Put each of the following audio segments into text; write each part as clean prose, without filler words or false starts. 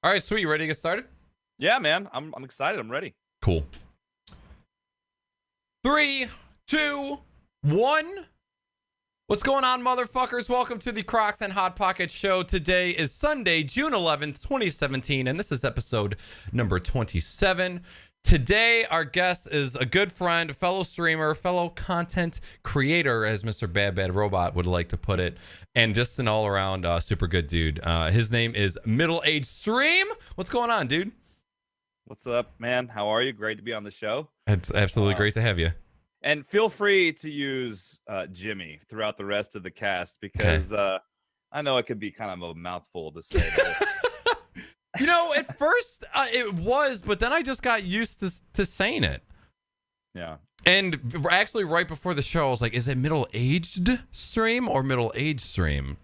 All right, sweet. You ready to get started? Yeah, man. I'm excited. I'm ready. Cool. 3, 2, 1. What's going on, motherfuckers? Welcome to the Crocs and Hot Pocket Show. Today is Sunday, June 11th, 2017, and this is episode number 27. Today, our guest is a good friend, fellow streamer, fellow content creator, as Mr. Bad Bad Robot would like to put it, and just an all-around super good dude. His name is MiddleAgedStream. What's going on, dude? What's up, man? How are you? Great to be on the show. It's absolutely great to have you. And feel free to use Jimmy throughout the rest of the cast because I know it could be kind of a mouthful to say. You know, at first it was, but then I just got used to saying it. Yeah. And actually, right before the show, I was like, "Is it middle-aged stream or middle-aged stream?"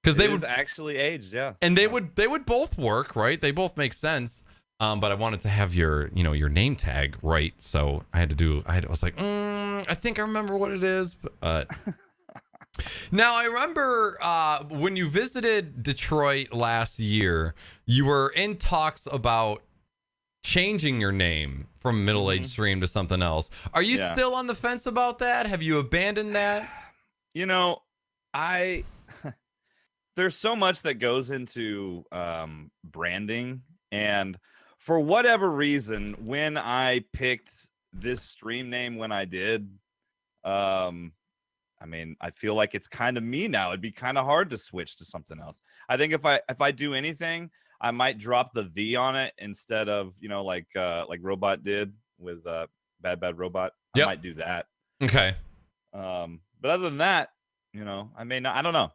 Because they would actually aged, yeah. And they would both work, right? They both make sense. But I wanted to have your name tag right, so I was like, I think I remember what it is. But now I remember when you visited Detroit last year, you were in talks about changing your name from MiddleAgedStream to something else. Are you still on the fence about that? Have you abandoned that? You know, there's so much that goes into branding, and for whatever reason, when I picked this stream name when I did, I mean, I feel like it's kind of me now. It'd be kind of hard to switch to something else. I think if I do anything, I might drop the on it instead of, like Robot did with Bad Bad Robot. I might do that. Okay. But other than that, I may not. I don't know.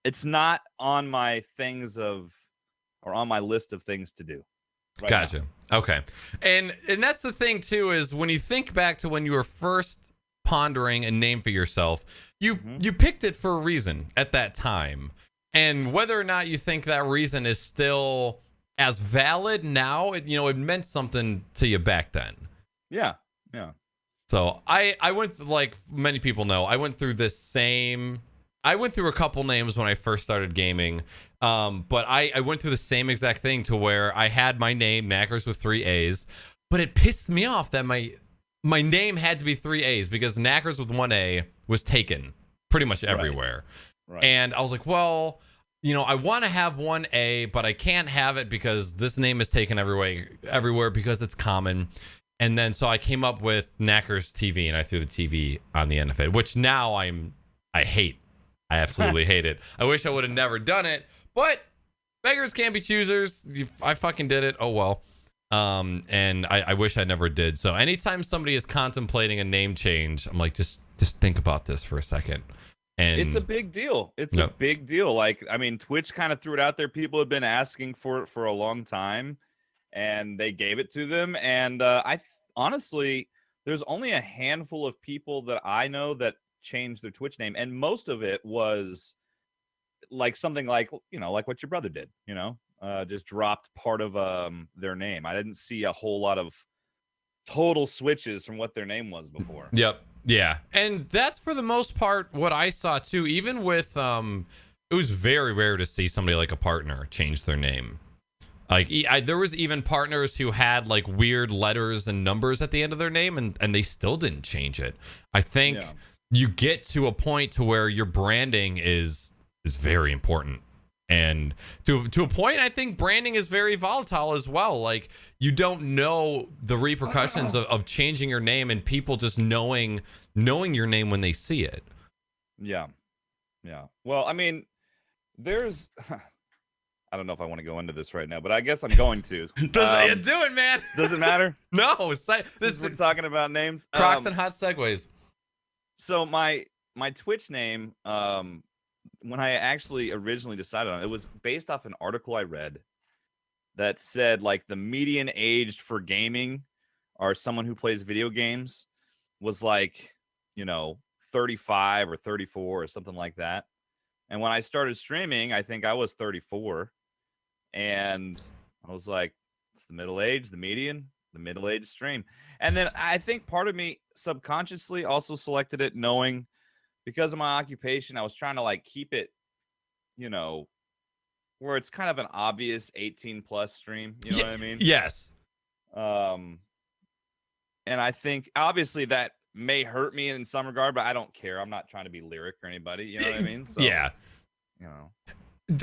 It's not on my on my list of things to do. Right gotcha. Now. Okay. And that's the thing too, is when you think back to when you were first pondering a name for yourself, you picked it for a reason at that time. And whether or not you think that reason is still as valid now, it meant something to you back then. Yeah. Yeah. So I went, like many people know, I went through a couple names when I first started gaming. But I went through the same exact thing to where I had my name, Knackers with 3 A's, but it pissed me off that my name had to be 3 A's because Knackers with 1 A was taken pretty much everywhere. Right. And I was like, well, I want to have 1 A, but I can't have it because this name is taken everywhere because it's common. And then so I came up with Knackers TV, and I threw the TV on the end of it, which now I hate. I absolutely hate it. I wish I would have never done it, but beggars can't be choosers. I fucking did it. Oh well. And I wish I never did. So anytime somebody is contemplating a name change, I'm like, just think about this for a second. And it's a big deal. It's a big deal. Like, I mean, Twitch kind of threw it out there. People had been asking for it for a long time, and they gave it to them. And honestly, there's only a handful of people that I know that changed their Twitch name, and most of it was like something like like what your brother did, just dropped part of their name. I didn't see a whole lot of total switches from what their name was before. Yep. Yeah. And that's for the most part what I saw too. Even with it was very rare to see somebody like a partner change their name. Like there was even partners who had like weird letters and numbers at the end of their name, and they still didn't change it. I think you get to a point to where your branding is very important. And to a point, I think branding is very volatile as well. Like, you don't know the repercussions of changing your name and people just knowing your name when they see it. Yeah. Yeah. Well, I mean, there's... I don't know if I want to go into this right now, but I guess I'm going to. Do it, man. Does it matter? No. We're talking about names. Crocs and hot segues. So my Twitch name, when I actually originally decided on it, it was based off an article I read that said like the median aged for gaming or someone who plays video games was like, 35 or 34 or something like that. And when I started streaming, I think I was 34. And I was like, it's the middle age, the median, the middle-aged stream. And then I think part of me subconsciously also selected it knowing because of my occupation, I was trying to like keep it, where it's kind of an obvious 18 plus stream. You know what I mean? Yes. And I think obviously that may hurt me in some regard, but I don't care. I'm not trying to be lyric or anybody. You know what I mean? So, yeah. You know.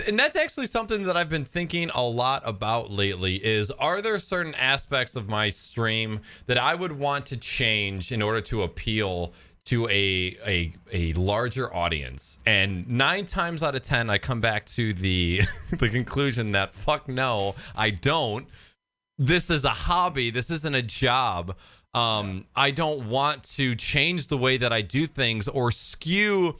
And that's actually something that I've been thinking a lot about lately is, are there certain aspects of my stream that I would want to change in order to appeal to a larger audience? And 9 times out of 10 I come back to the the conclusion that fuck no, I don't. This is a hobby, this isn't a job. I don't want to change the way that I do things or skew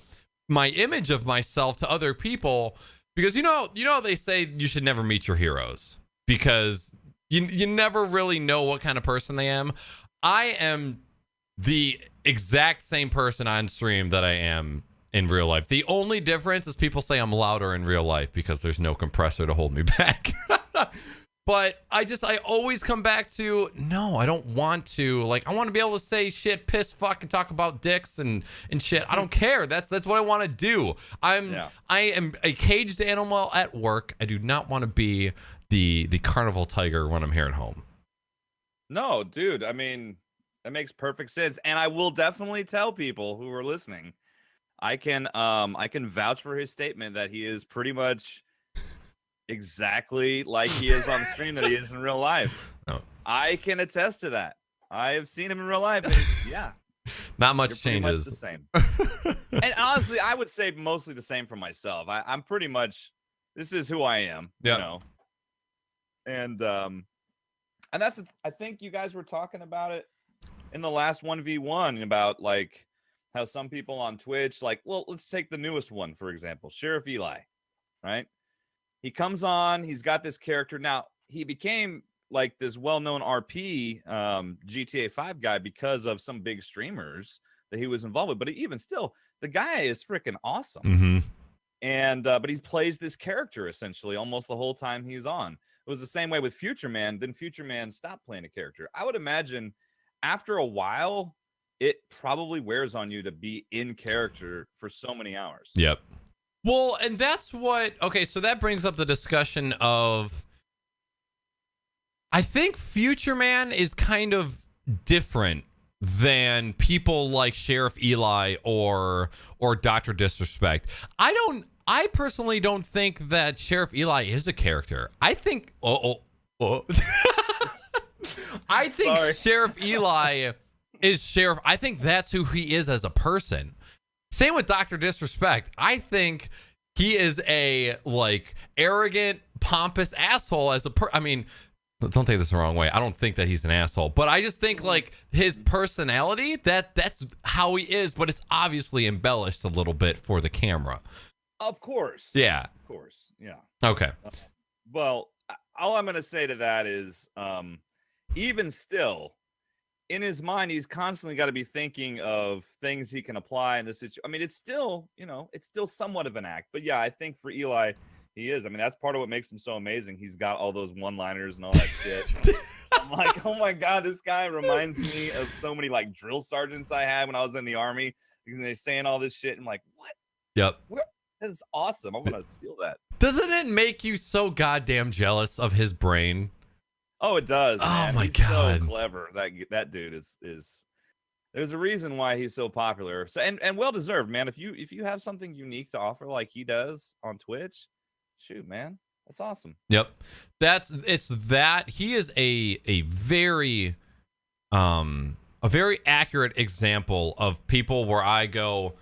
my image of myself to other people, because you know they say you should never meet your heroes because you never really know what kind of person they am. I am the exact same person on stream that I am in real life. The only difference is people say I'm louder in real life because there's no compressor to hold me back. But I always come back to, no, I don't want to. Like, I want to be able to say shit, piss, fuck, and talk about dicks and shit. I don't care. That's what I want to do. I am a caged animal at work. I do not want to be the carnival tiger when I'm here at home. No, dude. I mean, that makes perfect sense. And I will definitely tell people who are listening, I can vouch for his statement that he is pretty much exactly like he is on stream that he is in real life. Oh. I can attest to that. I have seen him in real life. And yeah, not much changes. Much the same. And honestly, I would say mostly the same for myself. I'm pretty much, this is who I am. Yep. You know, and that's I think you guys were talking about it in the last 1v1 about like how some people on Twitch, like, well, let's take the newest one for example, Sheriff Eli, right? He comes on, he's got this character. Now, he became like this well-known RP GTA 5 guy because of some big streamers that he was involved with. But even still, the guy is freaking awesome. Mm-hmm. And but he plays this character essentially almost the whole time he's on. It was the same way with Future Man. Then Future Man stopped playing a character. I would imagine after a while, it probably wears on you to be in character for so many hours. Yep. Well, and that's what, okay, so that brings up the discussion of, I think Future Man is kind of different than people like Sheriff Eli or Dr. Disrespect. I personally don't think that Sheriff Eli is a character. I think, I think Sheriff Eli is Sheriff. I think that's who he is as a person. Same with Dr. Disrespect. I think he is a like arrogant, pompous asshole as a I mean, don't take this the wrong way. I don't think that he's an asshole, but I just think like his personality, that's how he is, but it's obviously embellished a little bit for the camera. Of course. Yeah. Of course. Yeah. Okay. Well, all I'm going to say to that is even still, in his mind, he's constantly got to be thinking of things he can apply in this situation. I mean, it's still, it's still somewhat of an act. But yeah, I think for Eli, he is. I mean, that's part of what makes him so amazing. He's got all those one-liners and all that shit. I'm like, oh my God, this guy reminds me of so many like drill sergeants I had when I was in the Army because they're saying all this shit. I'm like, what? Yep. This is awesome. I'm going to steal that. Doesn't it make you so goddamn jealous of his brain? Oh, it does. Man. Oh my He's God. so clever. That dude is there's a reason why he's so popular. So and well deserved, man. If you have something unique to offer like he does on Twitch, shoot, man. That's awesome. Yep. He is a very accurate example of people where I go,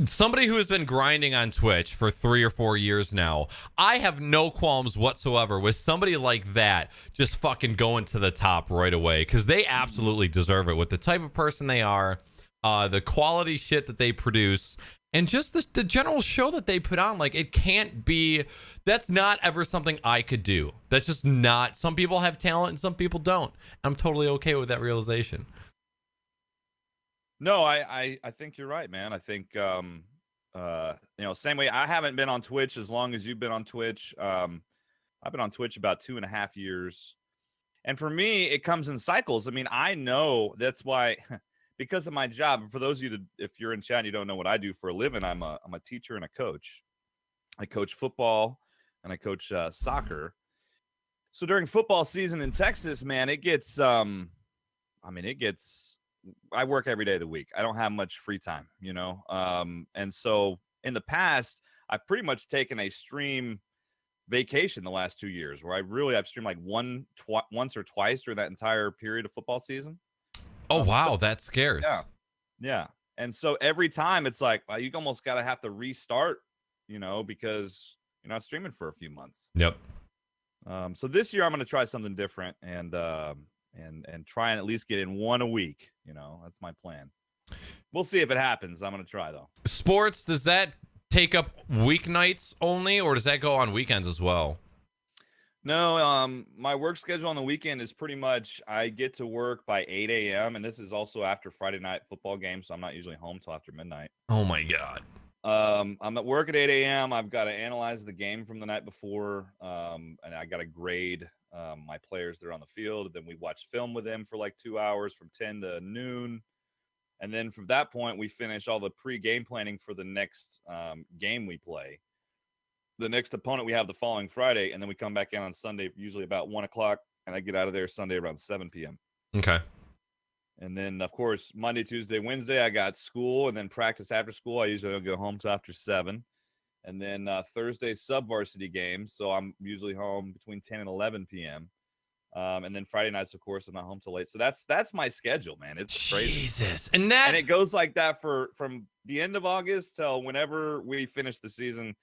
somebody who has been grinding on Twitch for 3 or 4 years now, I have no qualms whatsoever with somebody like that just fucking going to the top right away, because they absolutely deserve it with the type of person they are, the quality shit that they produce, and just the general show that they put on. Like, it can't be, that's not ever something I could do. That's just not. Some people have talent and some people don't. I'm totally okay with that realization. No, I think you're right, man. I think same way. I haven't been on Twitch as long as you've been on Twitch. I've been on Twitch about 2.5 years, and for me, it comes in cycles. I mean, I know that's why, because of my job. For those of you that, if you're in chat and you don't know what I do for a living, I'm a teacher and a coach. I coach football and I coach soccer. So during football season in Texas, man, it gets I work every day of the week. I don't have much free time, and so in the past, I've pretty much taken a stream vacation the last 2 years where I've streamed like once or twice during that entire period of football season. Oh, wow. That's scarce. Yeah. And so every time it's like, well, you almost got to have to restart, because you're not streaming for a few months. Yep. So this year I'm going to try something different and try and at least get in one a week. That's my plan. We'll see if it happens. I'm going to try though. Sports, does that take up weeknights only, or does that go on weekends as well? No, my work schedule on the weekend is pretty much I get to work by 8 a.m. and this is also after Friday night football game, so I'm not usually home till after midnight. Oh my God. I'm at work at 8 a.m. I've got to analyze the game from the night before, and I got to grade my players that are on the field. Then we watch film with them for like 2 hours from 10 to noon. And then from that point, we finish all the pre-game planning for the next game we play. The next opponent we have the following Friday, and then we come back in on Sunday, usually about 1 o'clock, and I get out of there Sunday around 7 p.m. Okay. And then, of course, Monday, Tuesday, Wednesday, I got school, and then practice after school. I usually don't go home till after 7. And then Thursday, sub-varsity games, so I'm usually home between 10 and 11 p.m. And then Friday nights, of course, I'm not home till late. So that's my schedule, man. It's crazy. Jesus. And it goes like that from the end of August till whenever we finish the season,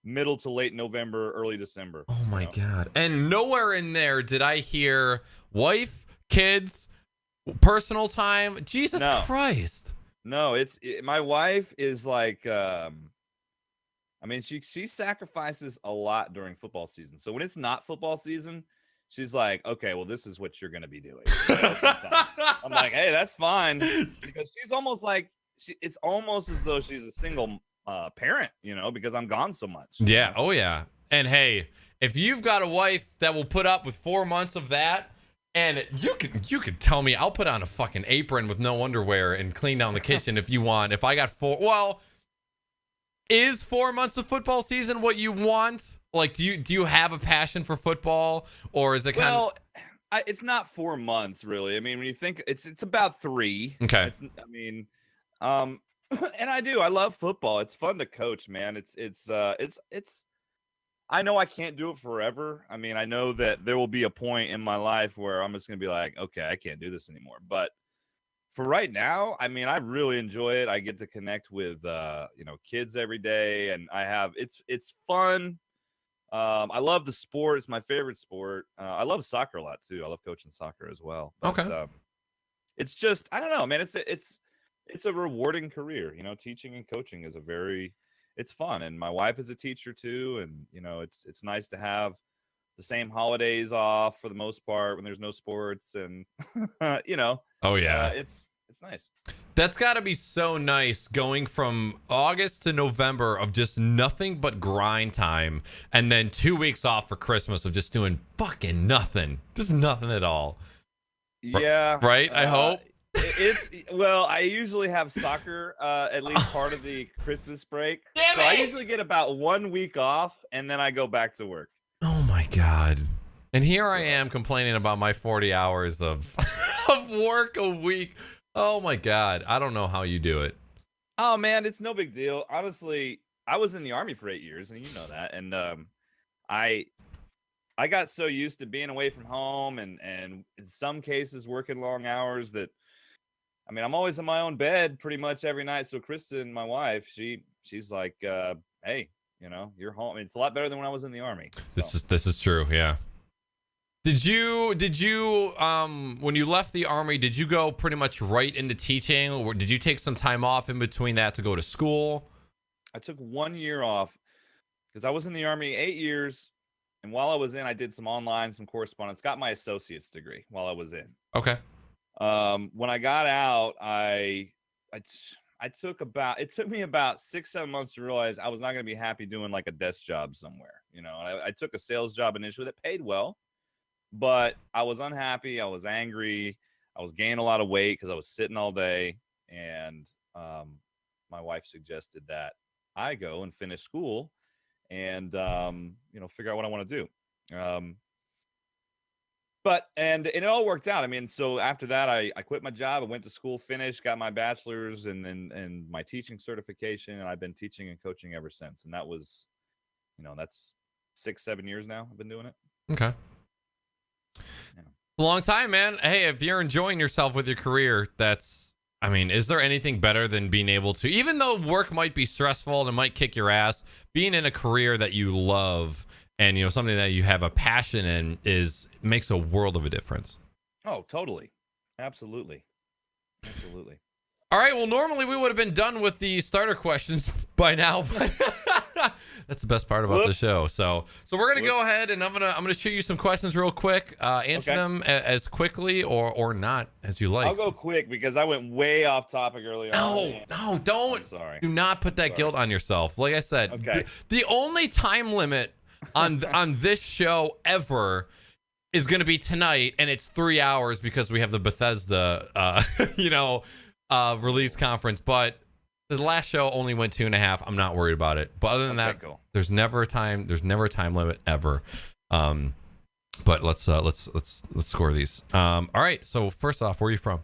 middle to late November, early December. Oh my God. And nowhere in there did I hear wife, kids, personal time. Jesus Christ. No, my wife is like, she sacrifices a lot during football season. So when it's not football season, she's like, okay, well, this is what you're going to be doing. I'm like, hey, that's fine. Because she's almost like, it's almost as though she's a single parent, because I'm gone so much. Yeah. Oh yeah. And hey, if you've got a wife that will put up with 4 months of that, and you could tell me, I'll put on a fucking apron with no underwear and clean down the kitchen if you want. If I got is 4 months of football season what you want? Like, do you have a passion for football, or is it kind of? It's not 4 months really. I mean, when you think it's about 3. Okay. And I love football. It's fun to coach, man. It's I know I can't do it forever. I mean, I know that there will be a point in my life where I'm just going to be like, okay, I can't do this anymore. But for right now, I mean, I really enjoy it. I get to connect with, kids every day, and it's fun. I love the sport. It's my favorite sport. I love soccer a lot too. I love coaching soccer as well. But, okay. It's just, I don't know, man. It's a rewarding career. Teaching and coaching is it's fun. And my wife is a teacher too. And, it's nice to have the same holidays off for the most part when there's no sports and, Oh yeah. It's nice. That's got to be so nice going from August to November of just nothing but grind time, and then 2 weeks off for Christmas of just doing fucking nothing. Just nothing at all. Yeah. Right? I hope. I usually have soccer at least part of the Christmas break. Damn so it! I usually get about 1 week off, and then I go back to work. Oh my God. And here I am complaining about my 40 hours of work a week. Oh my God. I don't know how you do it. Oh man, it's no big deal. Honestly, I was in the Army for 8 years, and you know that. And I got so used to being away from home and in some cases working long hours that, I mean, I'm always in my own bed pretty much every night. So Kristen, my wife, she's like, hey, you're home. I mean, it's a lot better than when I was in the Army. So. This is true. Yeah. Did you when you left the Army, did you go pretty much right into teaching, or did you take some time off in between that to go to school? I took 1 year off because I was in the Army 8 years. And while I was in, I did some correspondence, got my associate's degree while I was in. Okay. When I got out, it took me about 6-7 months to realize I was not going to be happy doing like a desk job somewhere, And I took a sales job initially that paid well, but I was unhappy. I was angry. I was gaining a lot of weight because I was sitting all day. And my wife suggested that I go and finish school and figure out what I want to do. And it all worked out. I mean, so after that, I quit my job. I went to school, finished, got my bachelor's and my teaching certification, and I've been teaching and coaching ever since. And that was, that's 6-7 years now. I've been doing it. Okay. Yeah. A long time, man. Hey, if you're enjoying yourself with your career, is there anything better than being able to, even though work might be stressful and it might kick your ass, being in a career that you love and, something that you have a passion in makes a world of a difference. Oh, totally. Absolutely. Absolutely. All right. Well, normally we would have been done with the starter questions by now. That's the best part about the show. So we're gonna go ahead and I'm gonna shoot you some questions real quick. Answer them as quickly or not as you like. I'll go quick because I went way off topic earlier. No, don't. I'm sorry. Do not put that guilt on yourself. Like I said, the only time limit on this show ever is gonna be tonight, and it's 3 hours because we have the Bethesda release conference. But the last show only went 2.5. I'm not worried about it. But other than that, cool. There's never a time limit ever. But let's score these. All right. So first off, where are you from?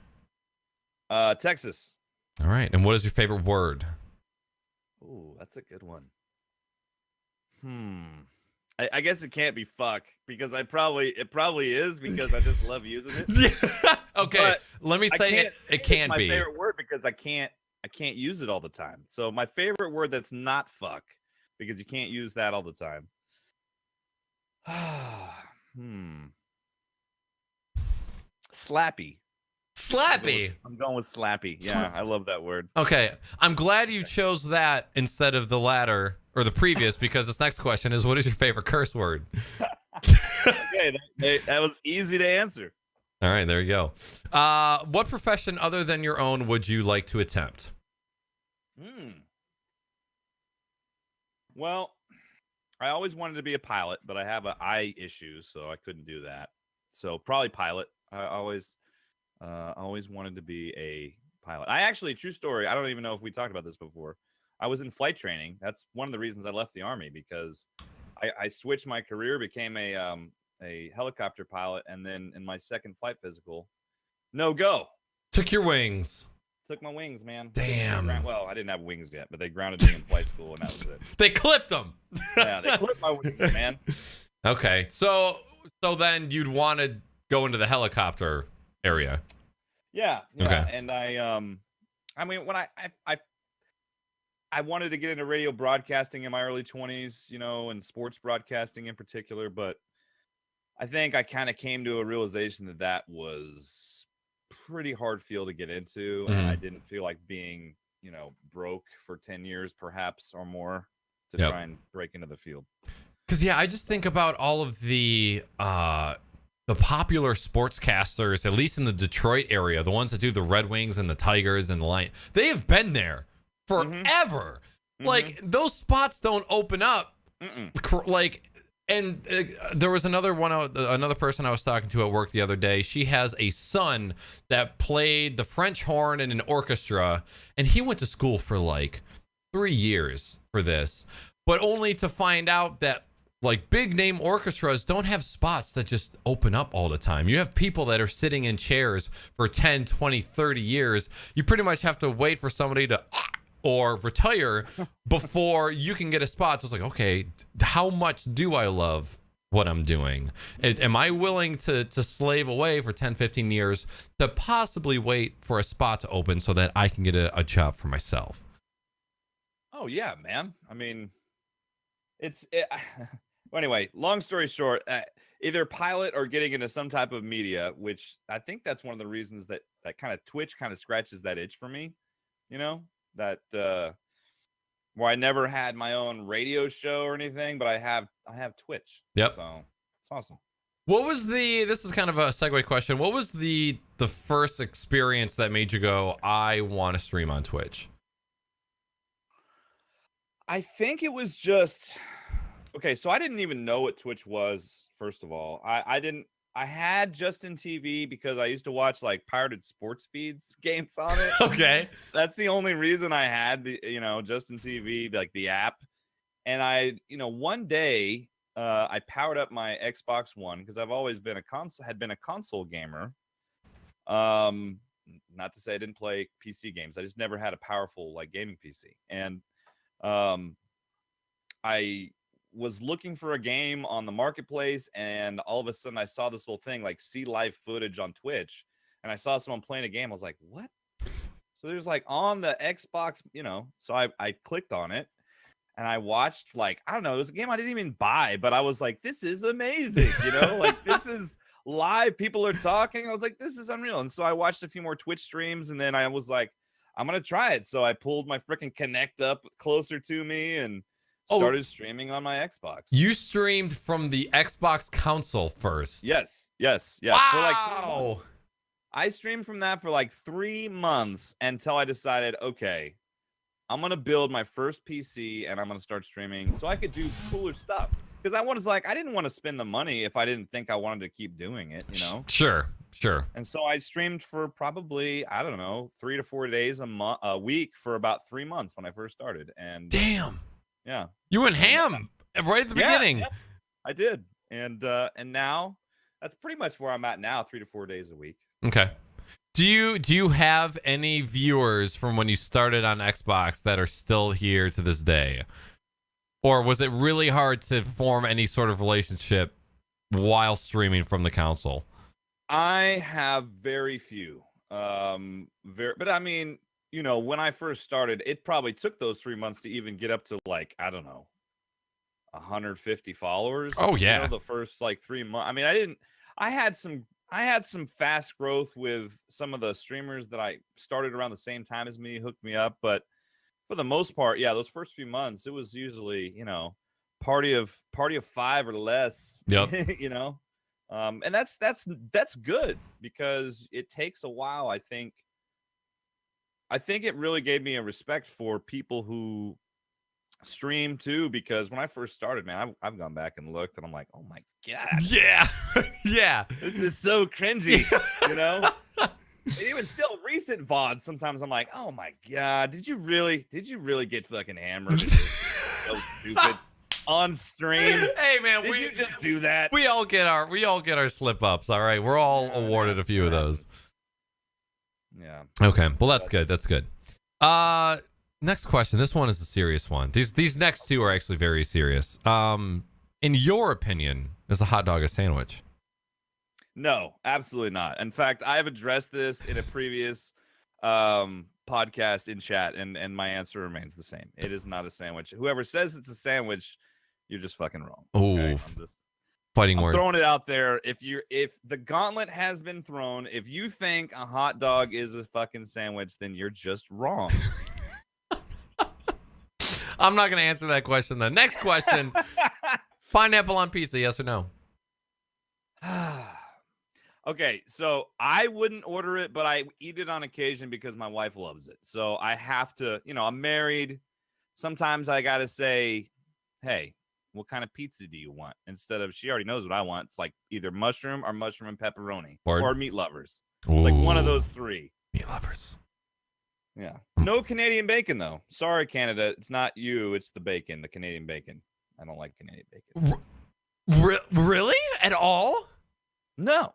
Texas. All right. And what is your favorite word? Ooh, that's a good one. I guess it can't be fuck because it probably is because I just love using it. Okay. But let me say it can't be my favorite word because I can't use it all the time. So my favorite word that's not fuck, because you can't use that all the time. Slappy. I'm going with slappy. Yeah, I love that word. Okay. I'm glad you chose that instead of the latter or the previous, because this next question is, what is your favorite curse word? Okay, that was easy to answer. All right, there you go. What profession other than your own would you like to attempt? Well, I always wanted to be a pilot, but I have an eye issue, so I couldn't do that. So probably pilot. I always wanted to be a pilot. I actually, true story, I don't even know if we talked about this before. I was in flight training. That's one of the reasons I left the Army, because I switched my career, became a helicopter pilot, and then in my second flight physical, no go. Took your wings. Took my wings, man. Damn. Well, I didn't have wings yet, but they grounded me in flight school, and that was it. They clipped them. Yeah, they clipped my wings, man. Okay, so then you'd want to go into the helicopter area. Yeah. Okay. And when I wanted to get into radio broadcasting in my early 20s, and sports broadcasting in particular, but I think I kind of came to a realization that was pretty hard field to get into, and I didn't feel like being, broke for 10 years perhaps or more to try and break into the field. Because I just think about all of the popular sportscasters, at least in the Detroit area, the ones that do the Red Wings and the Tigers and the Lions, they have been there forever. Like, those spots don't open up. Like, and there was another person I was talking to at work the other day. She has a son that played the French horn in an orchestra, and he went to school for like 3 years for this, but only to find out that like big name orchestras don't have spots that just open up all the time. You have people that are sitting in chairs for 10, 20, 30 years. You pretty much have to wait for somebody to or retire before you can get a spot. So it's like, okay, how much do I love what I'm doing? Am I willing to slave away for 10, 15 years to possibly wait for a spot to open so that I can get a job for myself? Oh, yeah, man. I mean, well, anyway, long story short, either pilot or getting into some type of media, which I think that's one of the reasons that kind of Twitch kind of scratches that itch for me, that where I never had my own radio show or anything, but I have Twitch. Yep. So it's awesome. What was this is kind of a segue question. What was the first experience that made you go, I want to stream on Twitch? I think it was just, okay, so I didn't even know what Twitch was, first of all. I had Justin TV because I used to watch like pirated sports feeds games on it. Okay. That's the only reason I had the, Justin TV, like the app. And one day I powered up my Xbox One because I've always been a console gamer. Not to say I didn't play PC games. I just never had a powerful like gaming PC. And I was looking for a game on the marketplace, and all of a sudden I saw this little thing like see live footage on Twitch, and I saw someone playing a game. I was like, what? So there's like on the Xbox, so I clicked on it and I watched, like, I don't know, it was a game I didn't even buy, but I was like, this is amazing, like this is live, people are talking. I was like, this is unreal. And so I watched a few more Twitch streams, and then I was like, I'm gonna try it. So I pulled my freaking Kinect up closer to me and started streaming on my Xbox. You streamed from the Xbox console first? Yes. Wow. I streamed from that for like 3 months until I decided, okay, I'm going to build my first PC and I'm going to start streaming so I could do cooler stuff. Because I didn't want to spend the money if I didn't think I wanted to keep doing it, Sure. And so I streamed for probably, I don't know, 3 to 4 days a week for about 3 months when I first started. And damn. Yeah. You went ham right at the beginning. Yeah, I did. And now that's pretty much where I'm at now, 3 to 4 days a week. Okay. Do you have any viewers from when you started on Xbox that are still here to this day? Or was it really hard to form any sort of relationship while streaming from the console? I have very few. But I mean, when I first started, it probably took those 3 months to even get up to like, I don't know, 150 followers. Oh yeah. The first like 3 months. I mean, I had some fast growth with some of the streamers that I started around the same time as me, hooked me up. But for the most part, yeah, those first few months, it was usually, party of 5 or less. Yep. And that's good because it takes a while. I think it really gave me a respect for people who stream too, because when I first started, man, I've gone back and looked and I'm like, oh my god, yeah. Yeah, this is so cringy. And even still recent VODs, sometimes I'm like, oh my god, did you really get fucking hammered? So stupid on stream. Hey man, did you just do that? We all get our slip ups. All right, we're all awarded a few of those. Yeah. Okay. Well, that's good. That's good. Next question. This one is a serious one. These next two are actually very serious. In your opinion, is a hot dog a sandwich? No, absolutely not. In fact, I have addressed this in a previous podcast in chat, and my answer remains the same. It is not a sandwich. Whoever says it's a sandwich, you're just fucking wrong. Okay? Fighting words. Throwing it out there. If the gauntlet has been thrown, if you think a hot dog is a fucking sandwich, then you're just wrong. I'm not going to answer that question. The next question: pineapple on pizza, yes or no? Okay, so I wouldn't order it, but I eat it on occasion because my wife loves it. So I have to, I'm married. Sometimes I got to say, hey, what kind of pizza do you want? Instead of, she already knows what I want. It's like either mushroom and pepperoni or meat lovers. It's like one of those three. Meat lovers. Yeah. No Canadian bacon, though. Sorry, Canada. It's not you. It's the bacon, the Canadian bacon. I don't like Canadian bacon. Really? At all? No.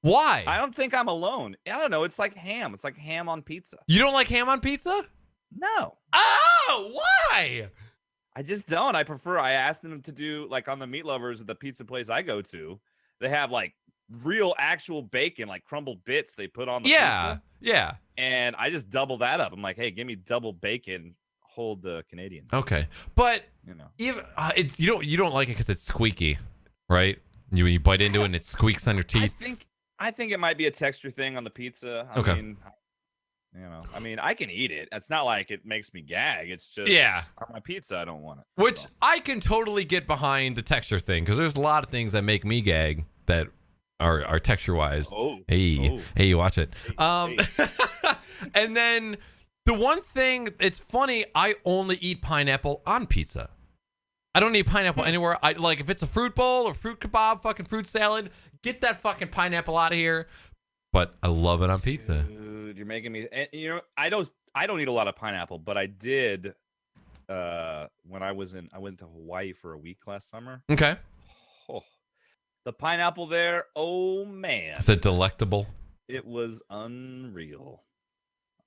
Why? I don't think I'm alone. I don't know. It's like ham. It's like ham on pizza. You don't like ham on pizza? No. Oh, why? I just don't. I asked them to do, like, on the meat lovers at the pizza place I go to, they have like real actual bacon, like crumbled bits they put on the pizza. Yeah. And I just double that up. I'm like, hey, give me double bacon, hold the Canadian. Okay. But even you don't like it because it's squeaky, right? You bite into it and it squeaks on your teeth. I think it might be a texture thing on the pizza. I mean, I can eat it. It's not like it makes me gag. It's just on my pizza, I don't want it. Which I can totally get behind the texture thing, because there's a lot of things that make me gag that are texture wise. Hey, watch it. And then the one thing, it's funny, I only eat pineapple on pizza. I don't eat pineapple anywhere. I like, if it's a fruit bowl or fruit kebab, fucking fruit salad, get that fucking pineapple out of here. But I love it on pizza. Dude, you're making me. I don't eat a lot of pineapple, but I did when I went to Hawaii for a week last summer. Okay. Oh, the pineapple there, oh man. Is it delectable? It was unreal.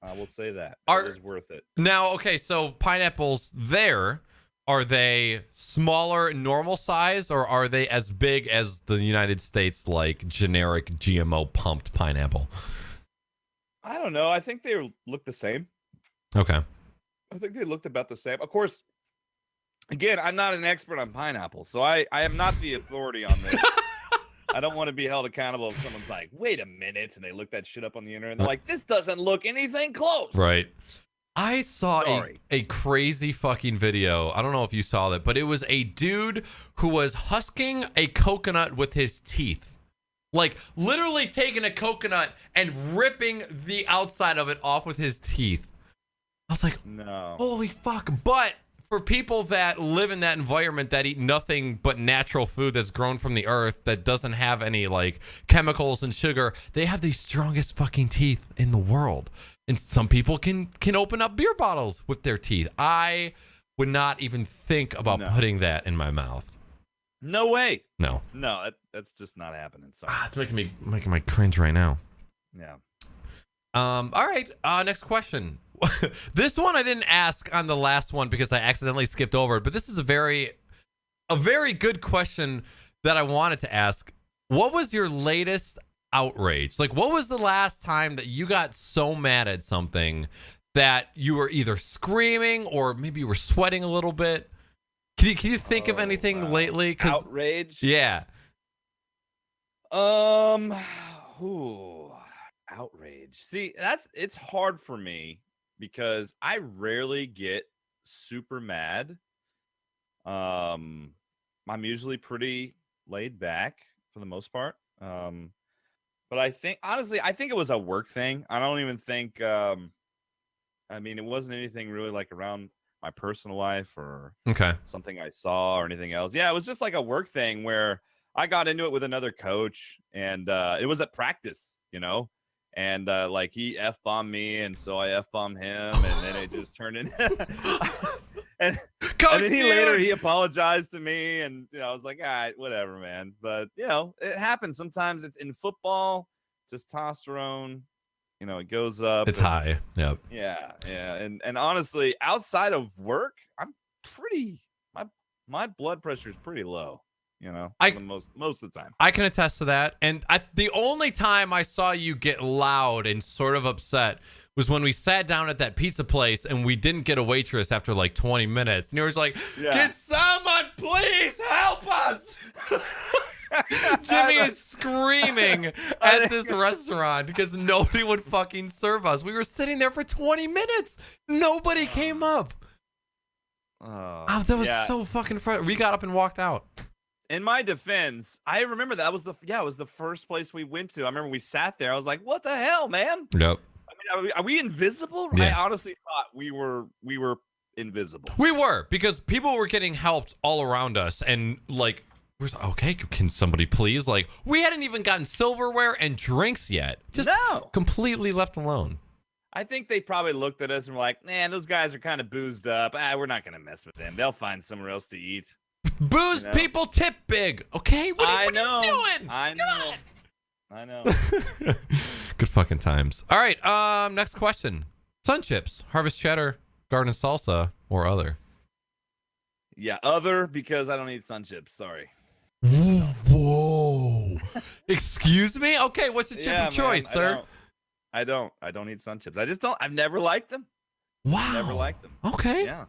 I will say that. It was worth it. Now, okay, so pineapples there, are they smaller, normal size, or are they as big as the United States, like generic GMO pumped pineapple? I don't know. I think they look the same. Okay. I think they looked about the same. Of course, again, I'm not an expert on pineapples, so I am not the authority on this. I don't want to be held accountable if someone's like, wait a minute, and they look that shit up on the internet, and they're like, this doesn't look anything close. Right. I saw a crazy fucking video. I don't know if you saw that, but it was a dude who was husking a coconut with his teeth. Like, literally taking a coconut and ripping the outside of it off with his teeth. I was like, no. Holy fuck. But for people that live in that environment that eat nothing but natural food that's grown from the earth, that doesn't have any, like, chemicals and sugar, they have the strongest fucking teeth in the world. And some people can open up beer bottles with their teeth. I would not even think about putting that in my mouth. No way. No, that's just not happening. Sorry. It's making my cringe right now. Yeah. All right. Next question. This one I didn't ask on the last one because I accidentally skipped over it, but this is a very good question that I wanted to ask. What was your latest outrage? Like, what was the last time that you got so mad at something that you were either screaming or maybe you were sweating a little bit? Can you think of anything lately? Outrage? Yeah. Outrage. See, it's hard for me because I rarely get super mad. I'm usually pretty laid back for the most part. But I think, honestly, it was a work thing. I don't even think, I mean, it wasn't anything really like around my personal life or something I saw or anything else. Yeah, it was just like a work thing where I got into it with another coach, and it was at practice, and like he F-bombed me, and so I F-bombed him, and then it just turned in. and then he apologized to me, and I was like, all right, whatever, man. But it happens sometimes. It's in football, testosterone, it goes up. It's high. Yep. Yeah. And honestly, outside of work, I'm pretty. My blood pressure is pretty low. Most of the time. I can attest to that. And the only time I saw you get loud and sort of upset was when we sat down at that pizza place and we didn't get a waitress after like 20 minutes. And you were like, Can someone please help us? Jimmy is screaming at this restaurant because nobody would fucking serve us. We were sitting there for 20 minutes. Nobody came up. That was so fucking frustrating. We got up and walked out. In my defense, I remember that was it was the first place we went to. I remember we sat there. I was like, "What the hell, man?" Yep. I mean, are we invisible? Yeah. I honestly thought we were invisible. We were, because people were getting helped all around us, and like, we're okay. Can somebody please? Like, we hadn't even gotten silverware and drinks yet. Just completely left alone. I think they probably looked at us and were like, "Man, those guys are kind of boozed up. We're not gonna mess with them. They'll find somewhere else to eat." Booze people tip big. Okay, what are you doing? I know. Good fucking times. All right, next question. Sun chips, harvest cheddar, garden salsa, or other? Yeah, other, because I don't eat sun chips. Sorry. Whoa. Excuse me? Okay, what's the chip of choice, sir? I don't eat sun chips. I just don't. I've never liked them. Wow. Never liked them. Okay. Yeah.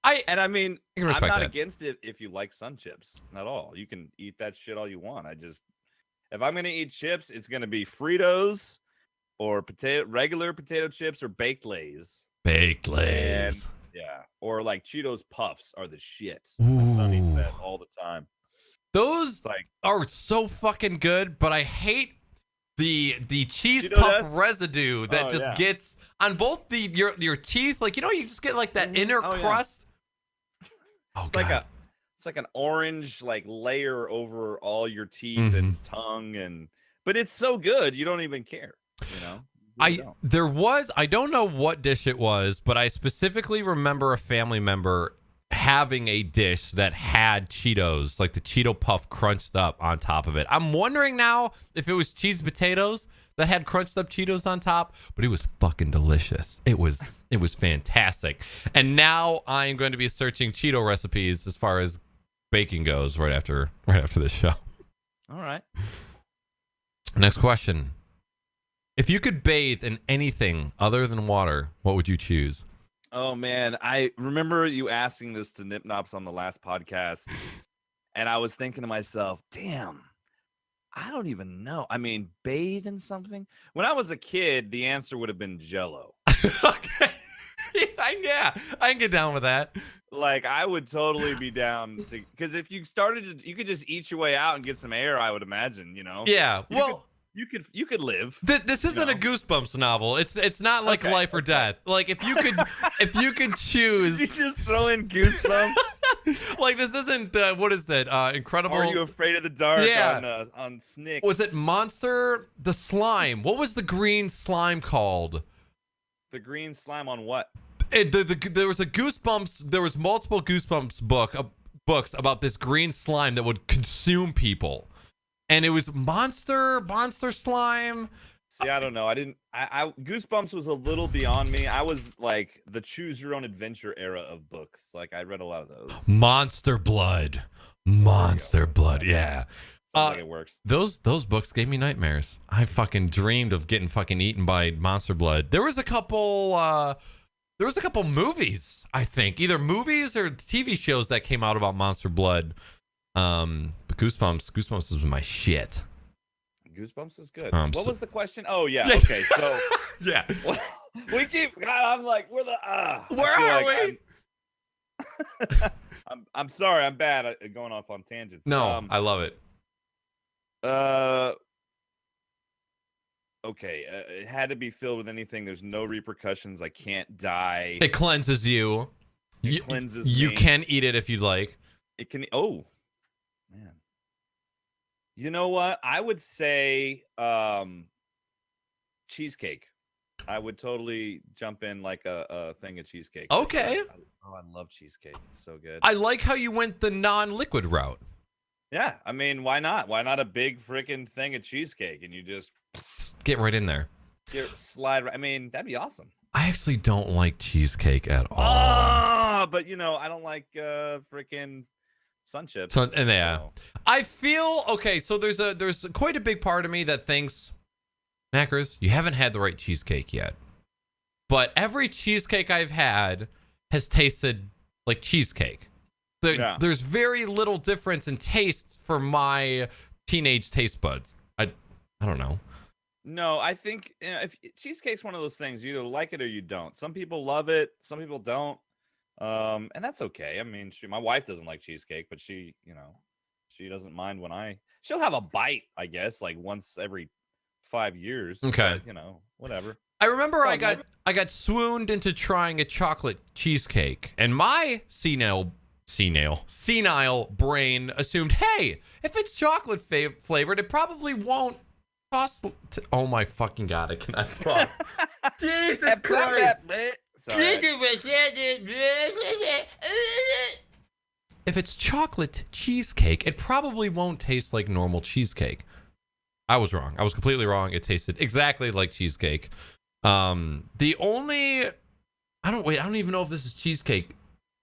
I mean, I'm not against it if you like sun chips at all. You can eat that shit all you want. If I'm gonna eat chips, it's gonna be Fritos or regular potato chips or baked Lays. Baked Lays. Yeah. Or like Cheetos Puffs are the shit. Ooh. My son eats that all the time. Those are so fucking good, but I hate the cheese Cheeto puff dust? residue that just gets on both your teeth. Like, you just get like that inner crust. Oh, God. It's like an orange layer over all your teeth and tongue, but it's so good you don't even care. really don't. I don't know what dish it was, but I specifically remember a family member having a dish that had Cheetos, like the Cheeto Puff crunched up on top of it. I'm wondering now if it was cheese potatoes that had crunched up Cheetos on top, but it was fucking delicious. It was fantastic. And now I'm going to be searching Cheeto recipes as far as baking goes right after this show. All right. Next question. If you could bathe in anything other than water, what would you choose? Oh man, I remember you asking this to Nip Nops on the last podcast, and I was thinking to myself, damn, I don't even know. I mean, bathe in something? When I was a kid, the answer would have been Jell-O. Okay. Yeah, I can get down with that. Like, I would totally be down to, because if you started to, you could just eat your way out and get some air, I would imagine, you know? Yeah, well, you could live. This isn't a Goosebumps novel. It's not like life or death. Like if you could choose, You just throw in Goosebumps. like this isn't what is that? Incredible. Are You Afraid of the Dark? Yeah. On Snick. Was it Monster the Slime? What was the green slime called? The green slime on what? There was a Goosebumps. There was multiple Goosebumps books about this green slime that would consume people, and it was monster slime. See, I don't know. I Goosebumps was a little beyond me. I was like the choose your own adventure era of books. Like I read a lot of those. Monster Blood. Yeah. Sounds like it works. Those books gave me nightmares. I fucking dreamed of getting fucking eaten by monster blood. There was a couple movies, I think, either movies or TV shows that came out about monster blood. But Goosebumps was my shit. Goosebumps is good. What was the question? Oh yeah. Okay. So yeah, we keep. God, I'm like, where are we? I'm sorry. I'm bad at going off on tangents. No, I love it. Okay. It had to be filled with anything. There's no repercussions. I can't die. It cleanses you. It cleanses you me. can eat it if you'd like. It can. Oh, man. You know what? I would say cheesecake. I would totally jump in like a thing of cheesecake. Okay. I love cheesecake. It's so good. I like how you went the non-liquid route. Yeah, I mean, why not? Why not a big freaking thing of cheesecake and you just get right in there? Slide right. I mean, that'd be awesome. I actually don't like cheesecake at all. But you know, I don't like freaking sun chips. So yeah, I feel okay. So there's quite a big part of me that thinks, Knackers, you haven't had the right cheesecake yet. But every cheesecake I've had has tasted like cheesecake. There's very little difference in taste for my teenage taste buds. I don't know. No, I think if cheesecake's one of those things, you either like it or you don't. Some people love it, some people don't, and that's okay. I mean, my wife doesn't like cheesecake, but she doesn't mind when she'll have a bite, I guess, like once every 5 years. Okay, but, whatever. I remember I got swooned into trying a chocolate cheesecake, and my senile brain assumed, hey, if it's chocolate flavored, it probably won't cost. Oh my fucking god, I cannot talk. Jesus Christ! If it's chocolate cheesecake, it probably won't taste like normal cheesecake. I was wrong. I was completely wrong. It tasted exactly like cheesecake. The only I don't even know if this is cheesecake.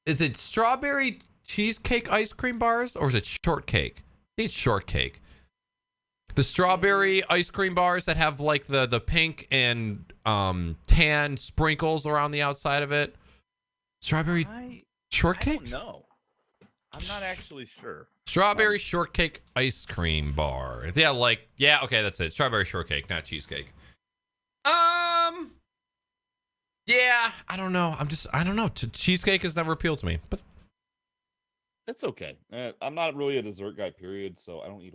Is it strawberry cheesecake ice cream bars or is it shortcake? I think it's shortcake. The strawberry ice cream bars that have like the pink and tan sprinkles around the outside of it. Strawberry shortcake? I don't know. I'm not actually sure. Strawberry shortcake ice cream bar. Yeah, okay, that's it. Strawberry shortcake, not cheesecake. Yeah, I don't know. I don't know. Cheesecake has never appealed to me, but it's okay. I'm not really a dessert guy, period. So I don't eat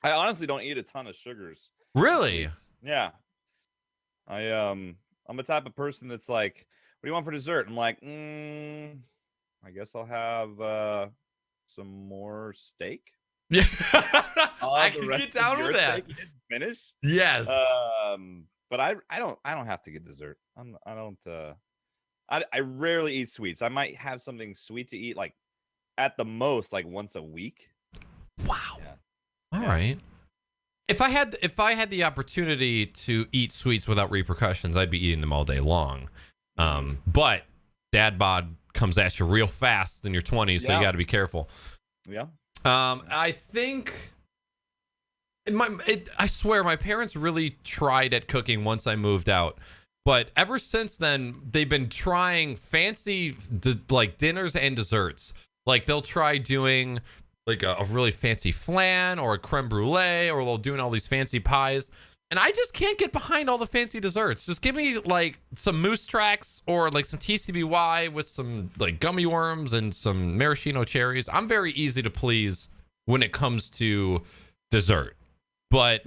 I honestly don't eat a ton of sugars. Really? Yeah. I'm a type of person that's like, what do you want for dessert? I'm like, I guess I'll have some more steak. Yeah. I can get down with that. Finish. Yes. but I don't have to get dessert. I don't. I rarely eat sweets. I might have something sweet to eat, like at the most, like once a week. Wow. Yeah. All right. If I had the opportunity to eat sweets without repercussions, I'd be eating them all day long. But dad bod comes at you real fast in your 20s, so you got to be careful. Yeah. I think I swear my parents really tried at cooking once I moved out. But ever since then, they've been trying fancy like dinners and desserts. Like they'll try doing like a really fancy flan or a creme brulee, or they'll doing all these fancy pies. And I just can't get behind all the fancy desserts. Just give me like some moose tracks or like some TCBY with some like gummy worms and some maraschino cherries. I'm very easy to please when it comes to dessert. But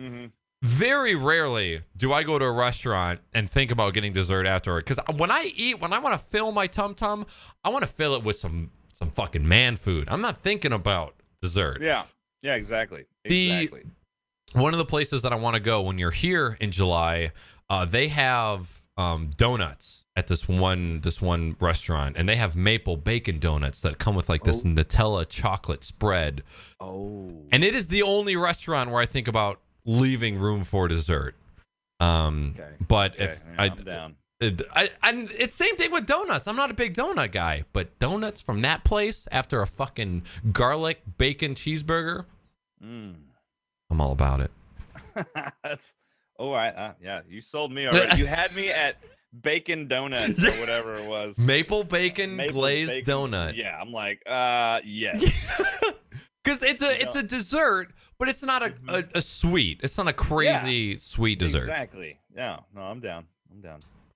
very rarely do I go to a restaurant and think about getting dessert afterward. Because when I want to fill my tum-tum, I want to fill it with some fucking man food. I'm not thinking about dessert. Yeah, exactly. One of the places that I want to go when you're here in July, they have donuts at this one restaurant, and they have maple bacon donuts that come with like this Nutella chocolate spread. And it is the only restaurant where I think about leaving room for dessert. But I'm down. It's same thing with donuts. I'm not a big donut guy, but donuts from that place after a fucking garlic bacon cheeseburger, I'm all about it. That's yeah. You sold me already. You had me at bacon donut or whatever it was. Maple bacon glazed donut. Yeah, I'm like, yes. Because it's a dessert, but it's not a sweet. It's not a crazy sweet dessert. Exactly. Yeah. No, I'm down.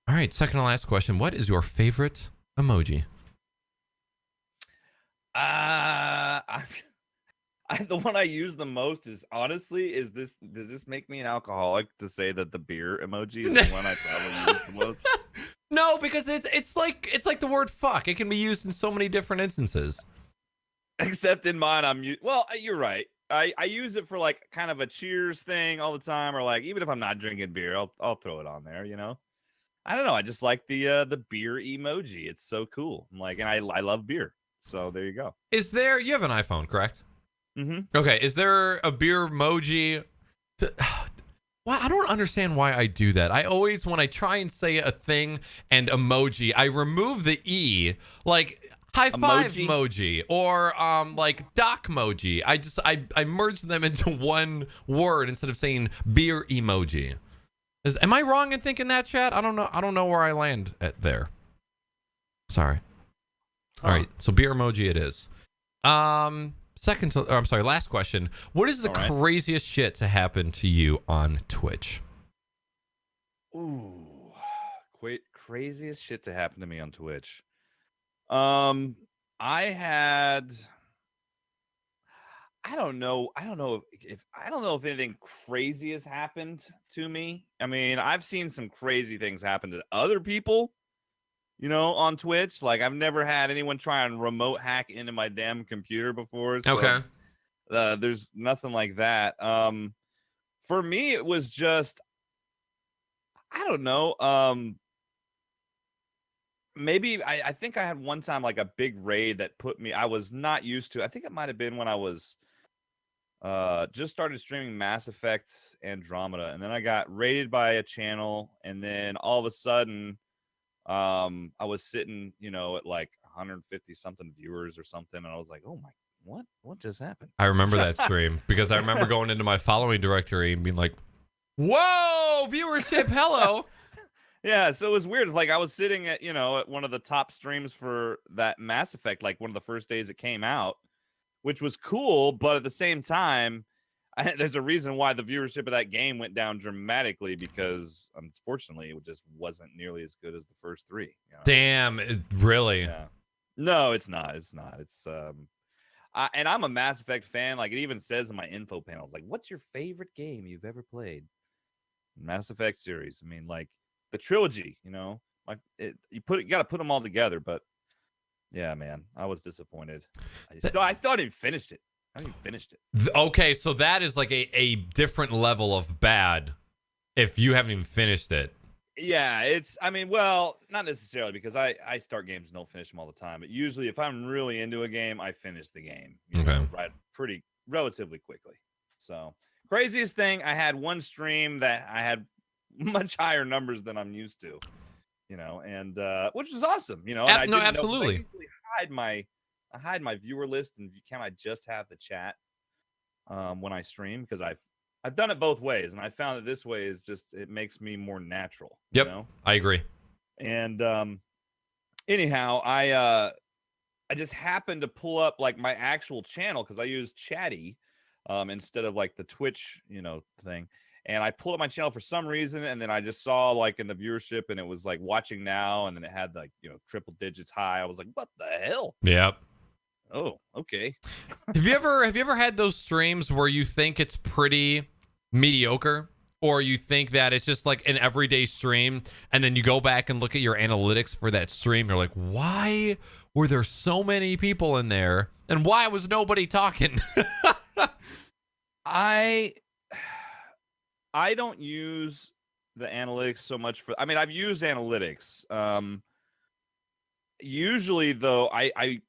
All right, second to last question. What is your favorite emoji? The one I use the most is honestly, does this make me an alcoholic to say that the beer emoji is the one I probably use the most? No, because it's like the word fuck. It can be used in so many different instances. Except in mine, well, you're right. I use it for like kind of a cheers thing all the time, or like even if I'm not drinking beer, I'll throw it on there, you know? I don't know. I just like the beer emoji. It's so cool. I'm like, and I love beer. So there you go. You have an iPhone, correct? Mm-hmm. Okay. Is there a beer emoji? Well, I don't understand why I do that. I always, when I try and say a thing and emoji, I remove the E, like high five emoji or like doc emoji. I merge them into one word instead of saying beer emoji. Am I wrong in thinking that, chat? I don't know where I land at there. Sorry. All right, so beer emoji it is. Last question. What is the craziest shit to happen to you on Twitch? Ooh, craziest shit to happen to me on Twitch. I don't know if anything crazy has happened to me. I mean, I've seen some crazy things happen to other people, you know, on Twitch. Like I've never had anyone try and remote hack into my damn computer before. So, okay. There's nothing like that. For me, it was just, I don't know. Maybe I think I had one time like a big raid that I was not used to. I think it might have been when I was just started streaming Mass Effect Andromeda, and then I got raided by a channel, and then all of a sudden I was sitting, you know, at like 150 something viewers or something, and I was like, oh my, what just happened? I remember that stream because I remember going into my following directory and being like, whoa, viewership, hello. Yeah, so it was weird. Like I was sitting at, you know, at one of the top streams for that Mass Effect, like one of the first days it came out, which was cool, but at the same time, there's a reason why the viewership of that game went down dramatically, because unfortunately it just wasn't nearly as good as the first three. You know? Damn, really? Yeah. No, it's not. It's and I'm a Mass Effect fan. Like it even says in my info panels, like, what's your favorite game you've ever played? Mass Effect series. I mean, like the trilogy, you know, you got to put them all together, but yeah, man, I was disappointed. I still haven't even finished it. I haven't even finished it. Okay, so that is like a different level of bad if you haven't even finished it. Yeah, it's. I mean, well, not necessarily because I start games and don't finish them all the time. But usually, if I'm really into a game, I finish the game. Okay. Right, pretty relatively quickly. So craziest thing, I had one stream that I had much higher numbers than I'm used to. And which was awesome. And I No, didn't know, 'cause absolutely. I usually hide my viewer list, and can I just have the chat when I stream, because I've done it both ways, and I found that this way is just, it makes me more natural. Yep, I agree. And anyhow, I just happened to pull up like my actual channel because I use Chatty instead of like the Twitch thing. And I pulled up my channel for some reason, and then I just saw like in the viewership, and it was like watching now, and then it had like triple digits high. I was like, what the hell? Yep. Oh, okay. Have you ever had those streams where you think it's pretty mediocre, or you think that it's just like an everyday stream, and then you go back and look at your analytics for that stream, you're like, why were there so many people in there, and why was nobody talking? I don't use the analytics so much for. I mean, I've used analytics. Usually, though, I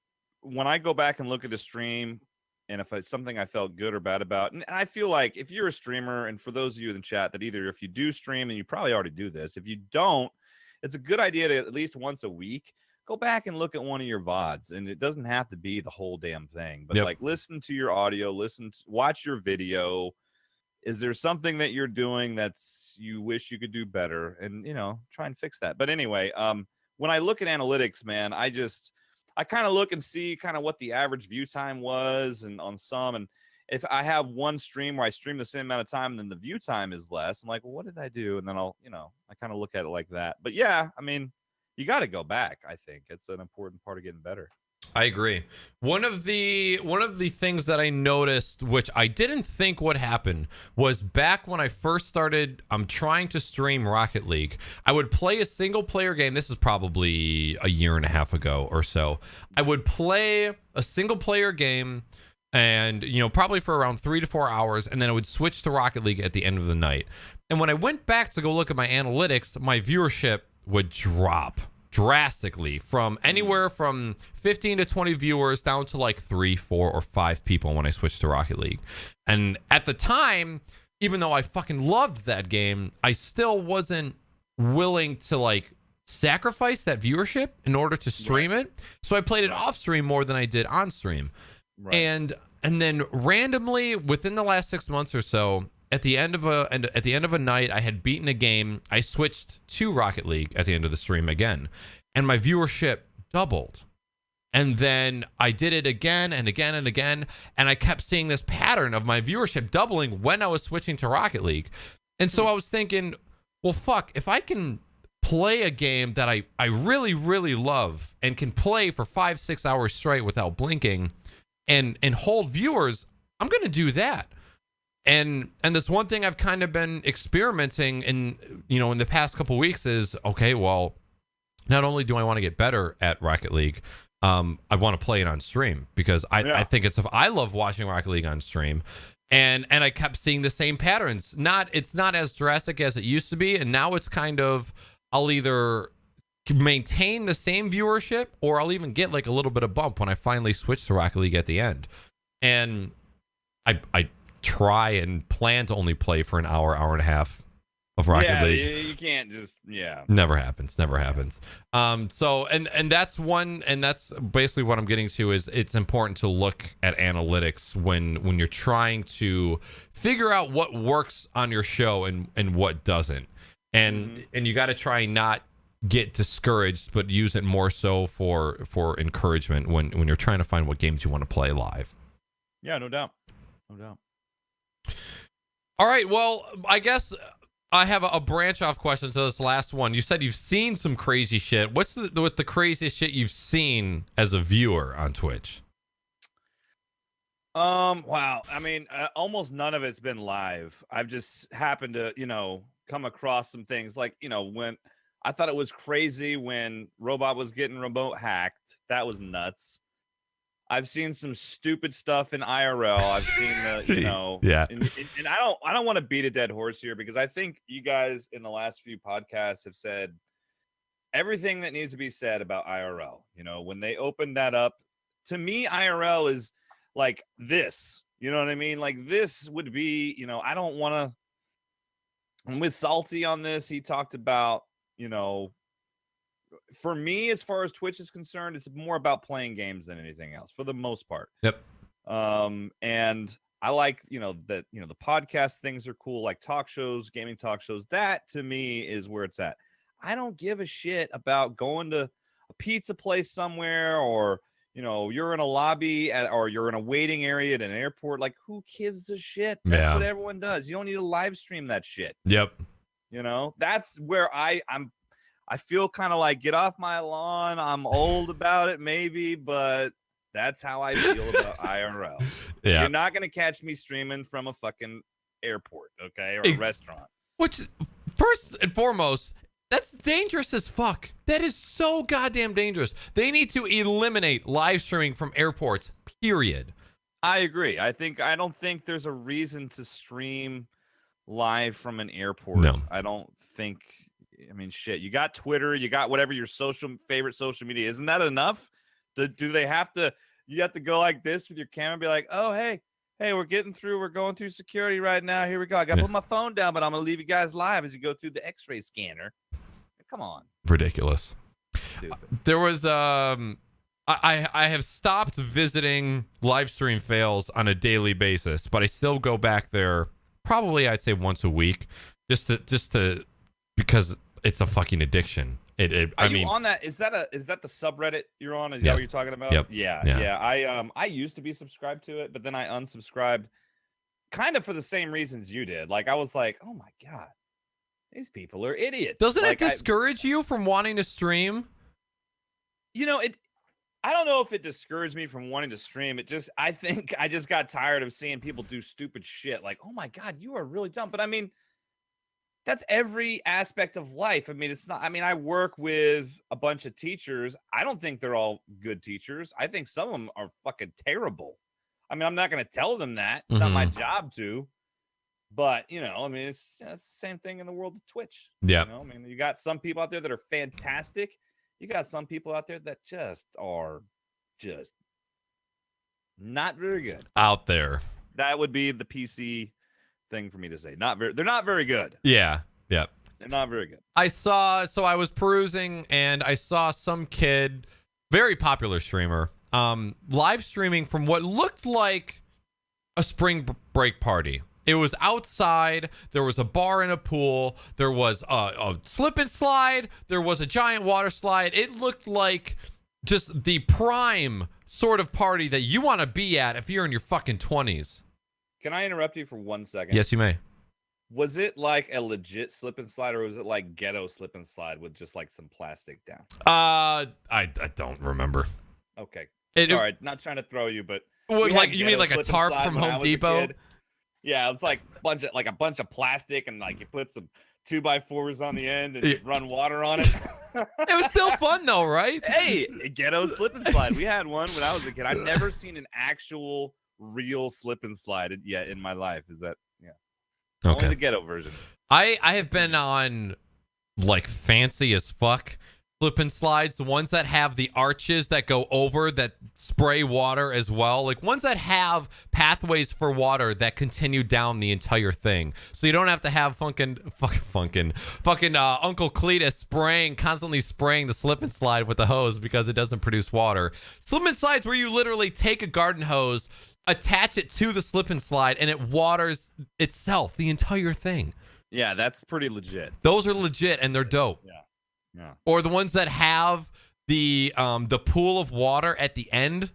when I go back and look at a stream, and if it's something I felt good or bad about, and I feel like if you're a streamer, and for those of you in the chat that either if you do stream, and you probably already do this, if you don't, it's a good idea to at least once a week go back and look at one of your VODs. And it doesn't have to be the whole damn thing, but like listen to your audio, watch your video. Is there something that you're doing that's you wish you could do better? And try and fix that. But anyway, when I look at analytics, man, I kind of look and see kind of what the average view time was, and on some, and if I have one stream where I stream the same amount of time and then the view time is less, I'm like, well, what did I do? And then I'll, I kind of look at it like that. But yeah, I mean, you got to go back. I think it's an important part of getting better. I agree. One of the things that I noticed, which I didn't think would happen, was back when I first started trying to stream Rocket League, I would play a single player game. This is probably a year and a half ago or so. I would play a single player game, and probably for around 3 to 4 hours, and then I would switch to Rocket League at the end of the night. And when I went back to go look at my analytics, my viewership would drop drastically from anywhere from 15 to 20 viewers down to like 3, 4, or 5 people when I switched to Rocket League. And at the time, even though I fucking loved that game, I still wasn't willing to like sacrifice that viewership in order to stream it. So I played it off stream more than I did on stream. And then randomly within the last 6 months or so, at the end of a night, I had beaten a game. I switched to Rocket League at the end of the stream again, and my viewership doubled. And then I did it again and again and again, and I kept seeing this pattern of my viewership doubling when I was switching to Rocket League. And so I was thinking, well, fuck, if I can play a game that I really, really love and can play for 5-6 hours straight without blinking and hold viewers, I'm going to do that. And that's one thing I've kind of been experimenting in the past couple of weeks is, okay, well, not only do I want to get better at Rocket League, I want to play it on stream because I think I love watching Rocket League on stream. And I kept seeing the same patterns. It's not as drastic as it used to be. And now it's kind of, I'll either maintain the same viewership or I'll even get like a little bit of bump when I finally switch to Rocket League at the end. And I try and plan to only play for an hour and a half of Rocket League. You can't just never happens. So and that's one, and that's basically what I'm getting to is it's important to look at analytics when you're trying to figure out what works on your show and what doesn't. And you got to try not get discouraged, but use it more so for encouragement when you're trying to find what games you want to play live. Yeah, no doubt. All right, well, I guess I have a branch off question to this last one. You said you've seen some crazy shit. What's the craziest shit you've seen as a viewer on Twitch? Wow. I mean, almost none of it's been live. I've just happened to, come across some things like, when I thought it was crazy when Robot was getting remote hacked. That was nuts. I've seen some stupid stuff in IRL. I've seen the, Yeah. and I don't want to beat a dead horse here because I think you guys in the last few podcasts have said everything that needs to be said about IRL. When they opened that up, to me, IRL is like this. You know what I mean? Like this would be, I don't want to. I'm with Salty on this. He talked about, for me, as far as Twitch is concerned, it's more about playing games than anything else for the most part. Yep. And I like, that, the podcast things are cool, like talk shows, gaming talk shows. That to me is where it's at. I don't give a shit about going to a pizza place somewhere or, you're in a lobby or you're in a waiting area at an airport. Like, who gives a shit? That's what everyone does. You don't need to live stream that shit. Yep. That's where I feel kind of like, get off my lawn. I'm old about it, maybe, but that's how I feel about IRL. Yeah. You're not going to catch me streaming from a fucking airport, okay, or a restaurant. Which, first and foremost, that's dangerous as fuck. That is so goddamn dangerous. They need to eliminate live streaming from airports, period. I agree. I don't think there's a reason to stream live from an airport. No. I don't think. I mean, shit. You got Twitter. You got whatever your favorite social media. Isn't that enough? Do they have to? You have to go like this with your camera and be like, oh, hey, we're getting through. We're going through security right now. Here we go. I got to put my phone down, but I'm going to leave you guys live as you go through the X-ray scanner. Come on. Ridiculous. Stupid. There was I have stopped visiting live stream fails on a daily basis, but I still go back there probably I'd say once a week just to because it's a fucking addiction. Are you on that? Is that the subreddit you're on? Is that what you're talking about? Yep. Yeah. I used to be subscribed to it, but then I unsubscribed kind of for the same reasons you did. Like I was like, oh my God, these people are idiots. Doesn't it discourage you from wanting to stream? I don't know if it discouraged me from wanting to stream. I think I just got tired of seeing people do stupid shit. Like, oh my God, you are really dumb. But I mean, that's every aspect of life. I mean, it's not. I mean, I work with a bunch of teachers. I don't think they're all good teachers. I think some of them are fucking terrible. I mean, I'm not going to tell them that. It's not my job to. But, I mean, it's the same thing in the world of Twitch. Yeah. I mean, you got some people out there that are fantastic. You got some people out there that are not very good. Out there. That would be the PC thing for me to say. They're not very good. Yeah. Yeah. They're not very good. I was perusing and I saw some kid, very popular streamer, live streaming from what looked like a spring break party. It was outside. There was a bar and a pool. There was a slip and slide. There was a giant water slide. It looked like just the prime sort of party that you want to be at if you're in your fucking 20s. Can I interrupt you for 1 second? Yes, you may. Was it like a legit slip and slide, or was it like ghetto slip and slide with just like some plastic down? I don't remember. Okay. Sorry, not trying to throw you, but like you mean like a tarp from Home Depot? Yeah, it's like a bunch of plastic, and like you put some 2x4s on the end and you run water on it. It was still fun though, right? Hey, a ghetto slip and slide. We had one when I was a kid. I've never seen an actual real slip and slide yet in my life. Is that okay? Only the ghetto version. I have been on like fancy as fuck slip and slides, the ones that have the arches that go over that spray water as well, like ones that have pathways for water that continue down the entire thing, so you don't have to have fucking Uncle Cletus constantly spraying the slip and slide with the hose because it doesn't produce water. Slip and slides where you literally take a garden hose, attach it to the slip and slide, and it waters itself, the entire thing. Yeah, that's pretty legit. Those are legit and they're dope. Yeah. Or the ones that have the pool of water at the end,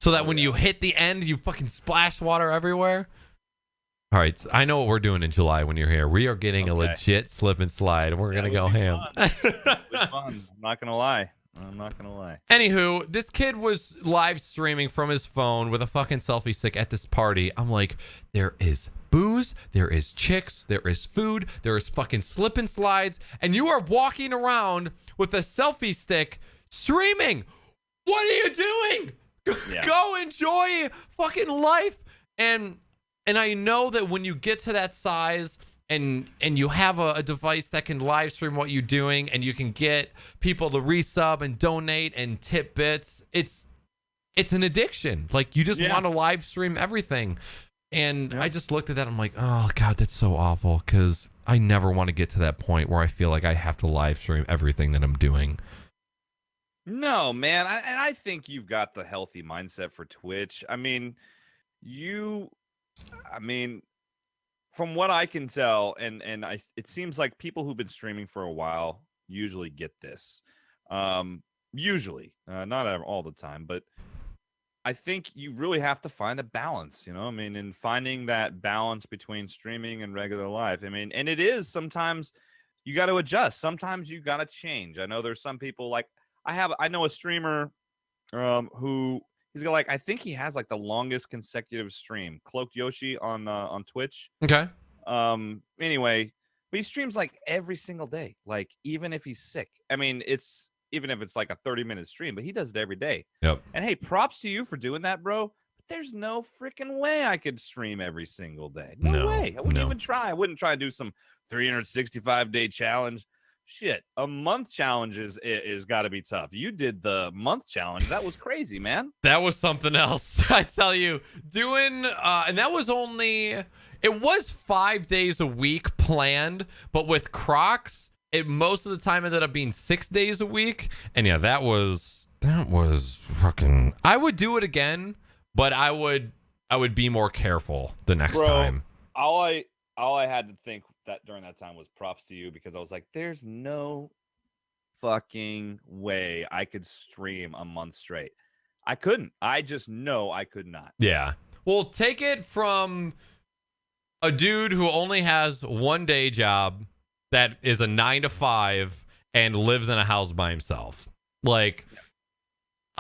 so that when you hit the end, you fucking splash water everywhere. All right, I know what we're doing in July when you're here. We are getting a legit slip and slide, and we're gonna go ham. It was fun. I'm not gonna lie. Anywho, this kid was live streaming from his phone with a fucking selfie stick at this party. I'm like, there is booze, there is chicks, there is food, there is fucking slip and slides, and you are walking around with a selfie stick streaming. What are you doing? Yeah. Go enjoy fucking life. And I know that when you get to that size and you have a device that can live stream what you're doing and you can get people to resub and donate and tip bits, it's an addiction. Like, you just want to live stream everything. And I just looked at that. I'm like, oh God, that's so awful. Because I never want to get to that point where I feel like I have to live stream everything that I'm doing. No, man. I think you've got the healthy mindset for Twitch. I mean, from what I can tell, and it seems like people who've been streaming for a while usually get this. Usually, not all the time, but I think you really have to find a balance, you know? I mean, in finding that balance between streaming and regular life. I mean, and it is sometimes you got to adjust. Sometimes you got to change. I know there's some people like I know a streamer who he's got I think he has the longest consecutive stream, Cloak Yoshi on Twitch. Okay. Anyway, but he streams every single day, even if he's sick. I mean, even if it's a 30-minute stream, but he does it every day. Yep. And hey, props to you for doing that, bro. But there's no freaking way I could stream every single day. No way. I wouldn't even try. I wouldn't try to do some 365-day challenge. Shit, a month challenge is got to be tough. You did the month challenge. That was crazy, man. That was something else. I tell you, doing and that was only, it was 5 days a week planned, but with Crocs, it most of the time ended up being 6 days a week. And yeah, that was fucking, I would do it again, but I would be more careful the next time. All I had to think that during that time was props to you, because I was like, there's no fucking way I could stream a month straight. I couldn't. I just know I could not. Yeah. Well, take it from a dude who only has one day job that is a 9 to 5 and lives in a house by himself. Like,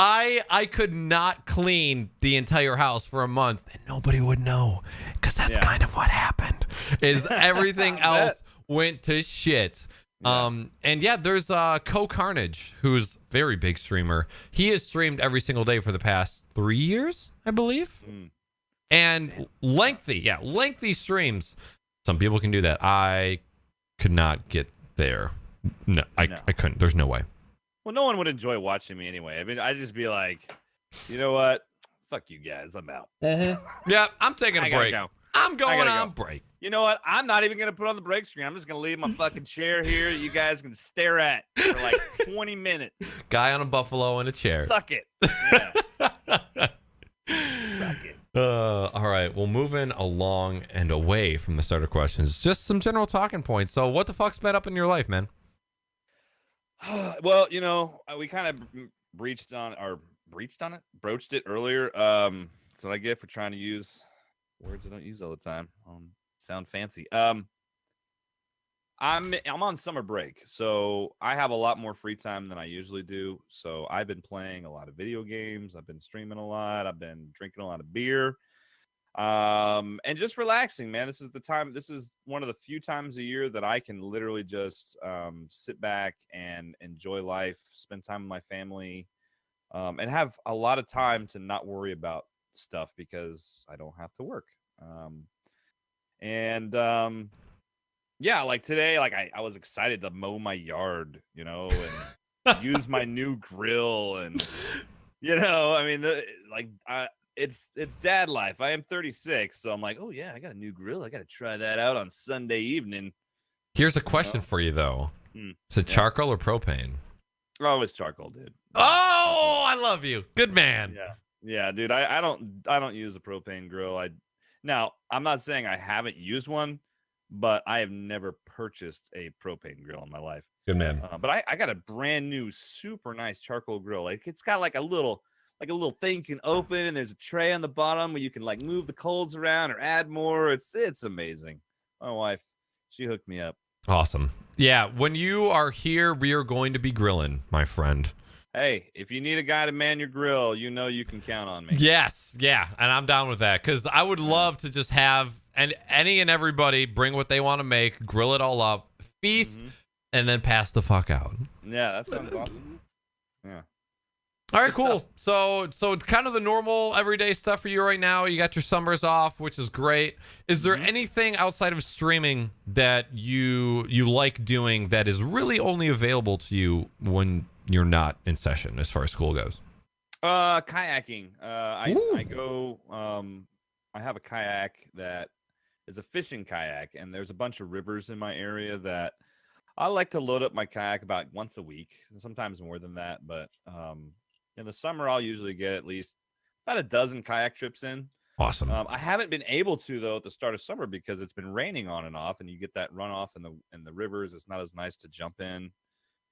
I could not clean the entire house for a month and nobody would know, because that's kind of what happened. Is everything else went to shit. And yeah, there's Carnage, who's a very big streamer. He has streamed every single day for the past 3 years, I believe. And lengthy streams. Some people can do that. I could not get there. No, I couldn't. There's no way. Well, no one would enjoy watching me anyway. I mean, I'd just be like, you know what? Fuck you guys. I'm out. Yeah, I'm taking a break. I'm going on break. You know what? I'm not even going to put on the break screen. I'm just going to leave my fucking chair here. You guys can stare at for 20 minutes. Guy on a buffalo in a chair. Suck it. Yeah. Suck it. All right. Well, moving along and away from the starter questions, just some general talking points. So what the fuck's been up in your life, man? Well, you know, we kind of broached it earlier. That's what I get for trying to use words I don't use all the time. Sound fancy. I'm on summer break, so I have a lot more free time than I usually do. So I've been playing a lot of video games. I've been streaming a lot. I've been drinking a lot of beer. And just relaxing, man. This is one of the few times a year that I can literally just sit back and enjoy life, spend time with my family, and have a lot of time to not worry about stuff because I don't have to work. Yeah, like today, I was excited to mow my yard, you know, and use my new grill, and you know, I mean, it's dad life. I am 36, so I'm like, oh yeah, I got a new grill. I got to try that out on Sunday evening. Here's a question for you though: is it charcoal or propane? Oh, it's charcoal, dude. Oh, I love you, good man. Yeah, dude. I don't use a propane grill. Now I'm not saying I haven't used one, but I have never purchased a propane grill in my life. Good man. But I got a brand new, super nice charcoal grill. Like it's got like a little thing you can open, and there's a tray on the bottom where you can like move the coals around or add more. It's amazing. My wife, she hooked me up. Awesome. Yeah, when you are here, we are going to be grilling, my friend. Hey, if you need a guy to man your grill, you know you can count on me. Yes, yeah, and I'm down with that, because I would love to just have any and everybody bring what they want to make, grill it all up, feast, and then pass the fuck out. Yeah, that sounds awesome. Yeah. All right, Good cool. stuff. So kind of the normal everyday stuff for you right now. You got your summers off, which is great. Is there Mhm. anything outside of streaming that you like doing that is really only available to you when you're not in session as far as school goes? Kayaking. I Ooh. go. I have a kayak that is a fishing kayak, and there's a bunch of rivers in my area that I like to load up my kayak about once a week, sometimes more than that. But in the summer, I'll usually get at least about a dozen kayak trips in. Awesome. I haven't been able to though at the start of summer because it's been raining on and off, and you get that runoff in the rivers. It's not as nice to jump in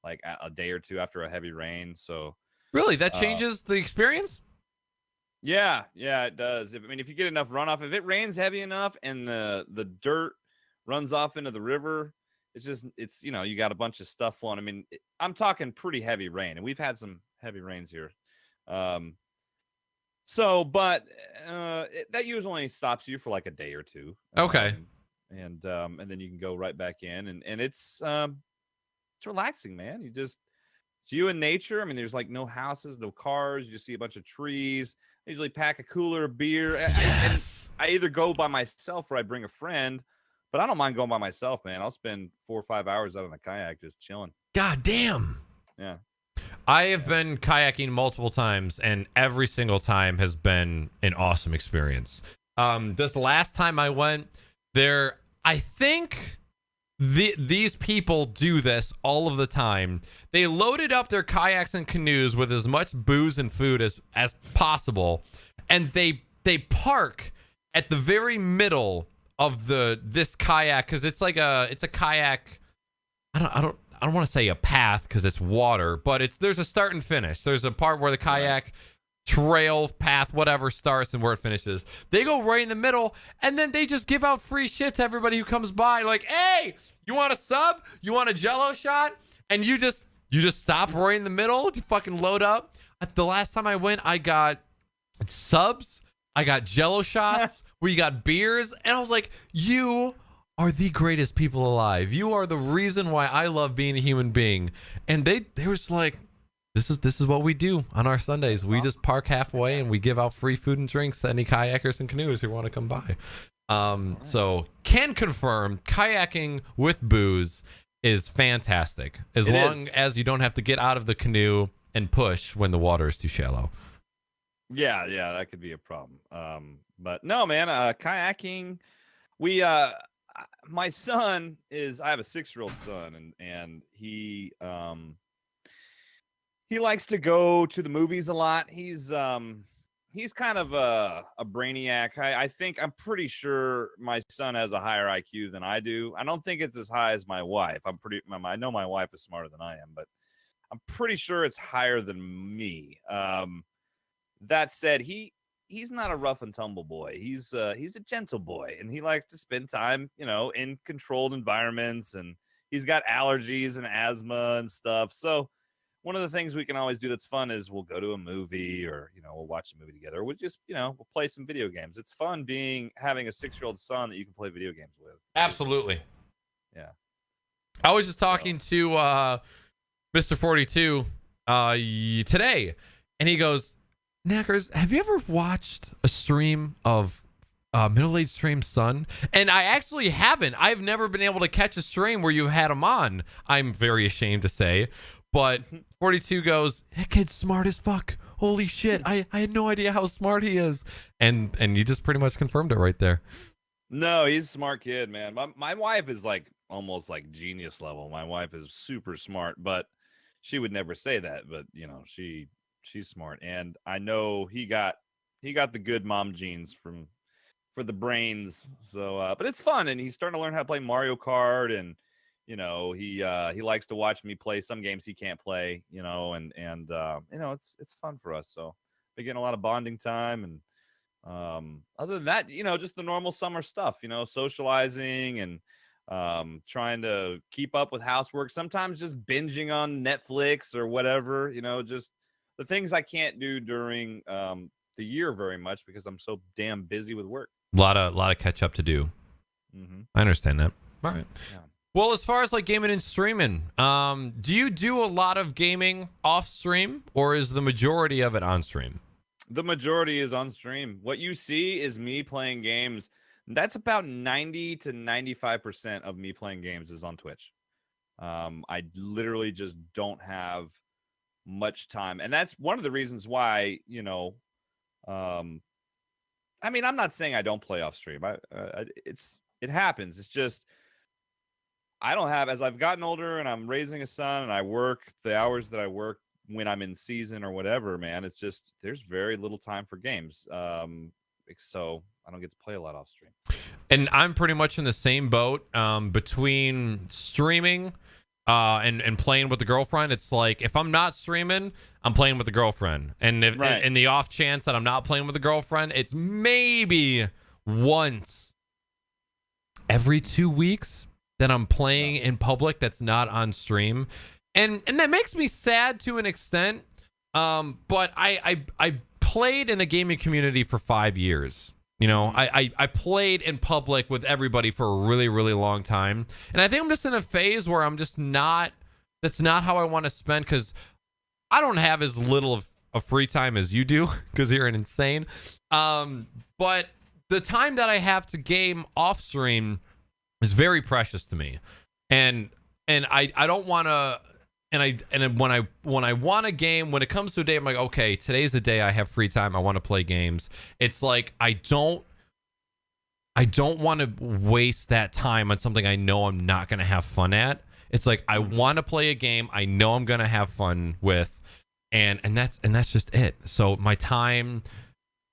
like a day or two after a heavy rain. So Really, that uh, changes the experience? yeah, it does. If you get enough runoff, if it rains heavy enough and the dirt runs off into the river, it's you got a bunch of stuff flowing. I'm talking pretty heavy rain, and we've had some heavy rains here. Um, but that usually only stops you for like a day or two. Okay. And then you can go right back in, and it's relaxing, man. It's you and nature. There's like no houses, no cars. You just see a bunch of trees. I usually pack a cooler of beer. And Yes. I either go by myself or I bring a friend, but I don't mind going by myself, man. I'll spend 4 or 5 hours out on a kayak just chilling. God damn. Yeah. I have been kayaking multiple times, and every single time has been an awesome experience. This last time I went there, I think these people do this all of the time. They loaded up their kayaks and canoes with as much booze and food as possible, and they park at the very middle of this kayak because it's a kayak. I don't want to say a path because it's water, but there's a start and finish. There's a part where the kayak trail, path, whatever starts and where it finishes. They go right in the middle, and then they just give out free shit to everybody who comes by. Like, hey, you want a sub? You want a Jello shot? And you just stop right in the middle. You fucking load up. The last time I went, I got subs. I got Jello shots. We got beers, and I was like, you are the greatest people alive. You are the reason why I love being a human being. And they were just like, this is what we do on our Sundays. We just park halfway and we give out free food and drinks to any kayakers and canoes who want to come by. So can confirm kayaking with booze is fantastic as long as you don't have to get out of the canoe and push when the water is too shallow. Yeah, that could be a problem. But no, man, kayaking. My son I have a 6-year-old son, and he likes to go to the movies a lot. He's kind of a brainiac. I'm pretty sure my son has a higher IQ than I do. I don't think it's as high as my wife. I know my wife is smarter than I am, but I'm pretty sure it's higher than me. That said, he's not a rough and tumble boy. He's a gentle boy, and he likes to spend time, in controlled environments, and he's got allergies and asthma and stuff. So one of the things we can always do that's fun is we'll go to a movie, or we'll watch a movie together. We'll just we'll play some video games. It's fun having a 6-year-old son that you can play video games with. Absolutely. Yeah. I was just talking to Mr. 42 today, and he goes, Knackers, have you ever watched a stream of MiddleAgedStream's son? And I actually haven't. I've never been able to catch a stream where you had him on. I'm very ashamed to say. But 42 goes, that kid's smart as fuck. Holy shit. I had no idea how smart he is. And you just pretty much confirmed it right there. No, he's a smart kid, man. My wife is like almost like genius level. My wife is super smart, but she would never say that. But she's smart, and I know he got the good mom genes for the brains. So but it's fun, and he's starting to learn how to play Mario Kart, and he likes to watch me play some games he can't play, and it's fun for us. So we're getting a lot of bonding time, and other than that, just the normal summer stuff, socializing and trying to keep up with housework, sometimes just binging on Netflix or whatever, just the things I can't do during the year very much because I'm so damn busy with work. A lot of catch up to do. Mm-hmm. I understand that. All right. Yeah. Well, as far as like gaming and streaming, do you do a lot of gaming off stream, or is the majority of it on stream? The majority is on stream. What you see is me playing games. That's about 90 to 95% of me playing games is on Twitch. I literally just don't have much time, and that's one of the reasons why, I mean, I'm not saying I don't play off stream. It happens. It's just I don't have, as I've gotten older and I'm raising a son and I work the hours that I work when I'm in season or whatever, man, it's just there's very little time for games. So I don't get to play a lot off stream. And I'm pretty much in the same boat between streaming and playing with the girlfriend. It's like if I'm not streaming, I'm playing with the girlfriend. And if, Right. in the off chance that I'm not playing with the girlfriend, it's maybe once every 2 weeks that I'm playing in public that's not on stream. And that makes me sad to an extent. But I played in the gaming community for 5 years. You know, I played in public with everybody for a really, really long time. And I think I'm just in a phase where I'm just not, that's not how I want to spend, because I don't have as little of free time as you do, because you're an insane. But the time that I have to game off stream is very precious to me. And I don't want to, and when I want a game, when it comes to a day, I'm like, okay, today's the day I have free time. I want to play games. It's like I don't want to waste that time on something I know I'm not going to have fun at. It's like I want to play a game I know I'm going to have fun with, and that's just it. So my time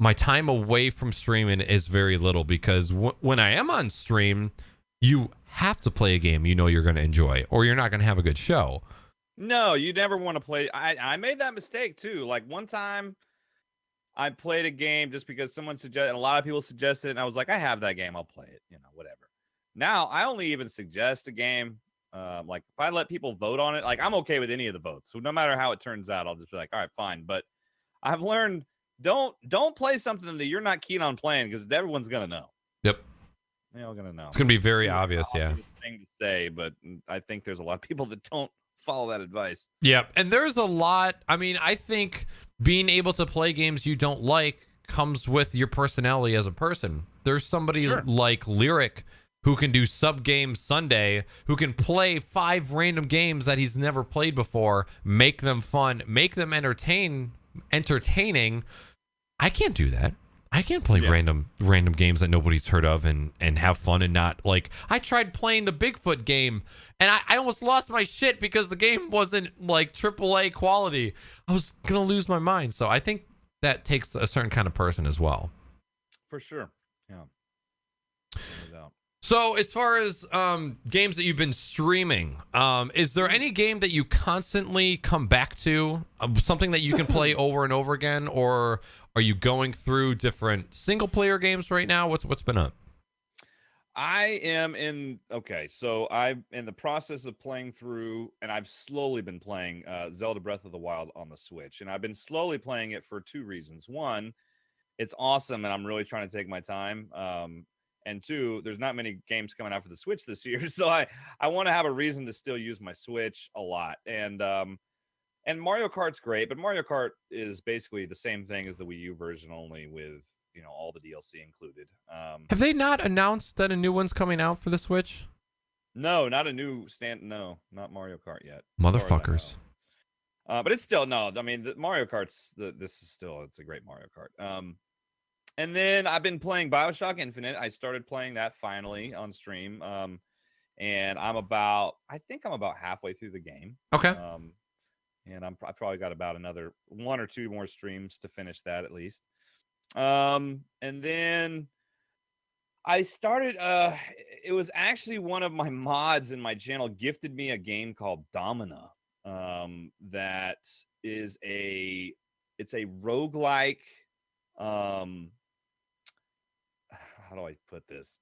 away from streaming is very little, because when I am on stream, you have to play a game you know you're going to enjoy, or you're not going to have a good show. No, you never want to play. I made that mistake too. Like one time I played a game just because someone suggested, a lot of people suggested it, and I was like, I have that game, I'll play it, whatever. Now I only even suggest a game. Like if I let people vote on it, like I'm okay with any of the votes. So no matter how it turns out, I'll just be like, all right, fine. But I've learned don't play something that you're not keen on playing, because everyone's gonna know. Yep. They're all gonna know. It's gonna be very obvious, yeah. Thing to say, but I think there's a lot of people that don't follow that advice. Yep. And there's a lot. I mean, I think being able to play games you don't like comes with your personality as a person. There's somebody like Lyric who can do Sub Game Sunday, who can play 5 random games that he's never played before, make them fun, make them entertaining. I can't do that. I can't play random games that nobody's heard of and have fun, and not like, I tried playing the Bigfoot game and I almost lost my shit because the game wasn't like AAA quality. I was gonna lose my mind. So I think that takes a certain kind of person as well. For sure. Yeah. No doubt. So as far as games that you've been streaming, is there any game that you constantly come back to, something that you can play over and over again, or are you going through different single player games right now? What's been up? So I'm in the process of playing through, and I've slowly been playing Zelda Breath of the Wild on the Switch, and I've been slowly playing it for 2 reasons. One, it's awesome, and I'm really trying to take my time. And 2, there's not many games coming out for the Switch this year, so I want to have a reason to still use my Switch a lot. And Mario Kart's great, but Mario Kart is basically the same thing as the Wii U version, only with all the DLC included. Have they not announced that a new one's coming out for the Switch? No, not a new No, not Mario Kart yet. Motherfuckers. But it's still no. I mean, the Mario Kart's it's a great Mario Kart. And then I've been playing BioShock Infinite. I started playing that finally on stream. And I think I'm about halfway through the game. Okay. And I probably got about another 1 or 2 more streams to finish that at least. And then I started, it was actually one of my mods in my channel gifted me a game called Domina. That is it's a roguelike, how do I put this?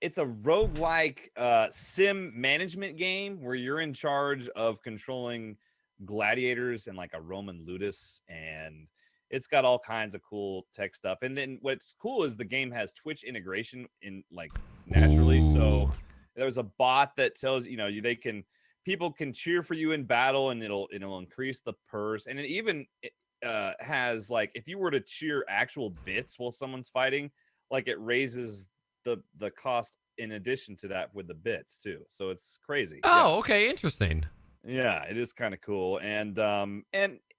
It's a roguelike sim management game where you're in charge of controlling gladiators and like a Roman ludus, and it's got all kinds of cool tech stuff. And then what's cool is the game has Twitch integration in like naturally. So There's a bot that tells people can cheer for you in battle, and it'll increase the purse, and it even has like if you were to cheer actual bits while someone's fighting, like it raises the cost in addition to that with the bits too. So it's crazy. Oh, okay, interesting. Yeah, it is kind of cool, and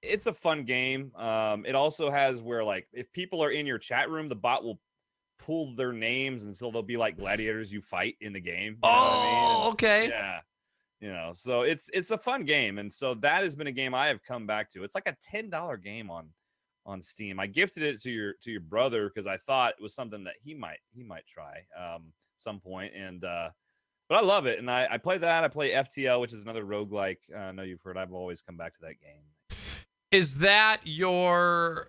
it's a fun game. It also has where like if people are in your chat room, the bot will pull their names, and so they'll be like gladiators you fight in the game. You know what I mean? Okay. Yeah, so it's a fun game, and so that has been a game I have come back to. It's like a $10 game on Steam. I gifted it to your brother because I thought it was something that he might try some point, and but I love it, and I play that. I play FTL, which is another roguelike. I know you've heard. I've always come back to that game. Is FTL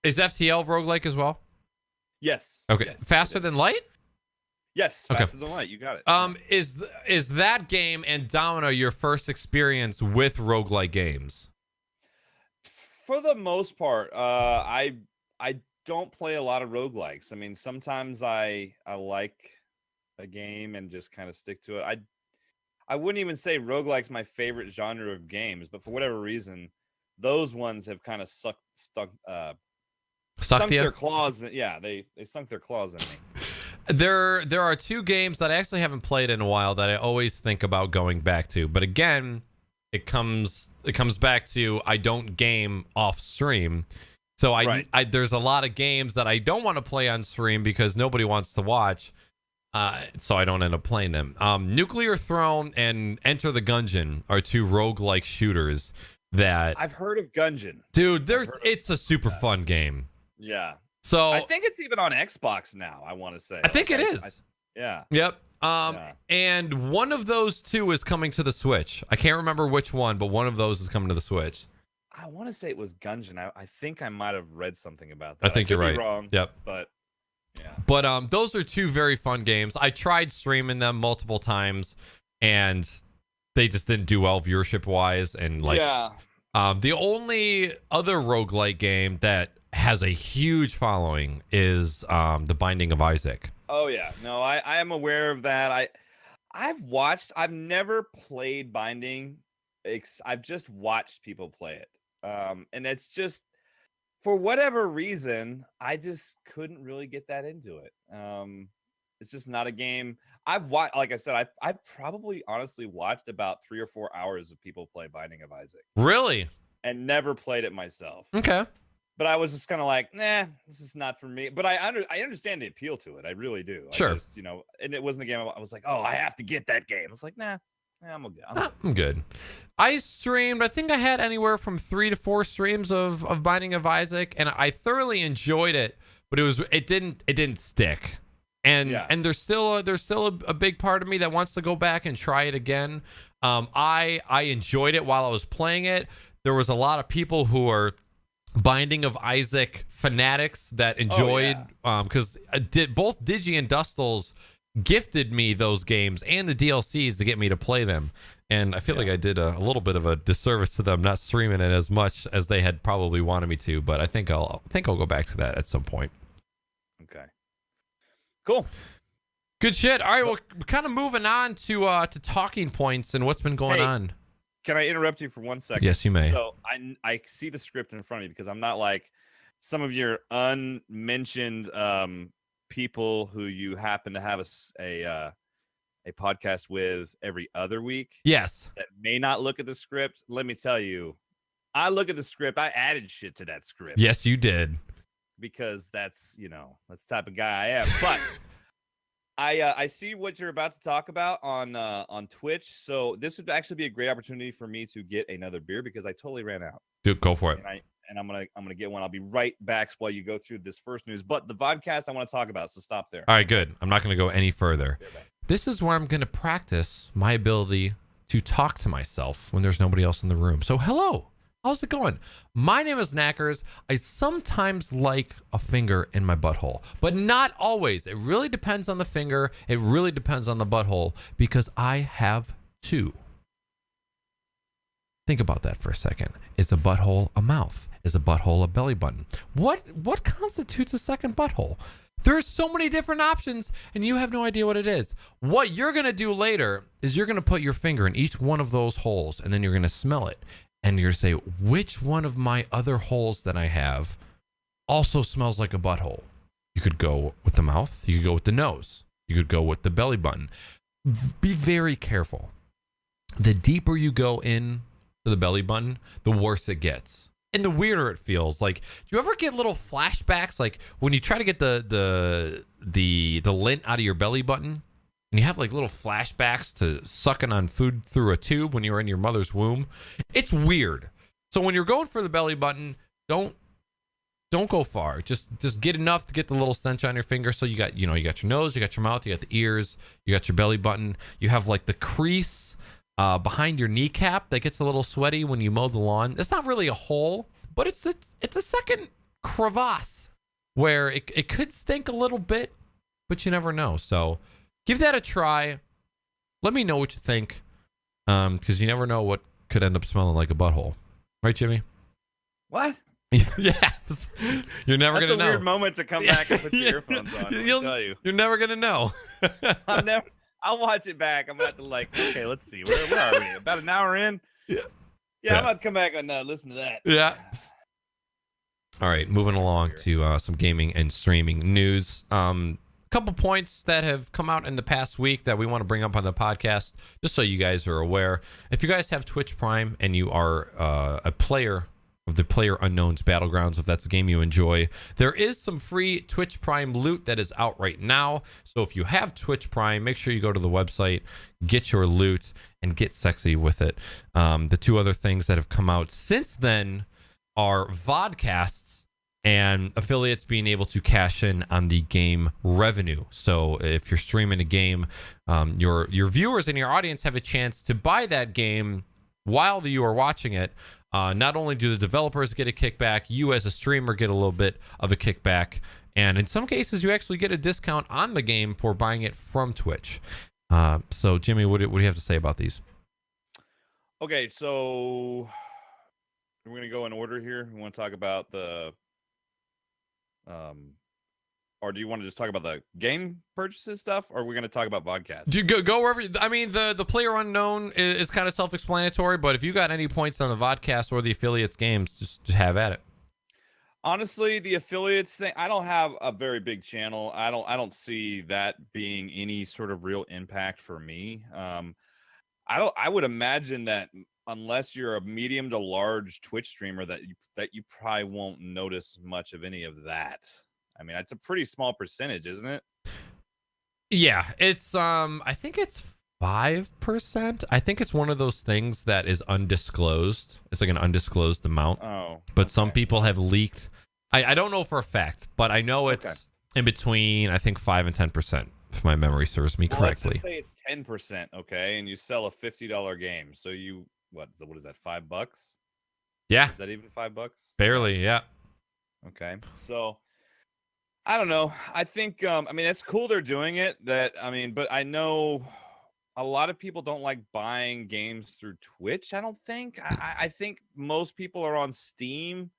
roguelike as well? Yes. Okay. Yes, Faster than light? Yes. Okay. Faster than light. You got it. Is that game and Domino your first experience with roguelike games? For the most part, I don't play a lot of roguelikes. I mean, sometimes I like a game and just kind of stick to it. I wouldn't even say roguelike's my favorite genre of games, but for whatever reason, those ones have kind of sunk their claws. Yeah, they sunk their claws in me. There are two games that I actually haven't played in a while that I always think about going back to, but again, it comes back to I don't game off stream. So I there's a lot of games that I don't want to play on stream because nobody wants to watch. So I don't end up playing them. Nuclear Throne and Enter the Gungeon are two roguelike shooters that I've heard of Gungeon. Dude, it's a super fun game. Yeah. So I think it's even on Xbox now, I want to say. I think it is. Yeah. Yep. And one of those two is coming to the Switch. I can't remember which one, but one of those is coming to the Switch. I want to say it was Gungeon. I think I might have read something about that. I think you're right. Wrong, yep. But yeah. But those are two very fun games. I tried streaming them multiple times, and they just didn't do well viewership wise. And like, the only other roguelike game that has a huge following is The Binding of Isaac. Oh yeah, no, I am aware of that. I've never played Binding. I've just watched people play it, and it's just for whatever reason I just couldn't really get that into it. It's just not a game I've watched. Like I said, I've probably honestly watched about 3 or 4 hours of people play Binding of Isaac. Really? And never played it myself. Okay. But I was just kind of like, nah, this is not for me. But I understand the appeal to it. I really do. Sure. I just, and it wasn't a game I was like, oh, I have to get that game. I was like, nah, I'm okay. I'm good. I streamed, I think I had anywhere from 3 to 4 streams of Binding of Isaac, and I thoroughly enjoyed it, but it didn't stick. And there's still a big part of me that wants to go back and try it again. I enjoyed it while I was playing it. There was a lot of people who are Binding of Isaac fanatics that enjoyed because both Digi and Dustles gifted me those games and the DLCs to get me to play them, and I feel like I did a little bit of a disservice to them not streaming it as much as they had probably wanted me to, but I think I'll go back to that at some point. Okay, cool, good shit. All right, well, we're kind of moving on to talking points and what's been going on. Can I interrupt you for 1 second? Yes, you may. So I see the script in front of me because I'm not like some of your unmentioned people who you happen to have a podcast with every other week. Yes. That may not look at the script. Let me tell you, I look at the script. I added shit to that script. Yes, you did. Because that's the type of guy I am. But I see what you're about to talk about on Twitch. So this would actually be a great opportunity for me to get another beer because I totally ran out. Dude, go for it. And I'm gonna get one. I'll be right back while you go through this first news. But the vodcast I want to talk about. So stop there. All right, good. I'm not gonna go any further. This is where I'm gonna practice my ability to talk to myself when there's nobody else in the room. So hello. How's it going? My name is Knackers. I sometimes like a finger in my butthole, but not always. It really depends on the finger. It really depends on the butthole because I have two. Think about that for a second. Is a butthole a mouth? Is a butthole a belly button? What constitutes a second butthole? There's so many different options, and you have no idea what it is. What you're going to do later is you're going to put your finger in each one of those holes, and then you're going to smell it. And you're going to say, which one of my other holes that I have also smells like a butthole? You could go with the mouth. You could go with the nose. You could go with the belly button. Be very careful. The deeper you go in to the belly button, the worse it gets. And the weirder it feels. Like, do you ever get little flashbacks? Like when you try to get the lint out of your belly button, and you have like little flashbacks to sucking on food through a tube when you were in your mother's womb. It's weird. So when you're going for the belly button, don't go far. Just get enough to get the little stench on your finger. So you got your nose, you got your mouth, you got the ears, you got your belly button. You have like the crease behind your kneecap that gets a little sweaty when you mow the lawn. It's not really a hole, but it's a second crevasse where it could stink a little bit, but you never know. So give that a try. Let me know what you think, because you never know what could end up smelling like a butthole. Right, Jimmy? What? Yeah. You're never going to know. That's a weird moment to come back and put your earphones on. I'll tell you. You're never going to know. I'll watch it back. I'm about to okay, let's see. Where are we? About an hour in? Yeah. I'm about to come back and listen to that. Yeah. All right, moving along to some gaming and streaming news. Couple points that have come out in the past week that we want to bring up on the podcast, just so you guys are aware. If you guys have Twitch Prime and you are a player of the PlayerUnknown's Battlegrounds, if that's a game you enjoy, there is some free Twitch Prime loot that is out right now. So if you have Twitch Prime, make sure you go to the website, get your loot, and get sexy with it. The two other things that have come out since then are vodcasts and affiliates being able to cash in on the game revenue. So if you're streaming a game, your viewers and your audience have a chance to buy that game while you are watching it. Not only do the developers get a kickback, you as a streamer get a little bit of a kickback, and in some cases you actually get a discount on the game for buying it from Twitch. So Jimmy, what do you have to say about these? Okay, so we're going to go in order here. We want to talk about the or do you want to just talk about the game purchases stuff, or are we going to talk about vodcast? Do you go wherever? I mean, the PlayerUnknown is kind of self-explanatory, but if you got any points on the vodcast or the affiliates games, just have at it. Honestly, the affiliates thing, I don't have a very big channel. I don't see that being any sort of real impact for me. I would imagine that unless you're a medium to large Twitch streamer, that you probably won't notice much of any of that. I mean, it's a pretty small percentage, isn't it? Yeah, it's I think it's 5%. I think it's one of those things that is undisclosed. It's like an undisclosed amount. Oh. But some people have leaked. I don't know for a fact, but I know it's in between, I think 5 and 10%, if my memory serves me correctly. Let's just say it's 10%, okay, and you sell a $50 game. So you what is that, $5? Yeah. Is that even $5? Barely, yeah. Okay. So I don't know. I think I mean, it's cool they're doing it. But I know a lot of people don't like buying games through Twitch, I don't think. I think most people are on Steam.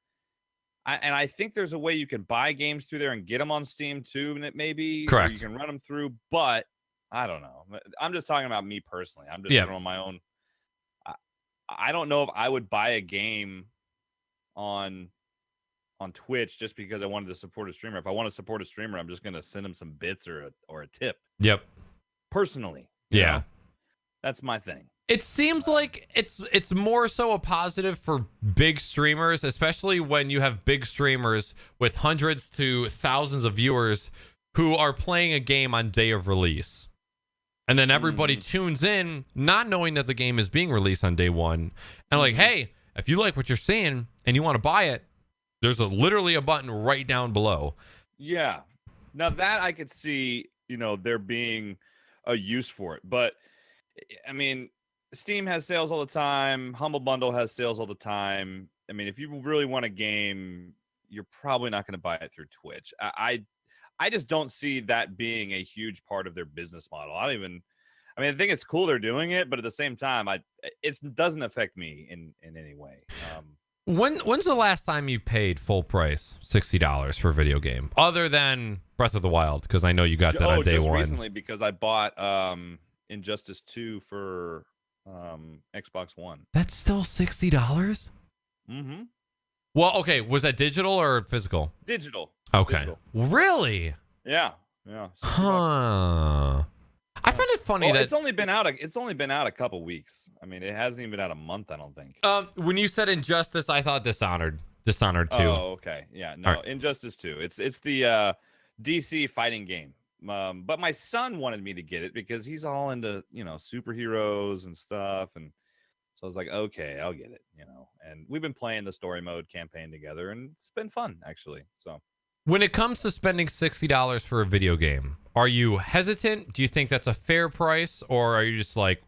And I think there's a way you can buy games through there and get them on Steam too, and it maybe correct. You can run them through, but I don't know. I'm just talking about me personally. I'm just on my own. I don't know if I would buy a game on Twitch just because I wanted to support a streamer. If I want to support a streamer, I'm just going to send them some bits or a tip. Yep. Personally. Yeah. You know? That's my thing. It seems like it's more so a positive for big streamers, especially when you have big streamers with hundreds to thousands of viewers who are playing a game on day of release. And then everybody tunes in not knowing that the game is being released on day one. And like, hey, if you like what you're seeing and you want to buy it, there's literally a button right down below. Yeah. Now that I could see, there being a use for it. But, I mean, Steam has sales all the time. Humble Bundle has sales all the time. I mean, if you really want a game, you're probably not going to buy it through Twitch. I just don't see that being a huge part of their business model. I think it's cool they're doing it, but at the same time, it doesn't affect me in any way. When's the last time you paid full price $60 for a video game other than Breath of the Wild? Because I know you got that on day just one. Recently, because I bought Injustice 2 for Xbox One. That's still $60. Mm-hmm. Well, okay. Was that digital or physical? Digital. Okay. Digital. Really? Yeah. Yeah. Huh. I find it funny that it's only been out. It's only been out a couple weeks. I mean, it hasn't even been out a month. I don't think. when you said Injustice, I thought Dishonored 2. Oh, okay. Yeah. No, right. Injustice 2. It's the DC fighting game. But my son wanted me to get it because he's all into superheroes and stuff, and so I was like, okay, I'll get it. And we've been playing the story mode campaign together, and it's been fun actually. So. When it comes to spending $60 for a video game, are you hesitant? Do you think that's a fair price? Or are you just like,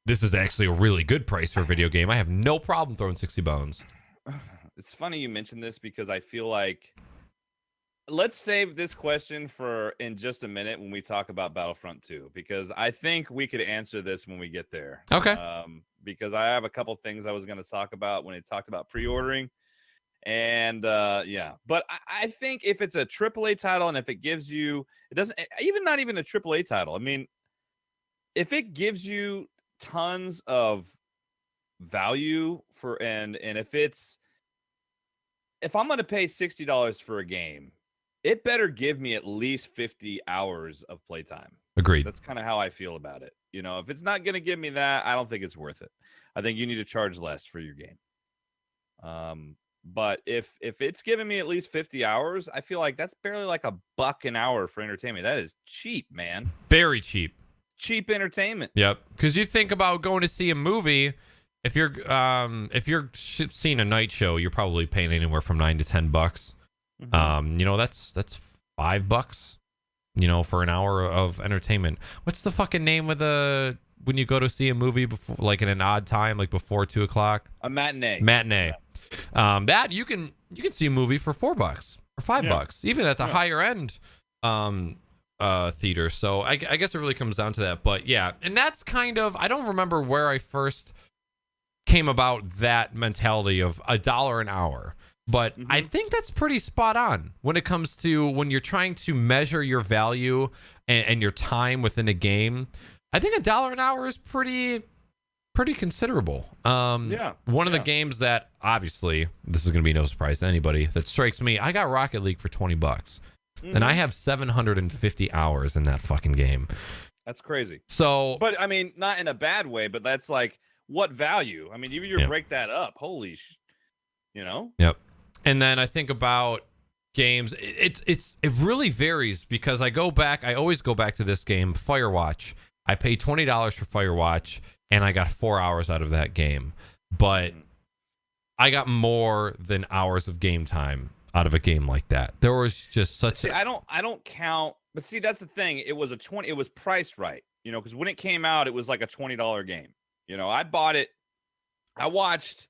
this is actually a really good price for a video game? I have no problem throwing 60 bones. It's funny you mentioned this because I feel like let's save this question for in just a minute when we talk about Battlefront 2, because I think we could answer this when we get there. Okay. Because I have a couple things I was going to talk about when it talked about pre-ordering. And yeah, but I think if it's a AAA title and if it gives you, it doesn't even not even a AAA title. I mean, if it gives you tons of value for and if I'm going to pay $60 for a game, it better give me at least 50 hours of playtime. Agreed. That's kind of how I feel about it. If it's not going to give me that, I don't think it's worth it. I think you need to charge less for your game. But if it's giving me at least 50 hours, I feel like that's barely like $1 an hour for entertainment. That is cheap, man. Very cheap. Cheap entertainment. Yep. Because you think about going to see a movie, if you're seeing a night show, you're probably paying anywhere from $9 to $10. Mm-hmm. That's $5. For an hour of entertainment. What's the fucking name of when you go to see a movie before, like in an odd time, like before 2:00? A matinee. Matinee. Yeah. That you can see a movie for $4 or $5, even at the higher end theater. So I guess it really comes down to that. But yeah, and that's kind of, I don't remember where I first came about that mentality of $1 an hour. But I think that's pretty spot on when it comes to when you're trying to measure your value and your time within a game. I think $1 an hour is pretty considerable. One of the games that, obviously, this is going to be no surprise to anybody, that strikes me, I got Rocket League for $20. And I have 750 hours in that fucking game. That's crazy. So, but I mean, not in a bad way, but that's like, what value? I mean, even you break that up, holy Yep. And then I think about games. It really varies because I always go back to this game, Firewatch. I paid $20 for Firewatch, and I got 4 hours out of that game. But I got more than hours of game time out of a game like that. There was just such. I don't count. But see, that's the thing. It was it was priced right. Because when it came out, it was like a $20 game. I bought it. I watched.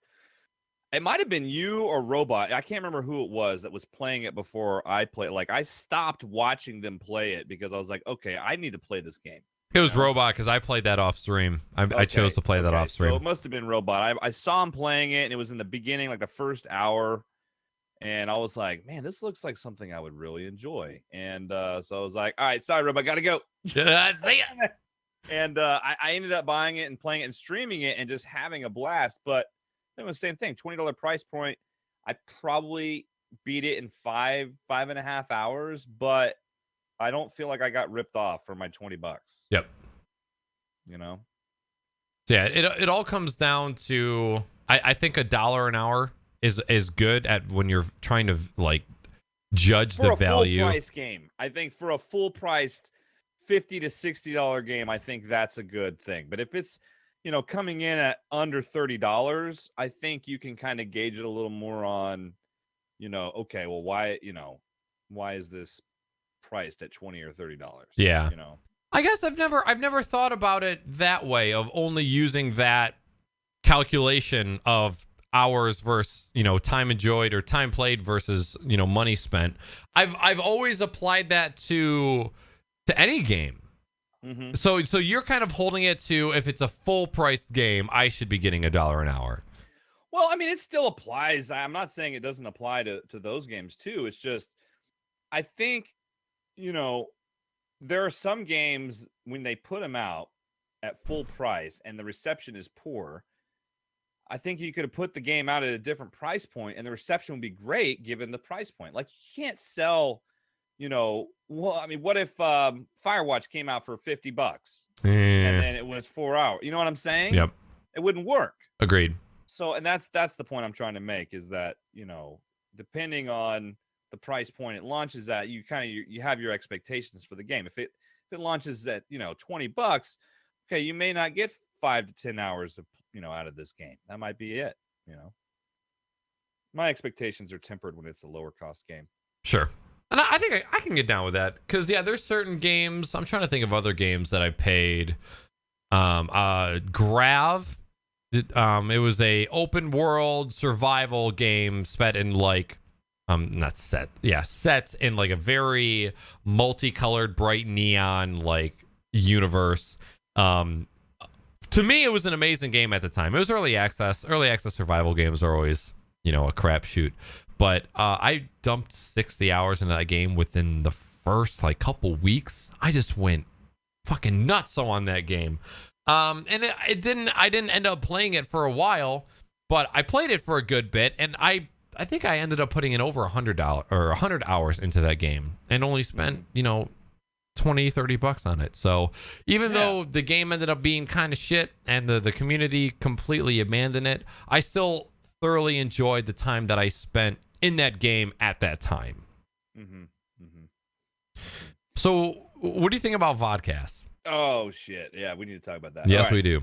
It might have been you or Robot. I can't remember who it was that was playing it before I played. Like, I stopped watching them play it because I was like, okay, I need to play this game. It was Robot because I played that off stream. I chose to play that off stream. So it must have been Robot. I saw him playing it, and it was in the beginning, like the first hour. And I was like, man, this looks like something I would really enjoy. And so I was like, all right, sorry, Robot, got to go. See ya. And I ended up buying it and playing it and streaming it and just having a blast. But it was the same thing, $20 price point. I probably beat it in 5.5 hours, but I don't feel like I got ripped off for my $20. Yep. Yeah, it all comes down to I think $1 an hour is good at when you're trying to like judge for the a value. Full price game. I think for a full priced $50 to $60 game, I think that's a good thing. But if it's coming in at under $30, I think you can kind of gauge it a little more on, okay, well, why is this priced at $20 or $30? Yeah. I guess I've never thought about it that way, of only using that calculation of hours versus, time enjoyed or time played versus, money spent. I've always applied that to any game. Mm-hmm. So you're kind of holding it to, if it's a full priced game, I should be getting $1 an hour. Well, I mean, it still applies. I'm not saying it doesn't apply to those games too. It's just, I think, you know, there are some games when they put them out at full price and the reception is poor. I think you could have put the game out at a different price point and the reception would be great given the price point. Like, you can't sell, well, I mean, what if Firewatch came out for $50 and then it was 4 hours? You know what I'm saying? Yep. It wouldn't work. Agreed. So, and that's the point I'm trying to make, is that, depending on the price point it launches at, you have your expectations for the game. If it launches at, $20, okay, you may not get 5 to 10 hours of, out of this game. That might be it. My expectations are tempered when it's a lower cost game. Sure. And I think I can get down with that, because there's certain games. I'm trying to think of other games that I paid. Grav. It was a open world survival game set in set in like a very multicolored, bright neon universe. To me, it was an amazing game at the time. It was early access. Early access survival games are always, a crapshoot. But I dumped 60 hours into that game within the first couple weeks. I just went fucking nuts on that game. And I didn't end up playing it for a while, but I played it for a good bit, and I think I ended up putting in over $100 hours into that game and only spent, $20-$30 on it. So even though the game ended up being kind of shit and the community completely abandoned it, I still thoroughly enjoyed the time that I spent in that game at that time. So what do you think about vodcasts? Oh shit. Yeah, we need to talk about that. Yes, we do.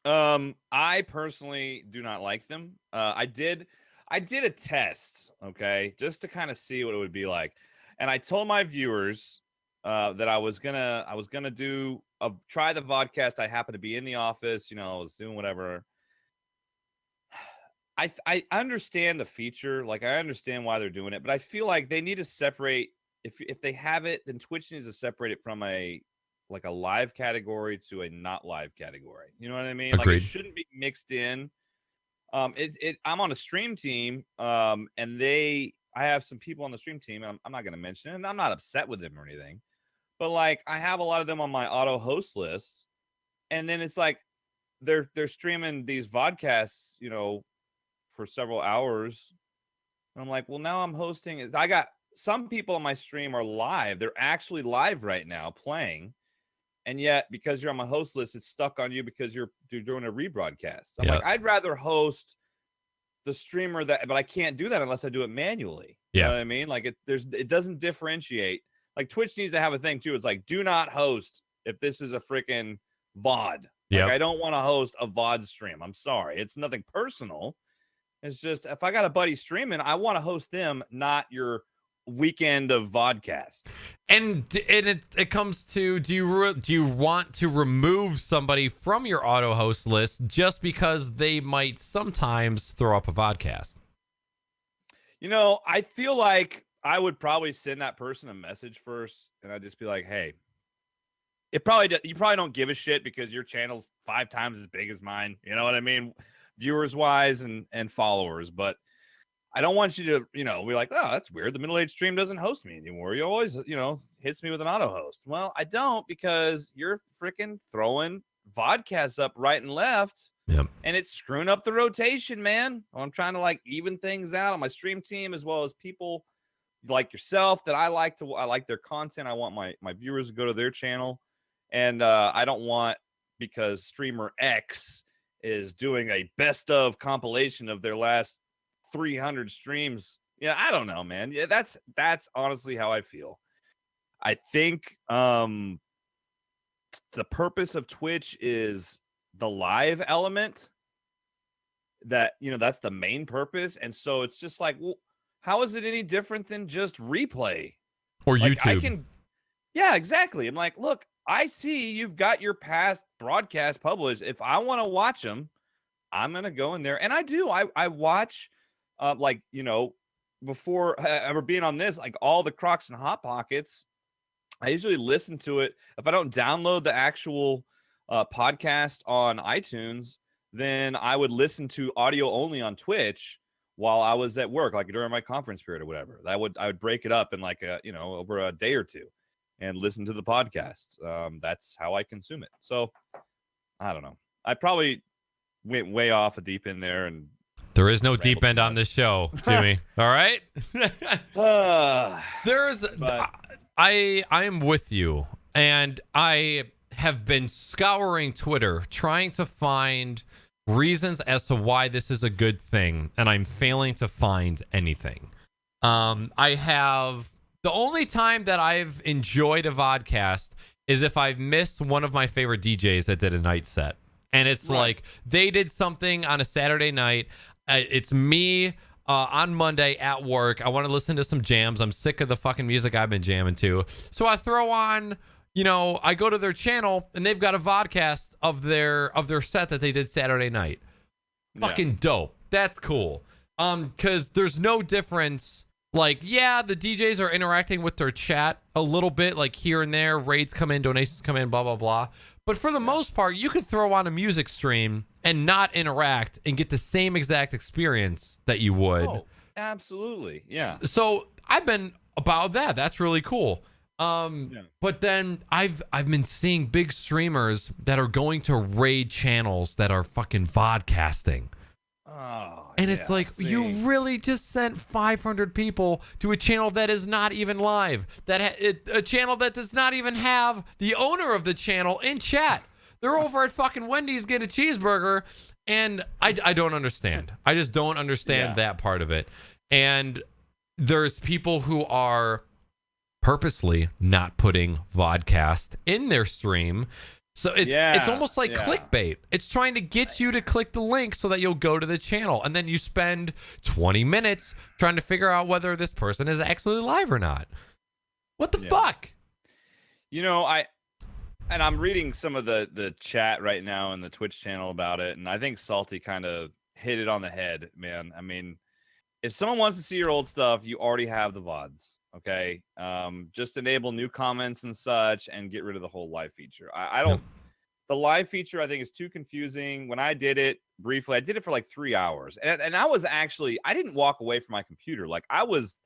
I personally do not like them. I did a test, okay, just to kind of see what it would be like. And I told my viewers that I was gonna try the vodcast. I happened to be in the office, I was doing whatever. I understand the feature, I understand why they're doing it, but I feel like they need to separate. If they have it, then Twitch needs to separate it from a live category to a not live category. You know what I mean? Agreed. It shouldn't be mixed in. I'm on a stream team, and I have some people on the stream team, and I'm not going to mention it, and I'm not upset with them or anything, but I have a lot of them on my auto host list, and then it's they're streaming these vodcasts, for several hours, and I'm like, well, now I'm hosting it. I got some people on my stream are live. They're actually live right now playing. And yet, because you're on my host list, it's stuck on you because you're doing a rebroadcast. I'm I'd rather host the streamer but I can't do that unless I do it manually. You know what I mean? It doesn't differentiate. Twitch needs to have a thing too. It's do not host if this is a freaking VOD. I don't want to host a VOD stream. I'm sorry. It's nothing personal. It's just, if I got a buddy streaming, I want to host them, not your weekend of vodcast. And it comes to, do you want to remove somebody from your auto host list just because they might sometimes throw up a vodcast? I feel like I would probably send that person a message first, and I'd just be like, hey, you probably don't give a shit because your channel's 5 times as big as mine. You know what I mean? Viewers wise and followers, but I don't want you to, be like, oh, that's weird. The MiddleAgedStream doesn't host me anymore. You always, hits me with an auto host. Well, I don't, because you're freaking throwing vodcasts up right and left. Yep. And it's screwing up the rotation, man. I'm trying to even things out on my stream team, as well as people like yourself that I like their content. I want my viewers to go to their channel. And I don't want, because streamer X is doing a best of compilation of their last 300 streams. I don't know, man. That's honestly how I feel. I think the purpose of Twitch is the live element. That's the main purpose. And so it's just well, how is it any different than just replay or YouTube? Yeah, exactly. I'm look, I see you've got your past broadcast published. If I want to watch them, I'm going to go in there. And I do. I watch, before ever being on this, all the Crocs and Hot Pockets, I usually listen to it. If I don't download the actual podcast on iTunes, then I would listen to audio only on Twitch while I was at work, like during my conference period or whatever. I would break it up in like over a day or two and listen to the podcast. That's how I consume it. So I don't know. I probably went way off a deep end there, and there is no deep end on this show, Jimmy. All right. I am with you, and I have been scouring Twitter trying to find reasons as to why this is a good thing, and I'm failing to find anything. The only time that I've enjoyed a vodcast is if I've missed one of my favorite DJs that did a night set. And it's like they did something on a Saturday night. It's me on Monday at work. I want to listen to some jams. I'm sick of the fucking music I've been jamming to. So I throw on, I go to their channel and they've got a vodcast of their set that they did Saturday night. Yeah. Fucking dope. That's cool. Because there's no difference. Like, yeah, the DJs are interacting with their chat a little bit, like here and there. Raids come in, donations come in, blah, blah, blah. But for the most part, you could throw on a music stream and not interact and get the same exact experience that you would. Oh, absolutely. Yeah. So I've been about that. That's really cool. But then I've been seeing big streamers that are going to raid channels that are fucking vodcasting. Oh, and it's like, you really just sent 500 people to a channel that is not even live, a channel that does not even have the owner of the channel in chat. They're over at fucking Wendy's getting a cheeseburger, and I don't understand. I just don't understand that part of it. And there's people who are purposely not putting vodcast in their stream. So it's almost like clickbait. It's trying to get you to click the link so that you'll go to the channel. And then you spend 20 minutes trying to figure out whether this person is actually live or not. What the fuck? I'm reading some of the chat right now in the Twitch channel about it. And I think Salty kind of hit it on the head, man. I mean, if someone wants to see your old stuff, you already have the VODs. Okay. Just enable new comments and such and get rid of the whole live feature. I don't, the live feature I think is too confusing. When I did it briefly, I did it for like 3 hours and I was actually, I didn't walk away from my computer. Like I was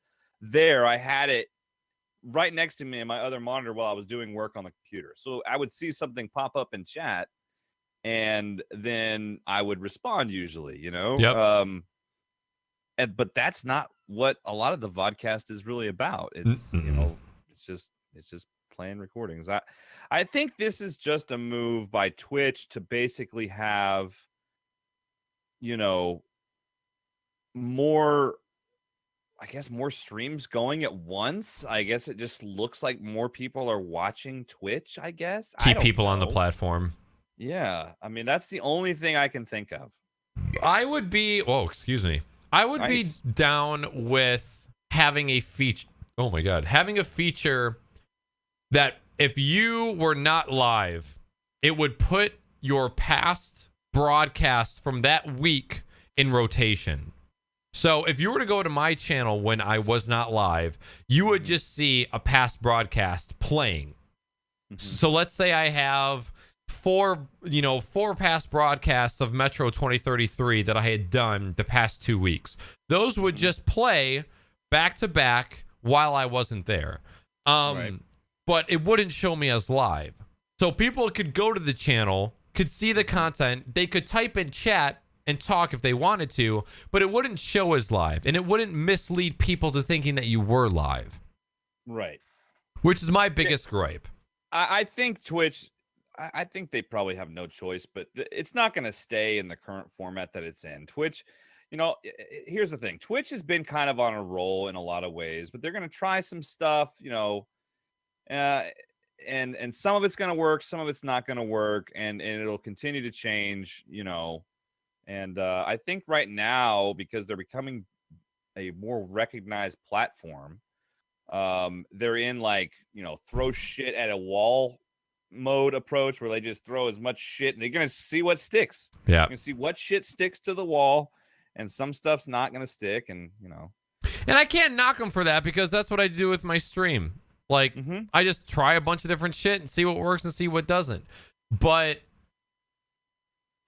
there. I had it right next to me in my other monitor while I was doing work on the computer. So I would see something pop up in chat and then I would respond usually, Yep. But that's not what a lot of the vodcast is really about. It's it's just playing recordings. I think this is just a move by Twitch to basically have more streams going at once. I guess it just looks like more people are watching Twitch, I guess. Keep people on the platform. Yeah. I mean, that's the only thing I can think of. I would be be down with having a feature. Oh my God. Having a feature that if you were not live, it would put your past broadcast from that week in rotation. So if you were to go to my channel when I was not live, you would just see a past broadcast playing. Mm-hmm. So let's say I have four past broadcasts of Metro 2033 that I had done the past 2 weeks. Those would just play back to back while I wasn't there. But it wouldn't show me as live. So people could go to the channel, could see the content, they could type in chat and talk if they wanted to, but it wouldn't show as live and it wouldn't mislead people to thinking that you were live. Right. Which is my biggest gripe. I think Twitch, I think they probably have no choice, but it's not going to stay in the current format that it's in. Twitch, here's the thing. Twitch has been kind of on a roll in a lot of ways, but they're going to try some stuff, and some of it's going to work, some of it's not going to work, and it'll continue to change, And I think right now, because they're becoming a more recognized platform, they're in throw shit at a wall mode approach where they just throw as much shit and they're going to see what sticks. Yeah. You can see what shit sticks to the wall and some stuff's not going to stick. And, and I can't knock them for that because that's what I do with my stream. Like I just try a bunch of different shit and see what works and see what doesn't. But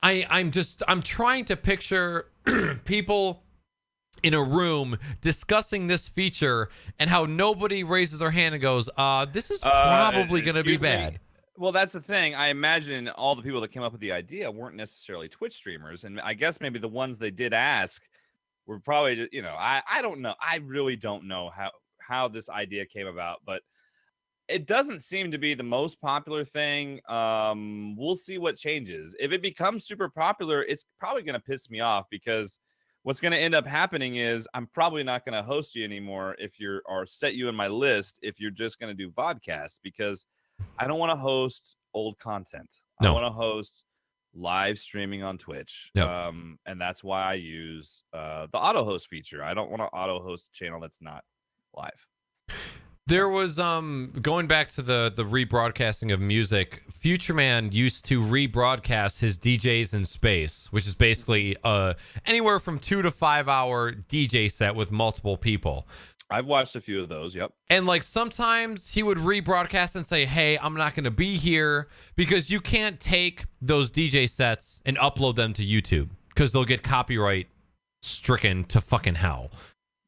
I'm trying to picture people in a room discussing this feature and how nobody raises their hand and goes, this is probably going to be bad. Well, that's the thing. I imagine all the people that came up with the idea weren't necessarily Twitch streamers. And I guess maybe the ones they did ask were probably, I don't know. I really don't know how this idea came about, but it doesn't seem to be the most popular thing. We'll see what changes. If it becomes super popular, it's probably going to piss me off, because what's going to end up happening is I'm probably not going to host you anymore or set you in my list if you're just going to do vodcasts, because I don't want to host old content. No. I want to host live streaming on Twitch. Yep. And that's why I use the auto host feature. I don't want to auto host a channel that's not live. There was going back to the rebroadcasting of music. Future Man used to rebroadcast his DJs in space, which is basically anywhere from 2 to 5 hour DJ set with multiple people. I've watched a few of those. Yep. And like sometimes he would rebroadcast and say, "Hey, I'm not going to be here," because you can't take those DJ sets and upload them to YouTube because they'll get copyright stricken to fucking hell.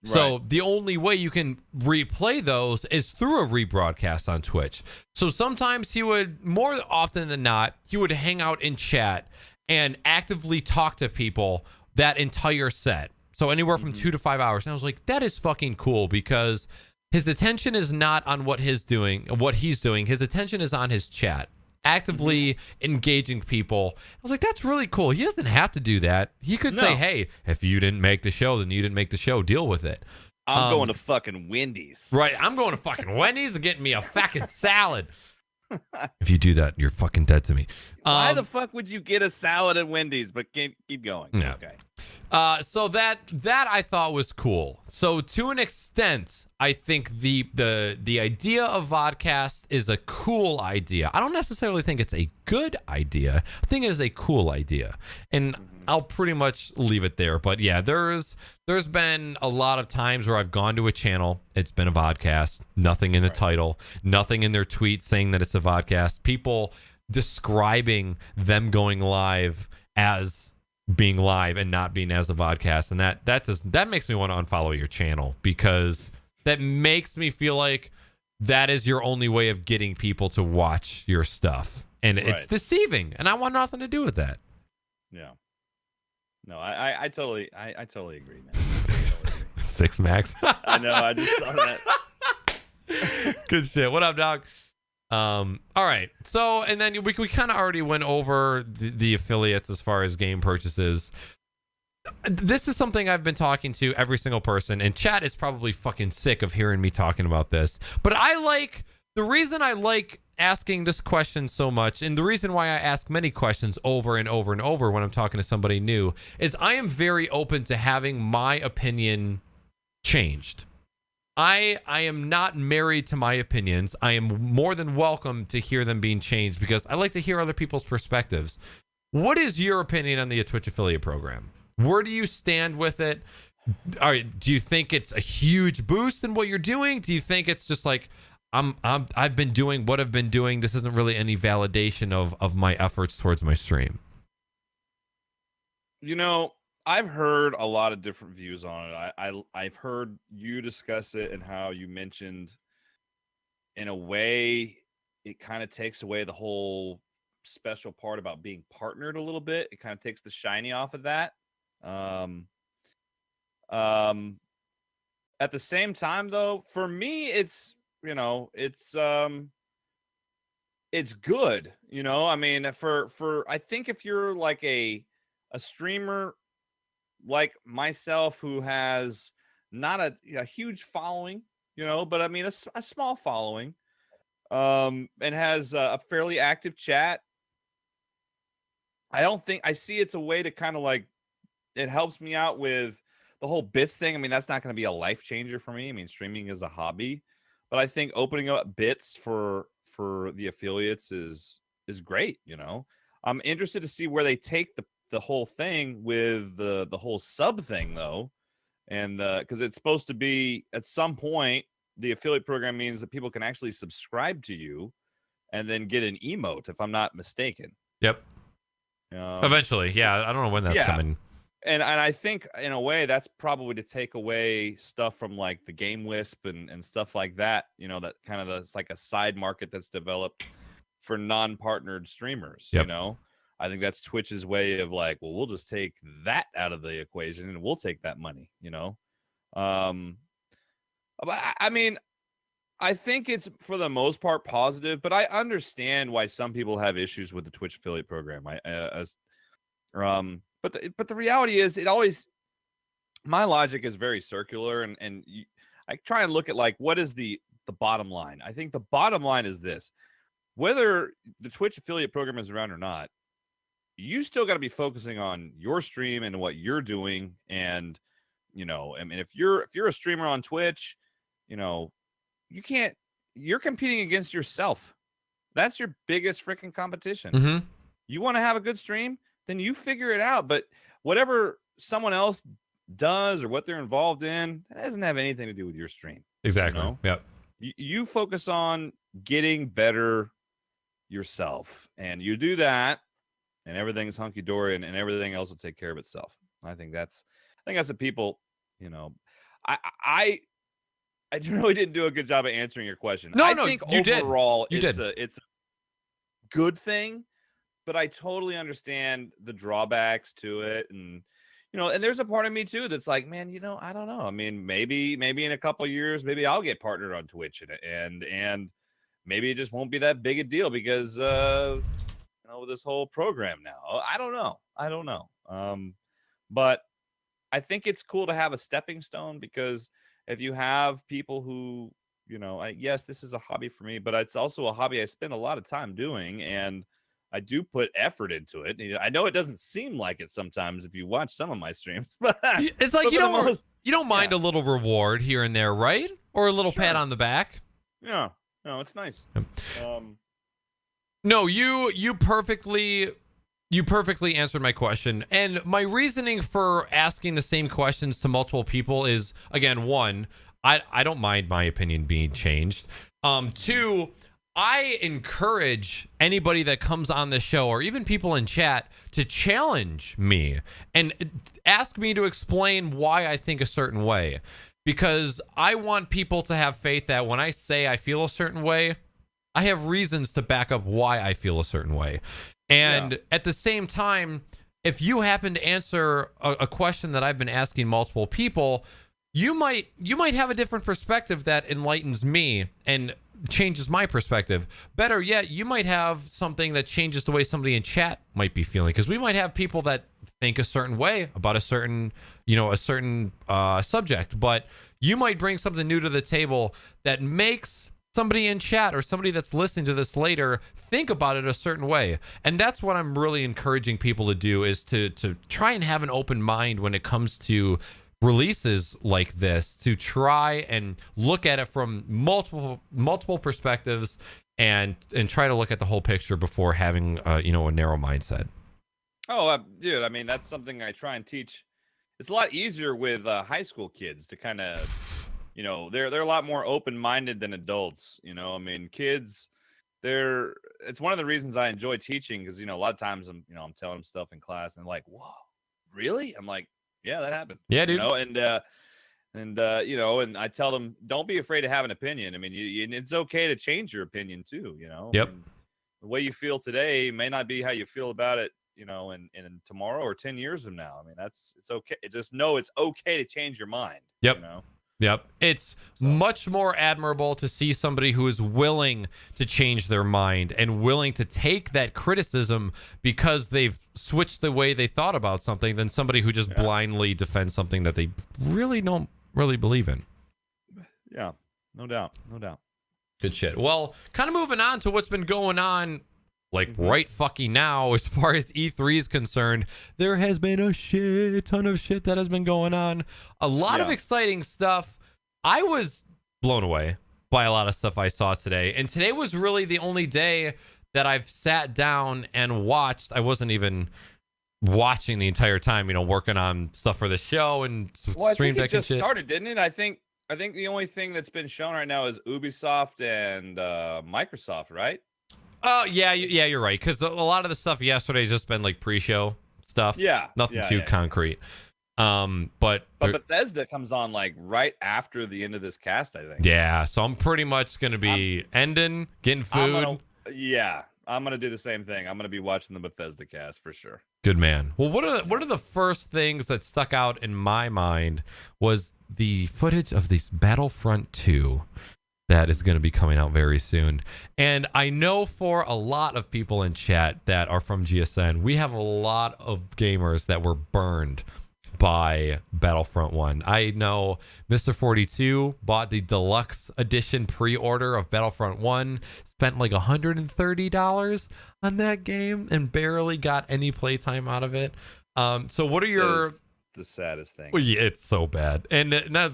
So the only way you can replay those is through a rebroadcast on Twitch. So sometimes he would, more often than not, he would hang out in chat and actively talk to people that entire set. So anywhere from 2 to 5 hours. And I was like, that is fucking cool, because his attention is not on what he's doing. His attention is on his chat, actively engaging people. I was like, that's really cool. He doesn't have to do that. He could say, hey, if you didn't make the show, then you didn't make the show. Deal with it. I'm going to fucking Wendy's. Right. I'm going to fucking Wendy's and getting me a fucking salad. If you do that, you're fucking dead to me. Why the fuck would you get a salad at Wendy's? But keep going. No. Okay. So that I thought was cool. So to an extent, I think the idea of vodcast is a cool idea. I don't necessarily think it's a good idea. I think it is a cool idea, and I'll pretty much leave it there. But yeah, there's been a lot of times where I've gone to a channel, it's been a vodcast, nothing in the title, nothing in their tweet saying that it's a vodcast. People describing them going live as being live and not being as a vodcast, and that makes me want to unfollow your channel, because that makes me feel like that is your only way of getting people to watch your stuff, and it's deceiving, and I want nothing to do with that. Yeah. No, I totally agree, man. Totally agree. 6 Max. I know, I just saw that. Good shit. What up, dog? All right. So, and then we kind of already went over the affiliates as far as game purchases. This is something I've been talking to every single person, and chat is probably fucking sick of hearing me talking about this. But the reason I like asking this question so much, and the reason why I ask many questions over and over and over when I'm talking to somebody new, is I am very open to having my opinion changed. I am not married to my opinions. I am more than welcome to hear them being changed, because I like to hear other people's perspectives. What is your opinion on the Twitch affiliate program? Where do you stand with it? Do you think it's a huge boost in what you're doing? Do you think it's just like, I've been doing what I've been doing, this isn't really any validation of my efforts towards my stream? I've heard a lot of different views on it. I've heard you discuss it and how you mentioned, in a way, it kind of takes away the whole special part about being partnered a little bit. It kind of takes the shiny off of that. At the same time, though, for me, it's good. I mean, for I think if you're like a streamer like myself, who has not a huge following, but I mean a small following, and has a fairly active chat, I see it's a way to kind of like, it helps me out with the whole bits thing. I mean, that's not going to be a life changer for me. I mean, streaming is a hobby, but I think opening up bits for the affiliates is great. I'm interested to see where they take the whole thing with the whole sub thing, though, and because it's supposed to be, at some point, the affiliate program means that people can actually subscribe to you and then get an emote, if I'm not mistaken. Yep. Eventually, yeah. I don't know when that's coming. And I think in a way that's probably to take away stuff from like the game wisp and stuff like that. That kind of it's like a side market that's developed for non-partnered streamers. Yep. I think that's Twitch's way of like, well, we'll just take that out of the equation and we'll take that money. But I mean, I think it's for the most part positive, but I understand why some people have issues with the Twitch affiliate program. But the reality is, my logic is very circular, and I try and look at like what is the bottom line. I think the bottom line is this: whether the Twitch affiliate program is around or not, you still got to be focusing on your stream and what you're doing. And I mean, if you're a streamer on Twitch, you're competing against yourself. That's your biggest freaking competition. Mm-hmm. You want to have a good stream, then you figure it out. But whatever someone else does or what they're involved in, that doesn't have anything to do with your stream. Exactly. Yep. You focus on getting better yourself, and you do that, and everything's hunky dory, and everything else will take care of itself. I think that's what people, I really didn't do a good job of answering your question. I think overall it's a good thing, but I totally understand the drawbacks to it. And, and there's a part of me too that's like, man, I don't know. I mean, maybe in a couple of years, maybe I'll get partnered on Twitch and maybe it just won't be that big a deal because, with this whole program now, I don't know. But I think it's cool to have a stepping stone, because if you have people who, yes, this is a hobby for me, but it's also a hobby I spend a lot of time doing, and I do put effort into it. I know it doesn't seem like it sometimes if you watch some of my streams, but it's like you don't mind a little reward here and there, right? Or a little pat on the back. Yeah, no, it's nice. No, you perfectly answered my question. And my reasoning for asking the same questions to multiple people is, again, one, I don't mind my opinion being changed. Two, I encourage anybody that comes on the show, or even people in chat, to challenge me and ask me to explain why I think a certain way. Because I want people to have faith that when I say I feel a certain way, I have reasons to back up why I feel a certain way. And at the same time, if you happen to answer a question that I've been asking multiple people, you might have a different perspective that enlightens me and changes my perspective. Better yet, you might have something that changes the way somebody in chat might be feeling, because we might have people that think a certain way about a certain subject, but you might bring something new to the table that makes somebody in chat or somebody that's listening to this later think about it a certain way. And that's what I'm really encouraging people to do, is to try and have an open mind when it comes to releases like this, to try and look at it from multiple perspectives and try to look at the whole picture before having a narrow mindset. Oh, dude, I mean, that's something I try and teach. It's a lot easier with high school kids to kind of, they're a lot more open-minded than adults. I mean, kids, it's one of the reasons I enjoy teaching, because, a lot of times I'm telling them stuff in class and they're like, whoa, really? I'm like, yeah, that happened. Yeah, dude. And I tell them, don't be afraid to have an opinion. I mean, it's okay to change your opinion too, Yep. And the way you feel today may not be how you feel about it, in tomorrow or 10 years from now. I mean, it's okay. Just know it's okay to change your mind. Yep. Yep. It's much more admirable to see somebody who is willing to change their mind and willing to take that criticism because they've switched the way they thought about something, than somebody who just blindly defends something that they really don't really believe in. Yeah, no doubt. Good shit. Well, kind of moving on to what's been going on right fucking now as far as E3 is concerned. There has been a shit ton of shit that has been going on. A lot of exciting stuff. I was blown away by a lot of stuff I saw today. And today was really the only day that I've sat down and watched. I wasn't even watching the entire time, working on stuff for the show and stream deck and shit. I think it just started, didn't it? I think the only thing that's been shown right now is Ubisoft and Microsoft, right? Oh yeah, you're right. Because a lot of the stuff yesterday has just been like pre-show stuff. Yeah, nothing yeah, too yeah. concrete. But Bethesda comes on like right after the end of this cast, I think. yeah, so I'm pretty much gonna be ending, getting food. I'm gonna do the same thing. I'm gonna be watching the Bethesda cast for sure. Good man. Well, what are the first things that stuck out in my mind was the footage of this Battlefront 2 that is going to be coming out very soon. And I know for a lot of people in chat that are from GSN, we have a lot of gamers that were burned by Battlefront 1. I know Mr. 42 bought the deluxe edition pre-order of Battlefront 1, spent like $130 on that game and barely got any playtime out of it. So what are your... the saddest thing. Well, yeah, it's so bad, and I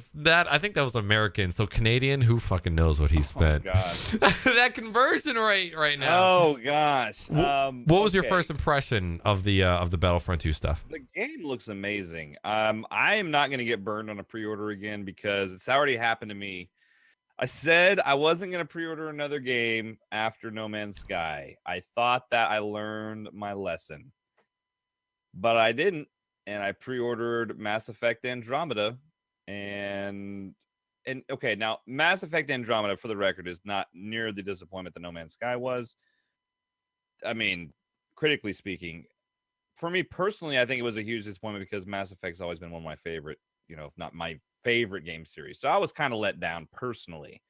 think that was American. So Canadian, who fucking knows what he spent? Oh, God. That conversion rate right now. Oh gosh. What was your first impression of the Battlefront 2 stuff? The game looks amazing. I am not going to get burned on a pre-order again because it's already happened to me. I said I wasn't going to pre-order another game after No Man's Sky. I thought that I learned my lesson, but I didn't. And I pre-ordered Mass Effect Andromeda, and okay, now Mass Effect Andromeda, for the record, is not near the disappointment that No Man's Sky was. I mean, critically speaking, for me personally, I think it was a huge disappointment because Mass Effect's always been one of my favorite, if not my favorite game series. So I was kind of let down personally.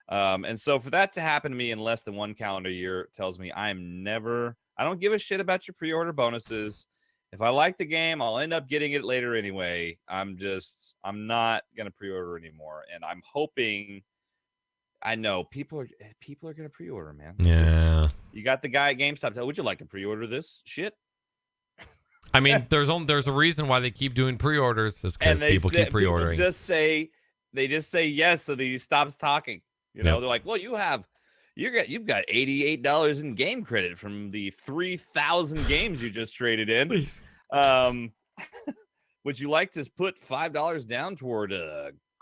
And so for that to happen to me in less than one calendar year tells me I don't give a shit about your pre-order bonuses. If I like the game, I'll end up getting it later anyway. I'm not gonna pre-order anymore, and I'm hoping. I know people are gonna pre-order, man. Yeah, you got the guy at GameStop. Would you like to pre-order this shit? I mean, there's a reason why they keep doing pre-orders, is because people keep pre-ordering. They just say yes, so that he stops talking. They're like, well, you've got $88 in game credit from the 3,000 games you just traded in. Would you like to put $5 down toward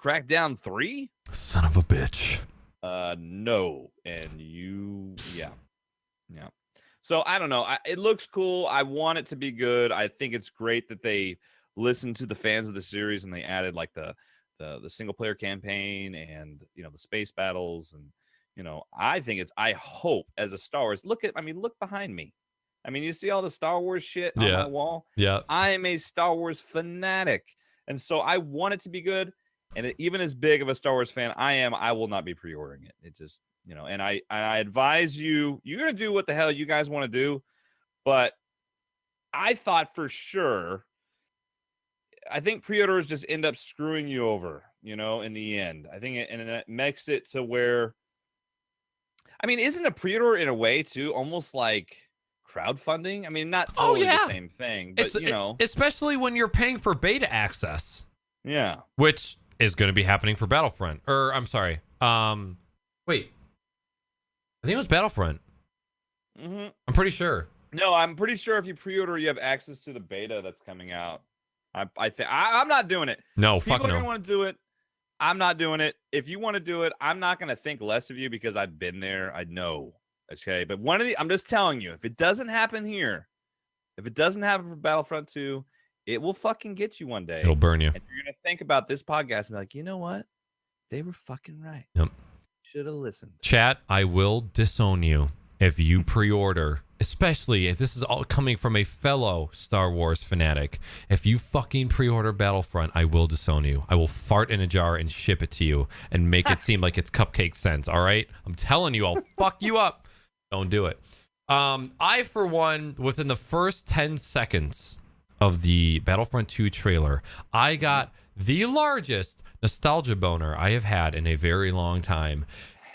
Crackdown 3? Son of a bitch. No. And yeah. So I don't know. It looks cool. I want it to be good. I think it's great that they listened to the fans of the series and they added like the single player campaign and the space battles and. I hope as a Star Wars, look behind me. I mean, you see all the Star Wars shit on my wall? Yeah. I am a Star Wars fanatic. And so I want it to be good. And even as big of a Star Wars fan I will not be pre-ordering it. It just, and I advise you're going to do what the hell you guys want to do. But I thought for sure, I think pre-orders just end up screwing you over, in the end. I think it makes it to where, I mean, isn't a pre-order in a way too almost like crowdfunding? I mean, not totally the same thing, but especially when you're paying for beta access. Yeah, which is going to be happening for Battlefront. Or I'm sorry. Wait, I think it was Battlefront. Mm-hmm. I'm pretty sure. No, I'm pretty sure if you pre-order, you have access to the beta that's coming out. I'm not doing it. No, people fuck no. Are gonna want to do it. I'm not doing it. If you want to do it, I'm not going to think less of you because I've been there. I know. Okay. But I'm just telling you, if it doesn't happen here, if it doesn't happen for Battlefront 2, it will fucking get you one day. It'll burn you. And you're going to think about this podcast and be like, you know what? They were fucking right. Yep. Should have listened. Chat, I will disown you if you pre-order, especially if this is all coming from a fellow Star Wars fanatic. If you fucking pre-order Battlefront, I will disown you. I will fart in a jar and ship it to you and make it seem like it's cupcake cents, all right? I'm telling you, I'll fuck you up. Don't do it. I, for one, within the first 10 seconds of the Battlefront 2 trailer, I got the largest nostalgia boner I have had in a very long time.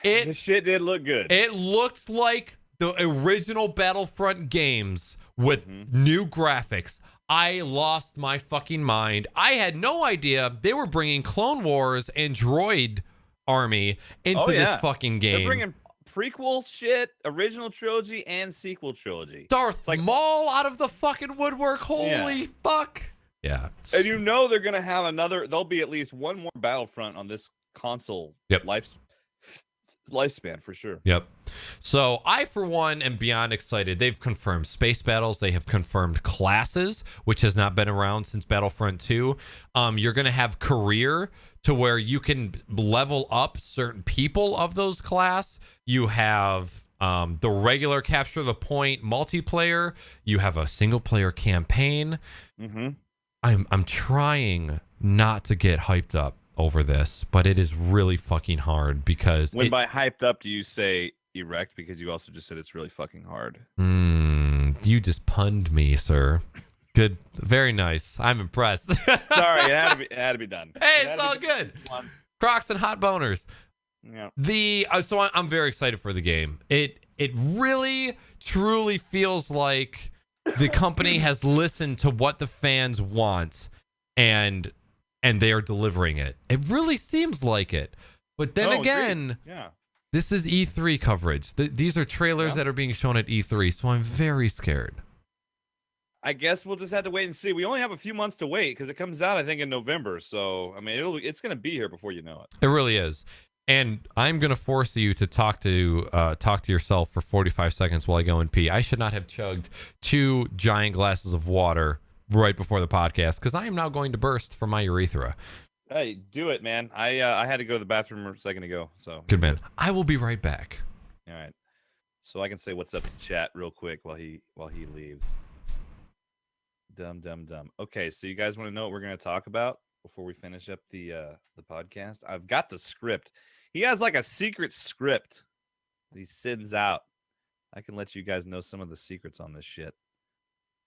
This shit did look good. It looked like the original Battlefront games with new graphics. I lost my fucking mind. I had no idea they were bringing Clone Wars and Droid Army into this fucking game. They're bringing prequel shit, original trilogy, and sequel trilogy. Darth Maul out of the fucking woodwork. Holy fuck. Yeah. And they're going to have there'll be at least one more Battlefront on this console lifespan for sure. Yep. So I, for one, am beyond excited. They've confirmed space battles. They have confirmed classes, which has not been around since Battlefront 2. You're going to have career to where you can level up certain people of those class. You have the regular capture the point multiplayer. You have a single player campaign. Mm-hmm. I'm trying not to get hyped up over this, but it is really fucking hard because by hyped up do you say erect? Because you also just said it's really fucking hard. You just punned me, sir. Good, very nice. I'm impressed. Sorry, it had to be done. Hey, it's all good. Crocs and hot boners. Yeah. So I'm very excited for the game. It really truly feels like the company has listened to what the fans want and they are delivering it. It really seems like it. But then again, this is E3 coverage. These are trailers that are being shown at E3, so I'm very scared. I guess we'll just have to wait and see. We only have a few months to wait because it comes out, I think, in November. So, I mean, it's going to be here before you know it. It really is. And I'm going to force you to talk to yourself for 45 seconds while I go and pee. I should not have chugged 2 giant glasses of water right before the podcast because I am now going to burst from my urethra. Hey, do it, man. I had to go to the bathroom a second ago. So good, man. I will be right back. All right. So I can say what's up to chat real quick while he leaves. Dumb. Okay, so you guys want to know what we're going to talk about before we finish up the podcast? I've got the script. He has like a secret script that he sends out. I can let you guys know some of the secrets on this shit.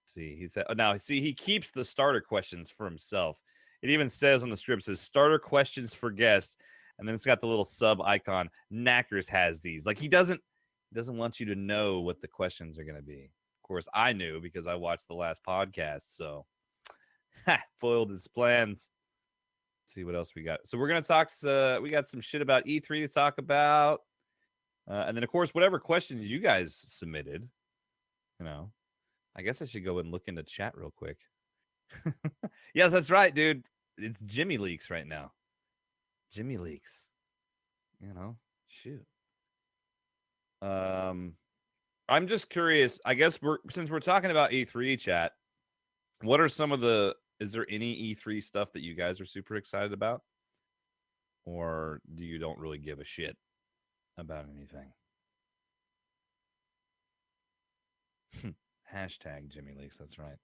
See, he said, he keeps the starter questions for himself. It even says on the script, says starter questions for guests, and then it's got the little sub icon. Knackers has these. Like he doesn't want you to know what the questions are going to be. Of course, I knew because I watched the last podcast, so foiled his plans. Let's see what else we got. So we're gonna talk. We got some shit about E3 to talk about, and then of course whatever questions you guys submitted. I guess I should go and look into chat real quick. Yes, that's right, dude. It's Jimmy Leaks right now. Jimmy Leaks. Shoot. I'm just curious. I guess since we're talking about E3 chat, what are some of is there any E3 stuff that you guys are super excited about? Or do you don't really give a shit about anything? Hashtag Jimmy Leaks. That's right.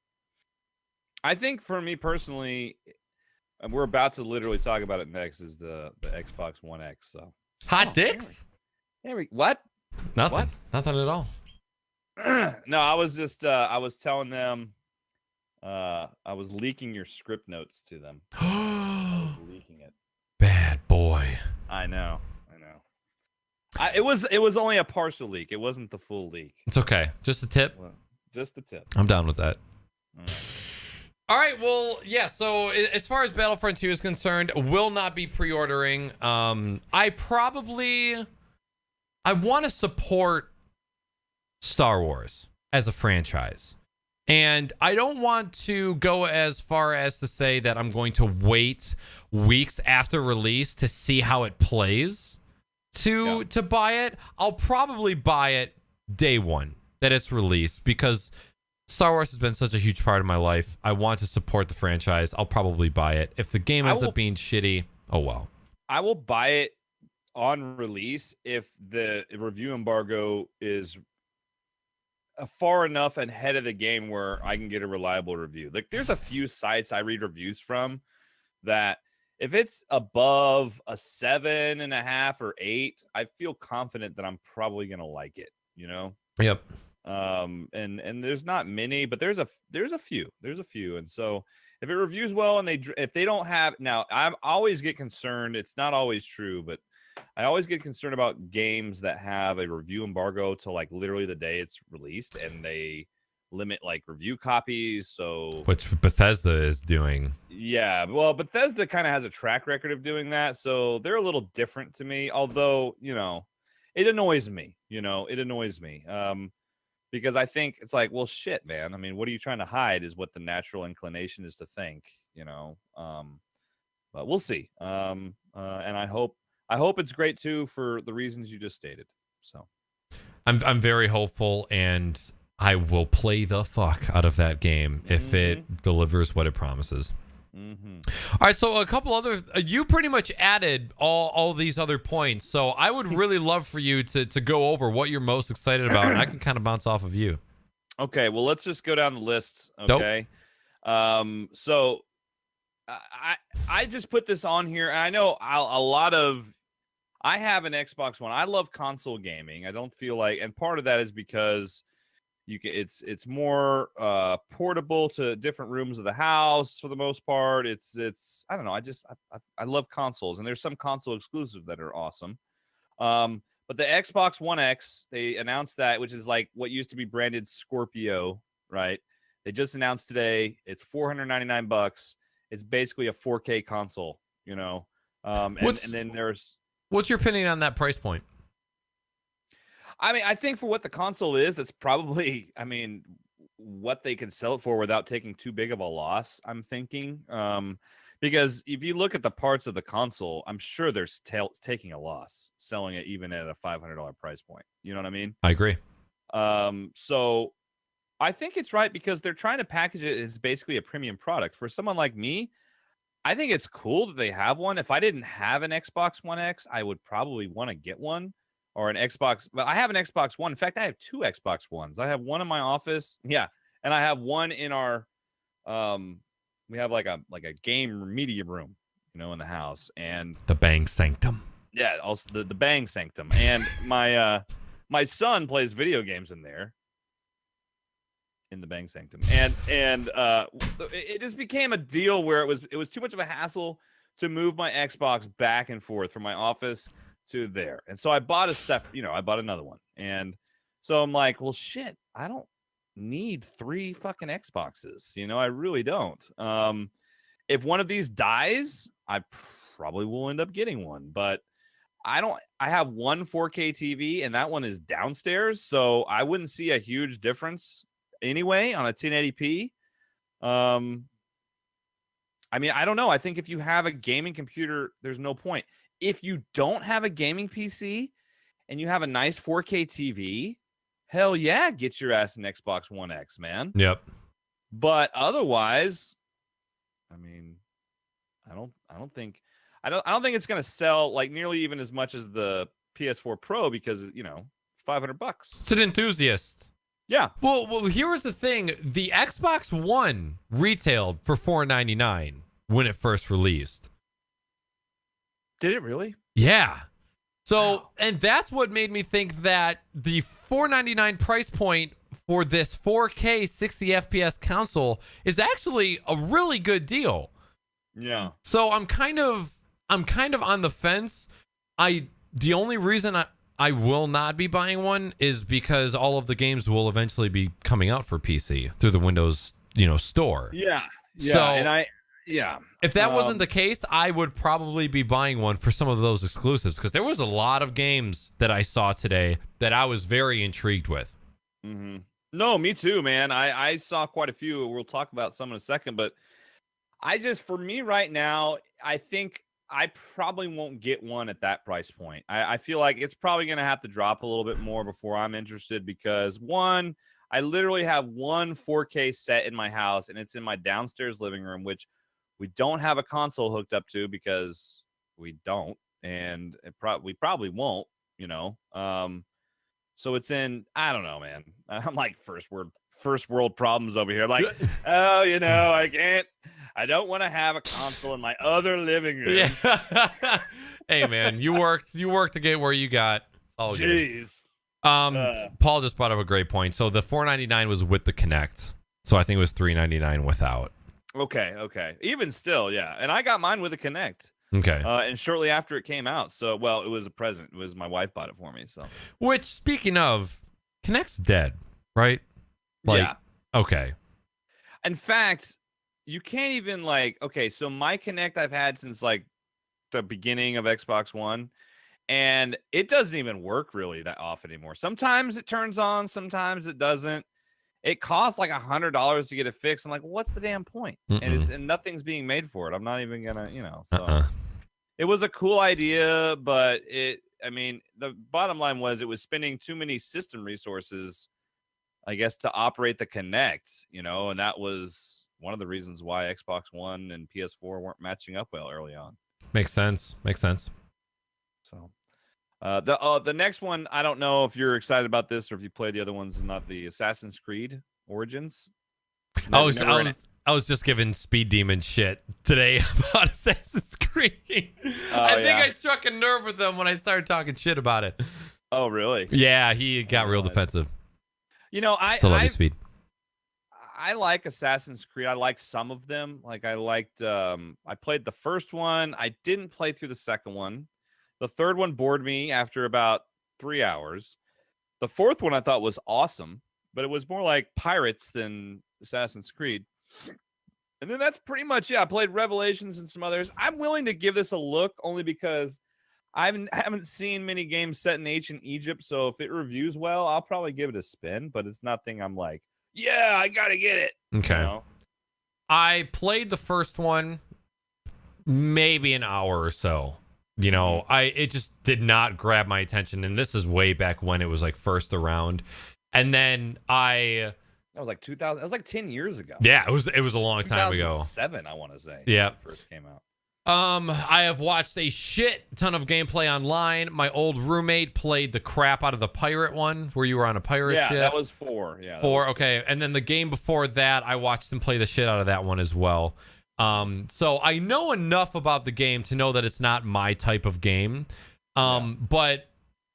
I think for me personally, and we're about to literally talk about it next, is the Xbox One X. So hot dicks? What? Nothing. What? Nothing at all. No, I was just I was telling them I was leaking your script notes to them. I was leaking it. Bad boy. I know. It was only a partial leak. It wasn't the full leak. It's okay. Just the tip. Well, just the tip. I'm down with that. All right. Well, yeah. So as far as Battlefront 2 is concerned, will not be pre-ordering. I want to support Star Wars as a franchise. And I don't want to go as far as to say that I'm going to wait weeks after release to see how it plays to buy it. I'll probably buy it day one that it's released because Star Wars has been such a huge part of my life. I want to support the franchise. I'll probably buy it. If the game ends up being shitty, oh well. I will buy it on release if the review embargo is far enough ahead of the game where I can get a reliable review. Like there's a few sites I read reviews from that if it's above a 7.5 or 8, I feel confident that I'm probably gonna like it. Yep. And there's not many, but there's a few. And so if it reviews well and if they don't have, now I always get concerned. It's not always true, but I always get concerned about games that have a review embargo to like literally the day it's released, and they limit like review copies. So which Bethesda is doing. Yeah, well, Bethesda kind of has a track record of doing that, so they're a little different to me. Although it annoys me. Because I think it's like, well, shit, man. I mean, what are you trying to hide? Is what the natural inclination is to think. But we'll see. And I hope I hope it's great too for the reasons you just stated. So I'm very hopeful, and I will play the fuck out of that game if it delivers what it promises. All right, so a couple other you pretty much added all these other points, so I would really love for you to go over what you're most excited about, and I can kind of bounce off of you. Okay, well, let's just go down the list. Okay. Dope. So I just put this on here, and I know I have an Xbox One. I love console gaming. I don't feel like, and part of that is because it's more portable to different rooms of the house for the most part. It's I don't know. I love consoles, and there's some console exclusives that are awesome. But the Xbox One X, they announced that, which is like what used to be branded Scorpio, right? They just announced today it's $499. It's basically a 4K console, you know. And then what's your opinion on that price point? I mean, I think for what the console is, that's probably, what they can sell it for without taking too big of a loss, I'm thinking. Because if you look at the parts of the console, I'm sure they're taking a loss selling it even at a $500 price point. You know what I mean? I agree. So I think it's right because they're trying to package it as basically a premium product. For someone like me, I think it's cool that they have one. If I didn't have an Xbox One X, I would probably want to get one. Or an Xbox, but I have an Xbox One. In fact, I have 2 Xbox Ones. I have one in my office, and I have one in our, we have like a game media room, in the house, and the Bang Sanctum. Yeah, also the Bang Sanctum, and my son plays video games in there, in the Bang Sanctum, and it just became a deal where it was too much of a hassle to move my Xbox back and forth from my office to there. And so I bought I bought another one. And so I'm like, well, shit, I don't need 3 fucking Xboxes. I really don't. If one of these dies, I probably will end up getting one, but I have one 4K TV and that one is downstairs. So I wouldn't see a huge difference anyway on a 1080p. I don't know. I think if you have a gaming computer, there's no point. If you don't have a gaming PC and you have a nice 4K TV, hell yeah, get your ass an Xbox One X, man. Yep. But otherwise, I don't think it's gonna sell like nearly even as much as the PS4 Pro because it's $500. It's an enthusiast. Yeah. Well, here's the thing: the Xbox One retailed for $499 when it first released. Did it really? Yeah. So, wow. And that's what made me think that the $499 price point for this 4K 60 FPS console is actually a really good deal. Yeah. So I'm kind of on the fence. The only reason I will not be buying one is because all of the games will eventually be coming out for PC through the Windows, store. Yeah. Yeah. So, if that wasn't the case, I would probably be buying one for some of those exclusives because there was a lot of games that I saw today that I was very intrigued with. Mm-hmm. No, me too, man. I saw quite a few. We'll talk about some in a second, but for me right now, I think I probably won't get one at that price point. I feel like it's probably going to have to drop a little bit more before I'm interested because one, I literally have one 4K set in my house and it's in my downstairs living room, which we don't have a console hooked up to because we don't, and we probably won't, so it's in, I don't know, man. I'm like first world problems over here. Like, I don't want to have a console in my other living room. Yeah. Hey, man, you worked to get where you got. All good. Jeez. Paul just brought up a great point. So the $499 was with the Kinect. So I think it was $399 without. Okay. Even still, yeah. And I got mine with a Kinect. Okay. And shortly after it came out. So, it was a present. It was my wife bought it for me. So. Which, speaking of, Kinect's dead, right? Yeah. Okay. In fact, you can't even so my Kinect I've had since the beginning of Xbox One, and it doesn't even work really that often anymore. Sometimes it turns on, sometimes it doesn't. It costs like $100 to get it fixed. I'm like, what's the damn point? And nothing's being made for it. I'm not even gonna, so It was a cool idea, but the bottom line was it was spending too many system resources, I guess, to operate the Kinect, and that was one of the reasons why Xbox One and PS4 weren't matching up well early on. Makes sense. So, the next one, I don't know if you're excited about this or if you played the other ones, not the Assassin's Creed Origins. I was just giving Speed Demon shit today about Assassin's Creed. I think I struck a nerve with him when I started talking shit about it. Oh, really? Yeah, he got real defensive. I still love you, Speed. I like Assassin's Creed. I like some of them. Like I played the first one. I didn't play through the second one. The third one bored me after about 3 hours. The fourth one I thought was awesome, but it was more like Pirates than Assassin's Creed. And then that's pretty much it. I played Revelations and some others. I'm willing to give this a look only because I haven't seen many games set in ancient Egypt. So if it reviews well, I'll probably give it a spin, but it's nothing I'm like, yeah, I got to get it. Okay. I played the first one maybe an hour or so. It just did not grab my attention. And this is way back when it was like first around. And then that was like 2000. That was like 10 years ago. Yeah, it was a long time ago. 2007, I want to say. Yeah. When it first came out. I have watched a shit ton of gameplay online. My old roommate played the crap out of the pirate one where you were on a pirate ship. Yeah, that was 4. Yeah. 4, okay. And then the game before that, I watched him play the shit out of that one as well. So I know enough about the game to know that it's not my type of game. But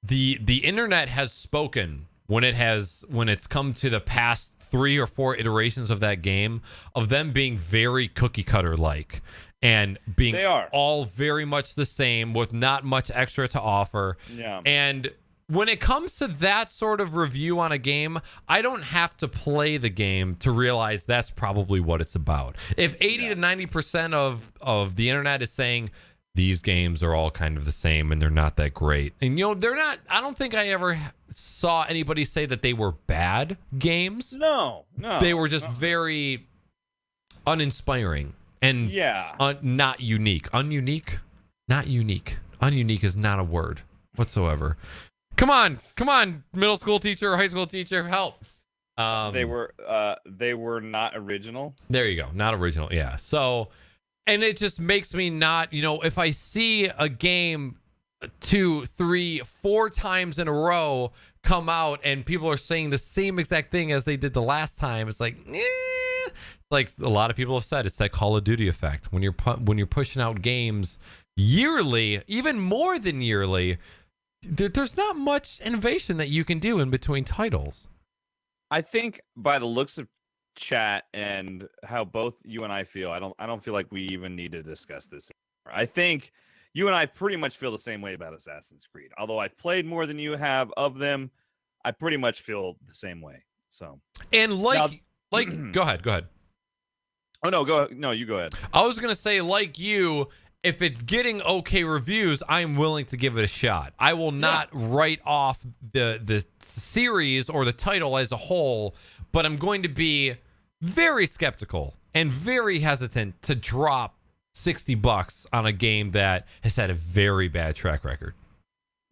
the internet has spoken when it's come to the past 3 or 4 iterations of that game, of them being very cookie cutter like and being all very much the same with not much extra to offer. Yeah. And when it comes to that sort of review on a game, I don't have to play the game to realize that's probably what it's about. If 80 to 90% of the internet is saying these games are all kind of the same and they're not that great, and they're not, I don't think I ever saw anybody say that they were bad games. No. They were just very uninspiring and not unique. Not unique. Ununique is not a word whatsoever. Come on, middle school teacher or high school teacher, help. They were not original. There you go, not original. Yeah. So, and it just makes me not, if I see a game 2, 3, 4 times in a row come out and people are saying the same exact thing as they did the last time, it's like, like a lot of people have said, it's that Call of Duty effect. When you're pushing out games yearly, even more than yearly, there's not much innovation that you can do in between titles. I think by the looks of chat and how both you and I feel, I don't feel like we even need to discuss this anymore. I think you and I pretty much feel the same way about Assassin's Creed. Although I've played more than you have of them, I pretty much feel the same way. So, and go ahead. Oh no, you go ahead. I was gonna say, like you, if it's getting okay reviews, I'm willing to give it a shot. I will not write off the series or the title as a whole, but I'm going to be very skeptical and very hesitant to drop $60 on a game that has had a very bad track record.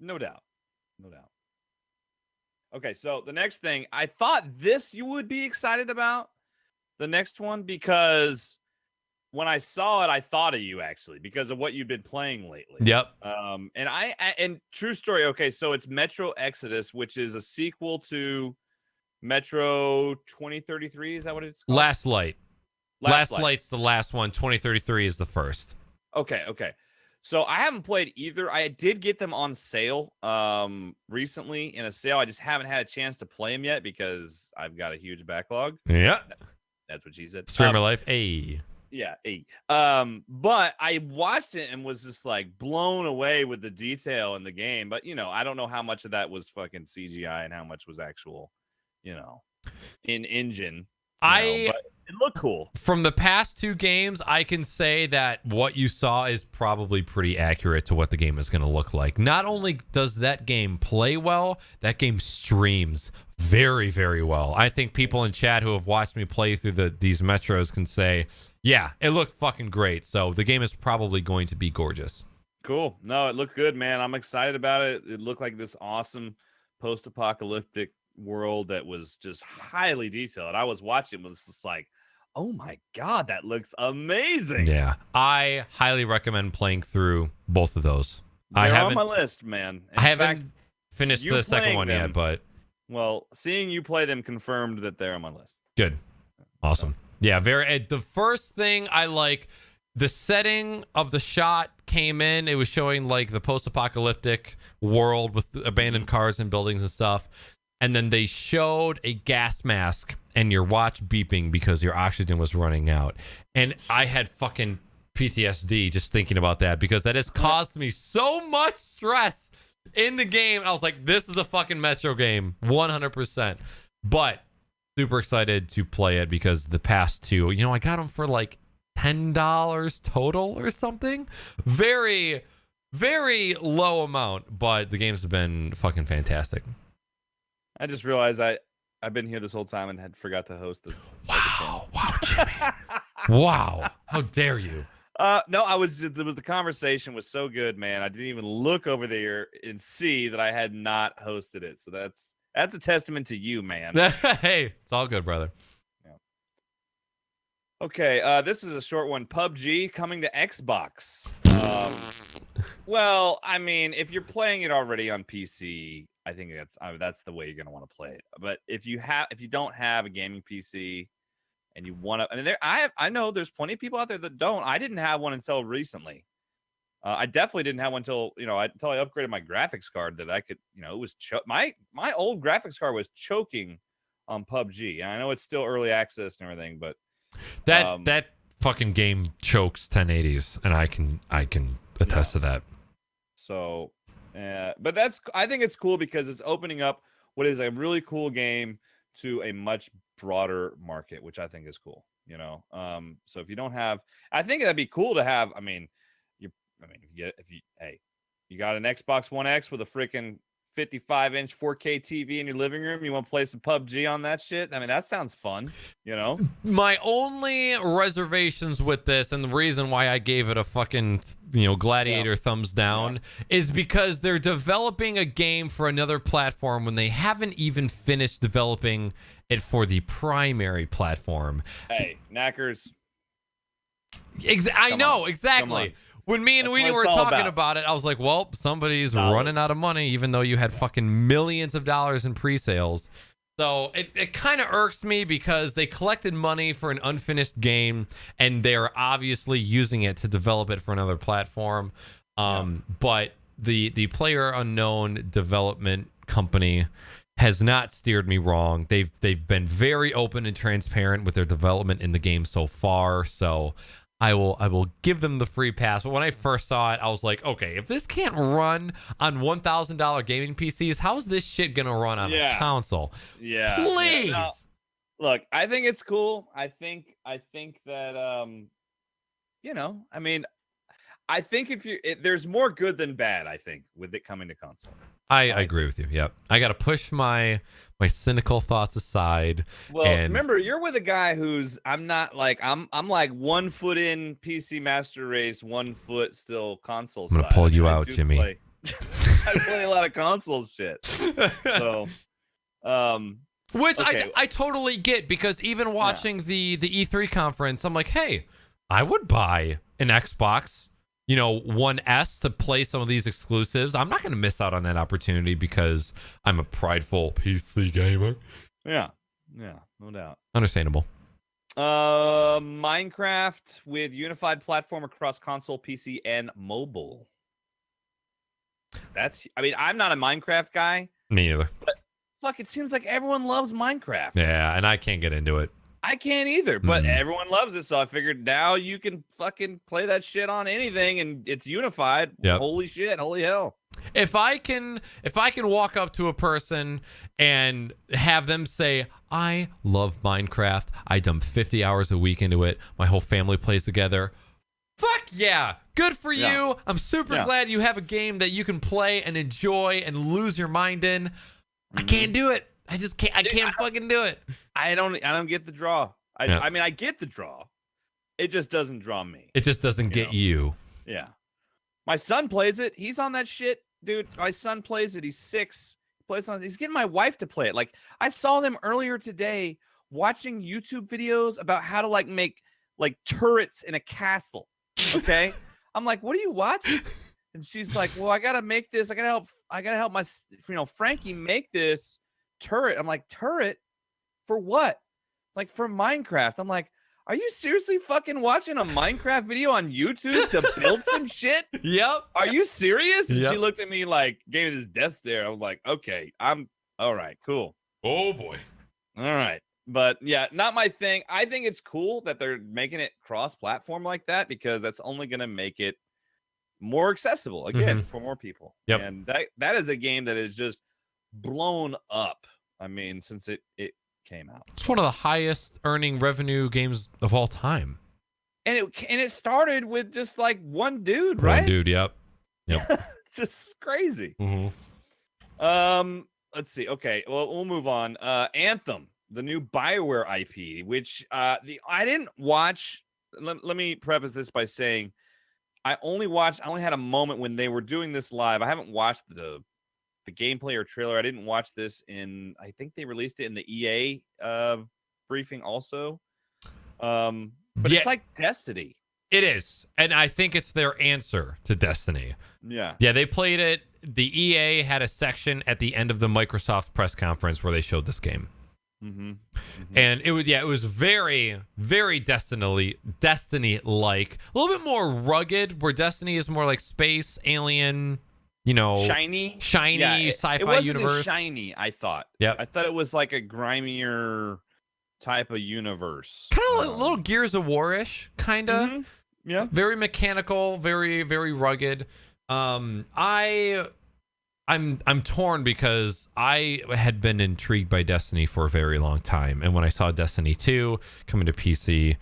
No doubt. Okay, so the next thing, I thought you would be excited about the next one, because when I saw it, I thought of you actually because of what you've been playing lately. Yep. And true story. Okay, so it's Metro Exodus, which is a sequel to Metro 2033. Is that what it's called? Last Light. Last Light's the last one. 2033 is the first. Okay. So I haven't played either. I did get them on sale recently in a sale. I just haven't had a chance to play them yet because I've got a huge backlog. Yeah. That's what she said. Streamer life. Hey. Yeah. But I watched it and was just like blown away with the detail in the game. But, I don't know how much of that was fucking CGI and how much was actual, in engine. But it looked cool. From the past 2 games, I can say that what you saw is probably pretty accurate to what the game is going to look like. Not only does that game play well, that game streams very, very well. I think people in chat who have watched me play through these Metros can say, yeah, it looked fucking great. So the game is probably going to be gorgeous. Cool. No, it looked good, man. I'm excited about it. It looked like this awesome post-apocalyptic world that was just highly detailed. I was watching, it was just like, oh my god, that looks amazing. Yeah, I highly recommend playing through both of those. They're on my list, man. I haven't finished the second one yet, but well, seeing you play them confirmed that they're on my list. good, awesome. Yeah, the first thing I like, the setting of the shot came in. It was showing like the post-apocalyptic world with abandoned cars and buildings and stuff. And then they showed a gas mask and your watch beeping because your oxygen was running out. And I had fucking PTSD just thinking about that, because that has caused me so much stress in the game. I was like, this is a fucking Metro game, 100%. But super excited to play it because the past two, I got them for like $10 total or something. Very, very low amount, but the games have been fucking fantastic. I just realized I've been here this whole time and had forgot to host the Wow, Jimmy. Wow, how dare you? No, the conversation was so good, man. I didn't even look over there and see that I had not hosted it. So that's a testament to you, man. Hey, it's all good, brother. Yeah. Okay, this is a short one. PUBG coming to Xbox. Well, I mean, if you're playing it already on PC, I think that's the way you're gonna want to play it. But if you don't have a gaming PC and you want to, I mean, I know there's plenty of people out there that don't. I didn't have one until recently. I definitely didn't have one until I upgraded my graphics card that I could, it was my old graphics card was choking on PUBG. And I know it's still early access and everything, but that fucking game chokes 1080s, and I can attest to that. So, but I think it's cool because it's opening up what is a really cool game to a much broader market, which I think is cool. So if you don't have, I think that'd be cool to have. I mean, you got an Xbox One X with a freaking 55-inch 4K TV in your living room. You want to play some PUBG on that shit? I mean, that sounds fun, My only reservations with this, and the reason why I gave it a fucking, gladiator thumbs down, is because they're developing a game for another platform when they haven't even finished developing it for the primary platform. Hey, knackers. I know, exactly. When me and Weenie were talking about it, I was like, well, somebody's running out of money, even though you had fucking millions of dollars in pre-sales. So it kind of irks me because they collected money for an unfinished game, and they're obviously using it to develop it for another platform. But the Player Unknown development company has not steered me wrong. They've been very open and transparent with their development in the game so far. So I will give them the free pass. But when I first saw it, I was like, okay, if this can't run on $1,000 gaming PCs, how's this shit gonna run on a console? Yeah, please. No, look, I think it's cool. I think that I mean, I think there's more good than bad. I think with it coming to console. I agree with you. Yep. I got to push my cynical thoughts aside. Well, remember, you're with a guy I'm like 1 foot in PC Master Race, 1 foot still console side. I'm gonna pull you out, Jimmy. I play a lot of console shit. So, which I totally get, because even watching the E3 conference, I'm like, hey, I would buy an Xbox, One S to play some of these exclusives. I'm not going to miss out on that opportunity because I'm a prideful PC gamer. Yeah, no doubt. Understandable. Minecraft with unified platform across console, PC, and mobile. I'm not a Minecraft guy. Me neither. But fuck, it seems like everyone loves Minecraft. Yeah, and I can't get into it. I can't either, but everyone loves it, so I figured now you can fucking play that shit on anything, and it's unified. Yep. Holy shit! Holy hell! If I can walk up to a person and have them say, I love Minecraft, I dump 50 hours a week into it, my whole family plays together, fuck yeah, good for you. I'm super glad you have a game that you can play and enjoy and lose your mind in. I can't do it. I just can't. I can't fucking do it. I don't get the draw. I mean, I get the draw. It just doesn't draw me. It just doesn't get you. Yeah. My son plays it. He's on that shit, dude. My son plays it. He's 6. He plays on. He's getting my wife to play it. Like I saw them earlier today watching YouTube videos about how to like make like turrets in a castle. Okay, I'm like, what are you watching? And she's like, well, I gotta make this. I gotta help my Frankie make this turret. I'm like, turret for what? Like for Minecraft. I'm like, are you seriously fucking watching a Minecraft video on YouTube to build some shit? Yep. Are you serious? And Yep. she looked at me like, gave me this death stare. I was like, okay, I'm all right, cool. Oh boy. All right. But yeah, not my thing. I think it's cool that they're making it cross-platform like that because that's only going to make it more accessible again for more people. Yep. And that is a game that is just blown up. I mean, since it came out. It's one of the highest earning revenue games of all time. And it started with just like one dude, right? One dude, yep. It's just crazy. Let's see. Okay, well, we'll move on. Anthem, the new BioWare IP, which I didn't watch. Let me preface this by saying I only had a moment when they were doing this live. I haven't watched the gameplay or trailer. I didn't watch this I think they released it in the EA briefing also. But it's like Destiny. It is. And I think it's their answer to Destiny. Yeah. Yeah, they played it. The EA had a section at the end of the Microsoft press conference where they showed this game. And it was very, very Destiny-like. A little bit more rugged, where Destiny is more like space, alien, shiny sci-fi it wasn't universe. As shiny, I thought. Yeah, I thought it was like a grimier type of universe. Kind of like a little Gears of War-ish, kind of. Yeah. Very mechanical, very, very rugged. I'm torn because I had been intrigued by Destiny for a very long time, and when I saw Destiny 2 coming to PC,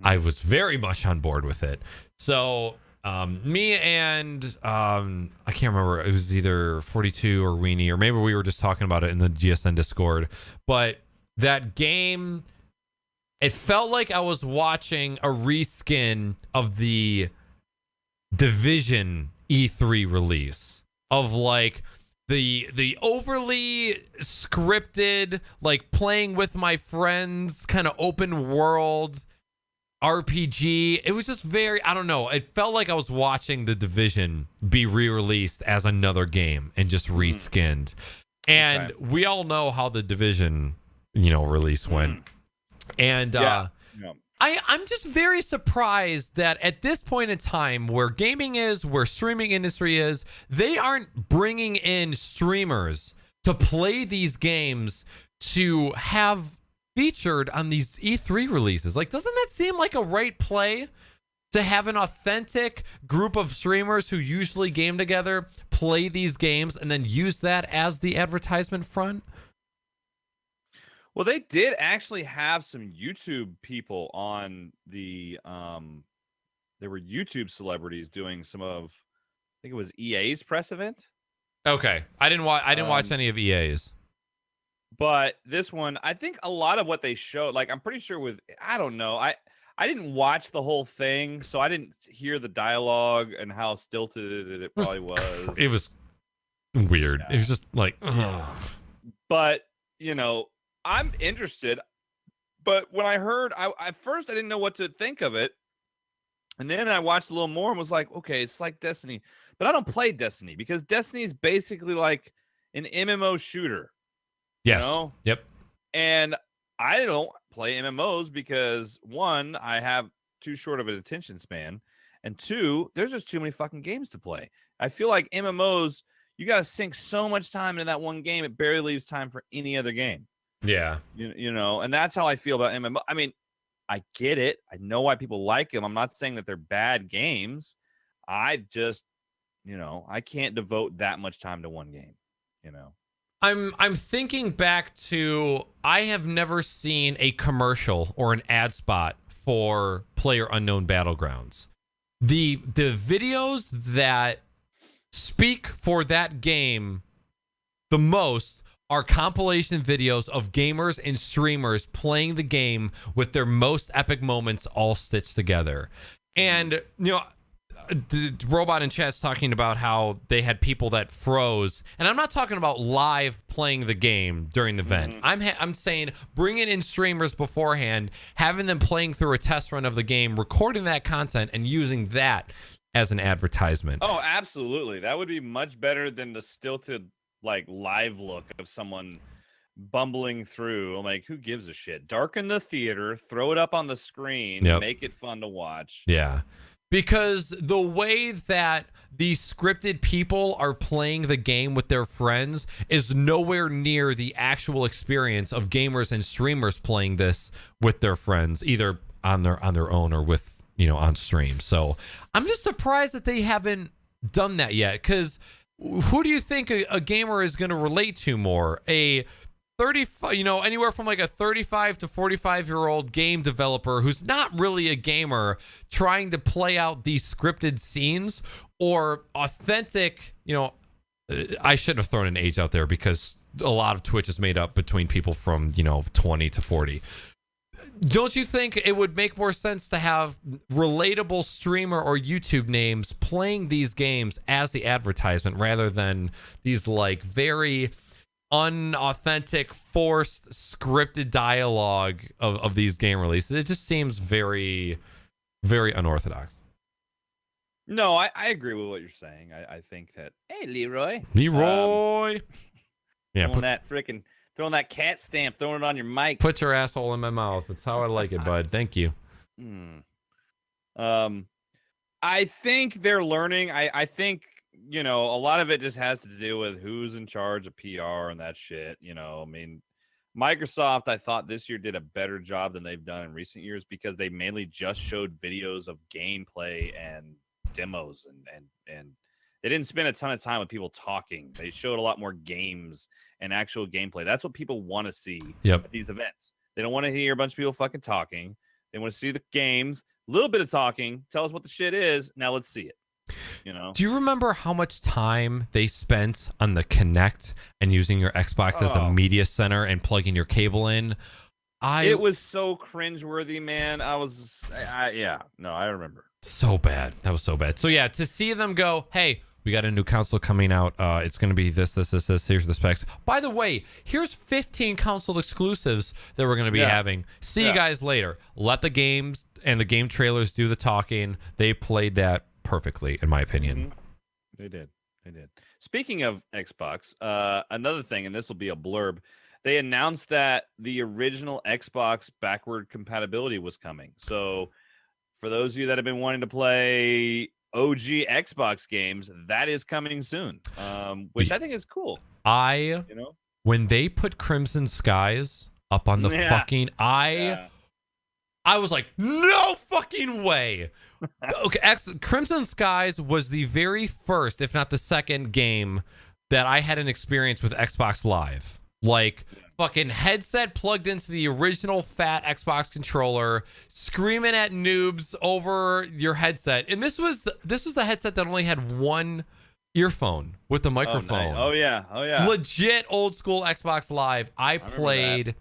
I was very much on board with it. So me and I can't remember, it was either 42 or Weenie, or maybe we were just talking about it in the GSN Discord, but that game, it felt like I was watching a reskin of the Division E3 release, of like the overly scripted, like playing with my friends kind of open world RPG. It was just very, I don't know, it felt like I was watching the Division be re-released as another game and just reskinned. And we all know how the Division release went. And I'm just very surprised that at this point in time, where gaming is, where streaming industry is, they aren't bringing in streamers to play these games to have featured on these E3 releases. Like, doesn't that seem like a right play? To have an authentic group of streamers who usually game together play these games and then use that as the advertisement front? Well, they did actually have some YouTube people on the there were YouTube celebrities doing some of, I think it was EA's press event. Okay. I didn't watch any of EA's. But this one, I think a lot of what they showed, like I'm pretty sure I don't know. I didn't watch the whole thing, so I didn't hear the dialogue and how stilted it probably was. It was weird. Yeah. It was just like, ugh. But, I'm interested. But when I heard, at first I didn't know what to think of it. And then I watched a little more and was like, okay, it's like Destiny. But I don't play Destiny because Destiny is basically like an MMO shooter. Yes. Yep. And I don't play MMOs because, one, I have too short of an attention span. And two, there's just too many fucking games to play. I feel like MMOs, you got to sink so much time into that one game, it barely leaves time for any other game. Yeah. And that's how I feel about MMO. I mean, I get it. I know why people like them. I'm not saying that they're bad games. I just, I can't devote that much time to one game, I'm thinking back to, I have never seen a commercial or an ad spot for PlayerUnknown Battlegrounds. The videos that speak for that game the most are compilation videos of gamers and streamers playing the game with their most epic moments all stitched together. And, the robot in chat's talking about how they had people that froze, and I'm not talking about live playing the game during the event. I'm saying bringing in streamers beforehand, having them playing through a test run of the game, recording that content, and using that as an advertisement. Oh, absolutely. That would be much better than the stilted like live look of someone bumbling through. Like, who gives a shit? Darken the theater, throw it up on the screen, make it fun to watch. Yeah. Because the way that these scripted people are playing the game with their friends is nowhere near the actual experience of gamers and streamers playing this with their friends, either on their own or with, on stream. So I'm just surprised that they haven't done that yet. Because who do you think a gamer is going to relate to more? A 35, anywhere from like a 35 to 45-year-old game developer who's not really a gamer trying to play out these scripted scenes, or authentic, I shouldn't have thrown an age out there because a lot of Twitch is made up between people from, 20 to 40. Don't you think it would make more sense to have relatable streamer or YouTube names playing these games as the advertisement rather than these like very unauthentic, forced, scripted dialogue of these game releases? It just seems very, very unorthodox. No, I agree with what you're saying. I think that, hey, Leroy. Yeah, throwing that cat stamp, throwing it on your mic. Put your asshole in my mouth. It's how I like it, bud. Thank you. I think they're learning. I think, a lot of it just has to do with who's in charge of PR and that shit. I mean, Microsoft, I thought this year did a better job than they've done in recent years because they mainly just showed videos of gameplay and demos and they didn't spend a ton of time with people talking. They showed a lot more games and actual gameplay. That's what people want to see at these events. They don't want to hear a bunch of people fucking talking. They want to see the games, a little bit of talking, tell us what the shit is. Now let's see it. Do you remember how much time they spent on the Kinect and using your Xbox as a media center and plugging your cable in? It was so cringeworthy, man. I remember. So bad. That was so bad. So yeah, to see them go, hey, we got a new console coming out. It's going to be this. Here's the specs. By the way, here's 15 console exclusives that we're going to be having. See you guys later. Let the games and the game trailers do the talking. They played that perfectly, in my opinion. They did. Speaking of Xbox, another thing, and this will be a blurb, they announced that the original Xbox backward compatibility was coming. So for those of you that have been wanting to play OG Xbox games, that is coming soon, which I think is cool. When they put Crimson Skies up on the fucking, I was like, no fucking way. Okay, Crimson Skies was the very first, if not the second game that I had an experience with Xbox Live. Like, fucking headset plugged into the original fat Xbox controller, screaming at noobs over your headset. And this was the headset that only had one earphone with the microphone. Oh yeah. Legit old school Xbox Live. I played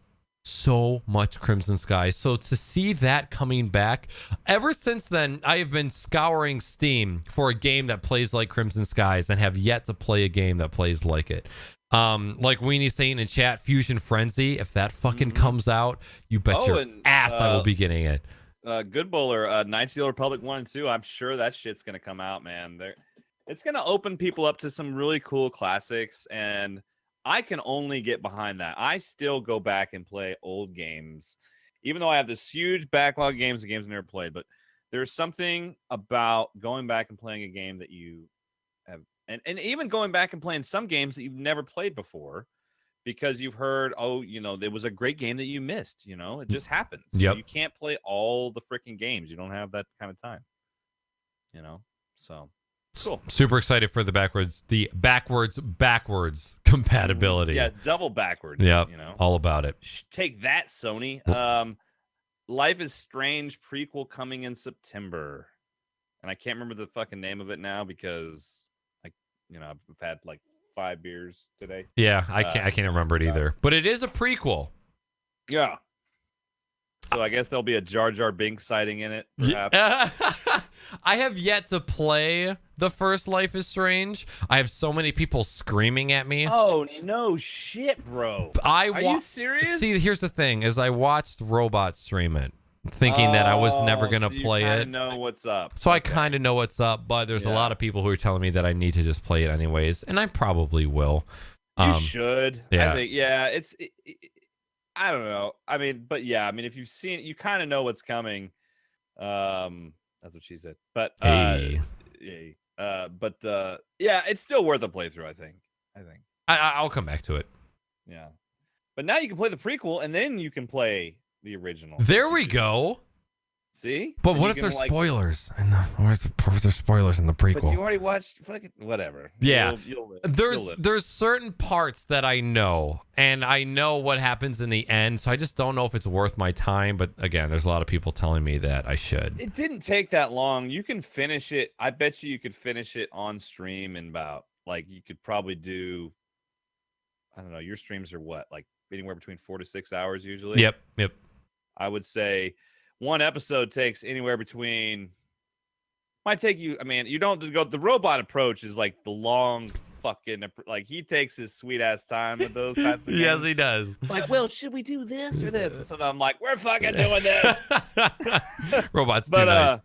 so much Crimson Skies. So to see that coming back, ever since then, I have been scouring Steam for a game that plays like Crimson Skies and have yet to play a game that plays like it. Like Weenie's saying in chat, Fusion Frenzy, if that fucking comes out, you bet your ass I will be getting it. Good Bowler, Knights of the Old Republic 1 and 2, I'm sure that shit's going to come out, man. It's going to open people up to some really cool classics, and I can only get behind that. I still go back and play old games, even though I have this huge backlog of games I've never played, but there's something about going back and playing a game that you have, and even going back and playing some games that you've never played before because you've heard, there was a great game that you missed. It just happens. You can't play all the freaking games. You don't have that kind of time. So cool. Super excited for the backwards compatibility. Yeah, double backwards. Yeah, all about it. Take that, Sony. Life is Strange prequel coming in September, and I can't remember the fucking name of it now because I've had like 5 beers today. Yeah, I can't remember it either. But it is a prequel. Yeah. So I guess there'll be a Jar Jar Binks sighting in it, perhaps. I have yet to play the first Life is Strange. I have so many people screaming at me. Oh no shit, bro. Are you serious? See, here's the thing: is I watched Robot stream it, thinking that I was never gonna play it. Know what's up. So I kind of know what's up, but there's a lot of people who are telling me that I need to just play it anyways, and I probably will. You should. Yeah. I think, I don't know. I mean, but yeah, I mean, if you've seen it, you kind of know what's coming. That's what she said. But yeah, it's still worth a playthrough. I think. I'll come back to it. Yeah, but now you can play the prequel, and then you can play the original. There we go. See? But what if there's spoilers? What if there's spoilers in the prequel? But you already watched fucking whatever. Yeah. You'll live. There's certain parts that I know, and I know what happens in the end, so I just don't know if it's worth my time. But again, there's a lot of people telling me that I should. It didn't take that long. You can finish it. I bet you could finish it on stream in about, like, you could probably do, I don't know, your streams are what? Like anywhere between 4 to 6 hours usually? Yep. I would say one episode takes anywhere between, might take you, I mean, you don't go, the robot approach is like the long fucking, like he takes his sweet ass time with those types of games. Yes, he does. Like, well, should we do this or this? So I'm like, we're fucking doing this. Robots but too nice.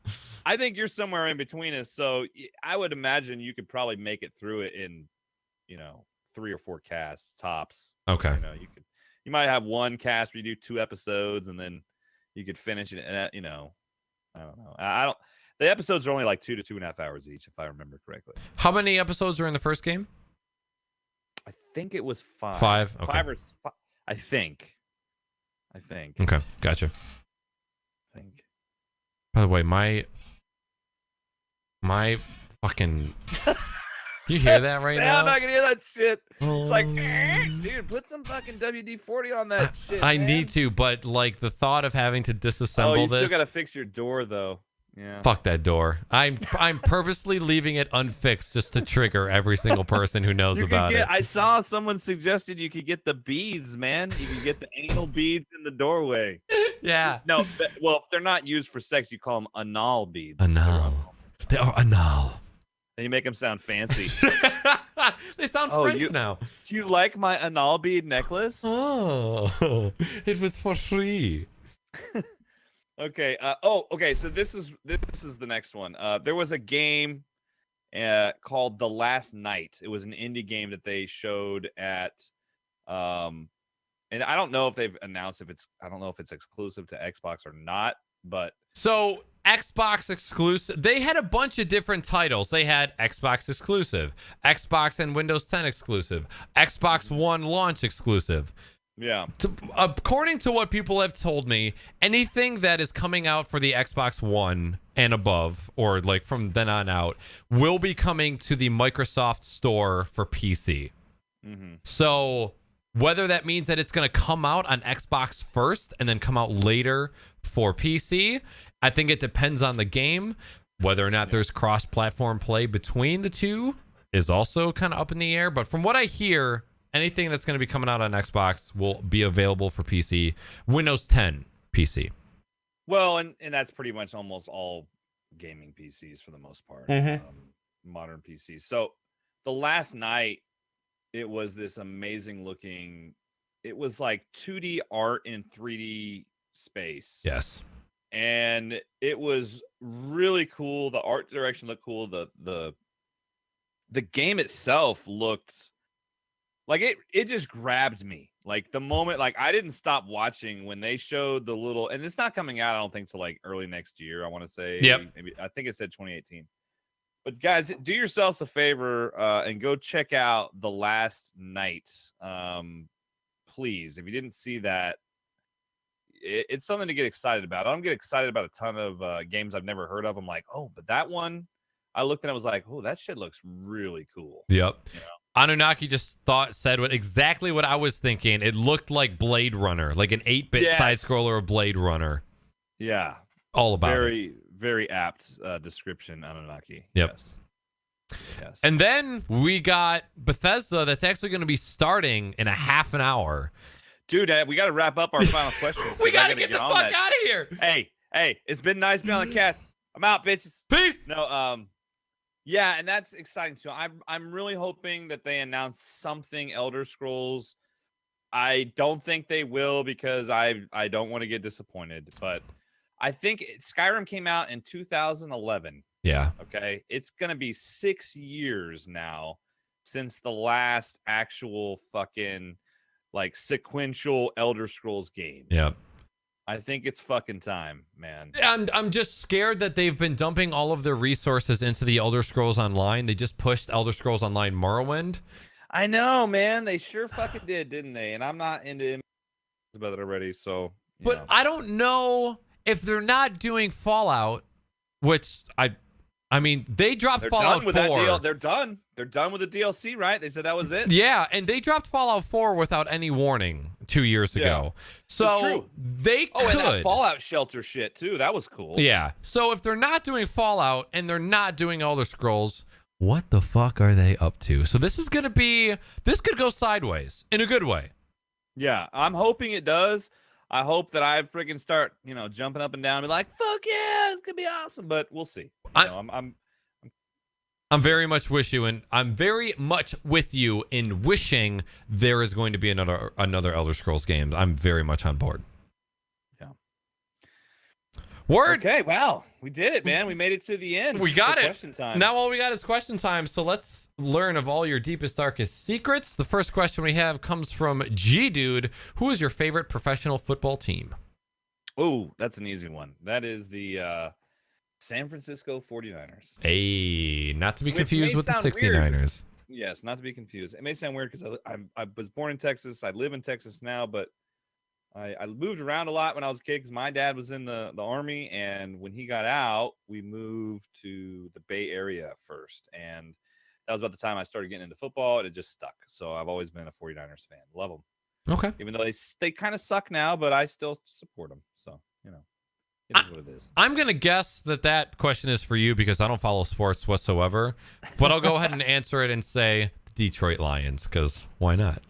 I think you're somewhere in between us. So I would imagine you could probably make it through it in, 3 or 4 casts tops. Okay. You might have one cast where you do 2 episodes and then you could finish it. And I don't know. The episodes are only like 2 to 2.5 hours each, if I remember correctly. How many episodes are in the first game? I think it was 5. 5. Okay. 5 or 5. I think. Okay, gotcha. I think. By the way, my fucking. You hear that right now? I'm not gonna hear that shit. It's like, dude, put some fucking WD-40 on that shit. I man. need to, but like the thought of having to disassemble you this. still gotta fix your door though. Yeah. Fuck that door. I'm purposely leaving it unfixed just to trigger every single person who knows about it. I saw someone suggested you could get the beads, man. You could get the anal beads in the doorway. Yeah. No, well, if they're not used for sex, you call them anal beads. Anal. They are anal. And you make them sound fancy. They sound French now. Do you like my anal bead necklace? Oh, it was for free. Okay. Okay. So this is the next one. There was a game called The Last Night. It was an indie game that they showed at, and I don't know if they've announced I don't know if it's exclusive to Xbox or not, but so Xbox exclusive. They had a bunch of different titles. They had Xbox exclusive, Xbox and Windows 10 exclusive, Xbox One launch exclusive. Yeah. According to what people have told me, anything that is coming out for the Xbox One and above, or like from then on out, will be coming to the Microsoft Store for PC. Mm-hmm. So whether that means that it's going to come out on Xbox first and then come out later for PC, I think it depends on the game. Whether or not there's cross-platform play between the two is also kind of up in the air. But from what I hear, anything that's going to be coming out on Xbox will be available for PC. Windows 10 PC. Well, and that's pretty much almost all gaming PCs for the most part. Modern PCs. So The Last Night, it was this amazing looking, it was like 2D art in 3D space. Yes. And it was really cool. The art direction looked cool. The game itself looked like it just grabbed me. Like the moment, like I didn't stop watching when they showed the little, and it's not coming out, I don't think, till like early next year. I want to say, maybe I think it said 2018. But guys, do yourselves a favor and go check out The Last Night. Please, if you didn't see that, it's something to get excited about. I don't get excited about a ton of games I've never heard of. I'm like, oh, but that one, I looked and I was like, oh, that shit looks really cool. Yep. You know? Anunnaki just said exactly what I was thinking. It looked like Blade Runner, like an 8-bit side scroller of Blade Runner. Yeah. All about it. Very apt description, Anunnaki. Yep. Yes. And then we got Bethesda that's actually going to be starting in a half an hour. Dude, we got to wrap up our final questions. We got to get the fuck out of here. Hey, it's been nice being on the cast. I'm out, bitches. Peace. No, yeah, and that's exciting too. I'm really hoping that they announce something Elder Scrolls. I don't think they will because I don't want to get disappointed, but I think Skyrim came out in 2011. Yeah. Okay, it's gonna be 6 years now since the last actual fucking like sequential Elder Scrolls game. Yeah. I think it's fucking time, man. And I'm just scared that they've been dumping all of their resources into the Elder Scrolls Online. They just pushed Elder Scrolls Online Morrowind. I know, man. They sure fucking did, didn't they? And I'm not into about it already, so. But I don't know if they're not doing Fallout, which I mean, they dropped They're Fallout done with 4. that deal. They're done. They're done with the DLC, right? They said that was it. Yeah, and they dropped Fallout 4 without any warning 2 years ago. So they could. Oh, and that Fallout shelter shit too. That was cool. Yeah. So if they're not doing Fallout and they're not doing Elder Scrolls, what the fuck are they up to? So this could go sideways in a good way. Yeah, I'm hoping it does. I hope that I freaking start, jumping up and down and be like, fuck yeah, it's gonna be awesome. But we'll see. I'm very much with you in wishing there is going to be another Elder Scrolls game. I'm very much on board. Yeah. Word. Okay, wow. We did it, man. We made it to the end. We got it. Question time. Now all we got is question time. So let's learn of all your deepest, darkest secrets. The first question we have comes from G-Dude. Who is your favorite professional football team? Oh, that's an easy one. That is the San Francisco 49ers. Hey, not to be confused with the 69ers. Weird. Yes, not to be confused. It may sound weird because I was born in Texas. I live in Texas now, but I moved around a lot when I was a kid because my dad was in the Army. And when he got out, we moved to the Bay Area first. And that was about the time I started getting into football, and it just stuck. So I've always been a 49ers fan. Love them. Okay. Even though they kind of suck now, but I still support them. So, it is what it is. I'm going to guess that question is for you because I don't follow sports whatsoever. But I'll go ahead and answer it and say the Detroit Lions because why not?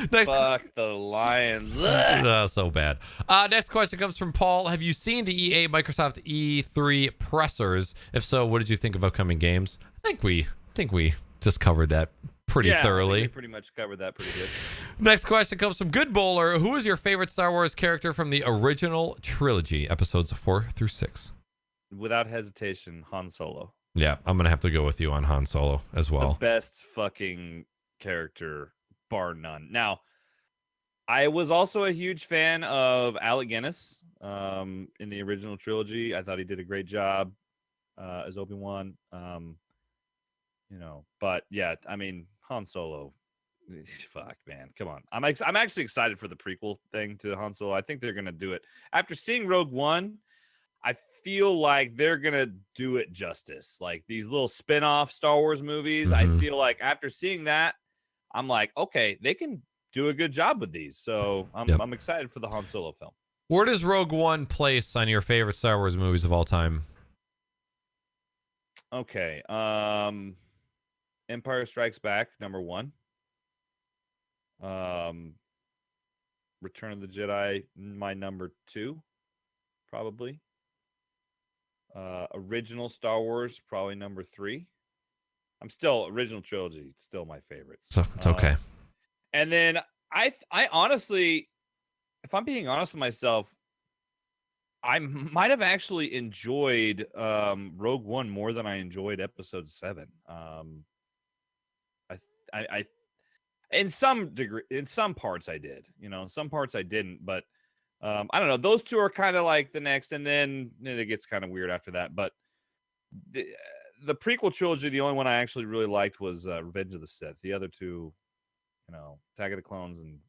Fuck the Lions. So bad. Next question comes from Paul. Have you seen the EA Microsoft E3 pressers? If so, what did you think of upcoming games? I think we just covered that pretty thoroughly. We pretty much covered that pretty good. Next question comes from Good Bowler. Who is your favorite Star Wars character from the original trilogy, episodes 4 through 6? Without hesitation, Han Solo. Yeah, I'm going to have to go with you on Han Solo as well. The best fucking character, bar none. Now, I was also a huge fan of Alec Guinness in the original trilogy. I thought he did a great job as Obi-Wan. But yeah, I mean, Han Solo, fuck, man, come on. I'm actually excited for the prequel thing to Han Solo. I think they're gonna do it after seeing Rogue One. I feel like they're gonna do it justice. Like these little spin-off Star Wars movies. I feel like after seeing that, I'm like, okay, they can do a good job with these. So I'm excited for the Han Solo film. Where does Rogue One place on your favorite Star Wars movies of all time? Okay. Empire Strikes Back, number 1. Return of the Jedi, my number 2, probably. Original Star Wars, probably number 3. I'm still original trilogy, still my favorites. So it's okay. And then I honestly, if I'm being honest with myself, I might have actually enjoyed Rogue One more than I enjoyed Episode 7. I in some degree, in some parts I did, in some parts I didn't, but I don't know. Those two are kind of like the next, and then it gets kind of weird after that. But the prequel trilogy, the only one I actually really liked was Revenge of the Sith. The other two, Attack of the Clones and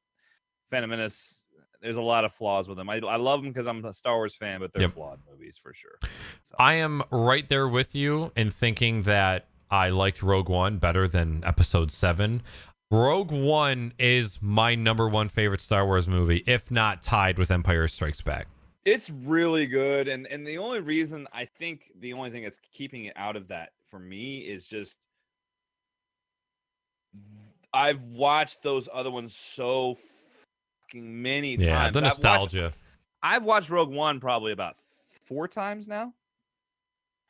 Phantom Menace, there's a lot of flaws with them. I love them because I'm a Star Wars fan, but they're flawed movies for sure. So. I am right there with you in thinking that I liked Rogue One better than Episode 7. Rogue One is my number 1 favorite Star Wars movie, if not tied with Empire Strikes Back. It's really good, and the only reason I think the only thing that's keeping it out of that for me is just I've watched those other ones so fucking many times. Yeah, the nostalgia. I've watched Rogue One probably about 4 times now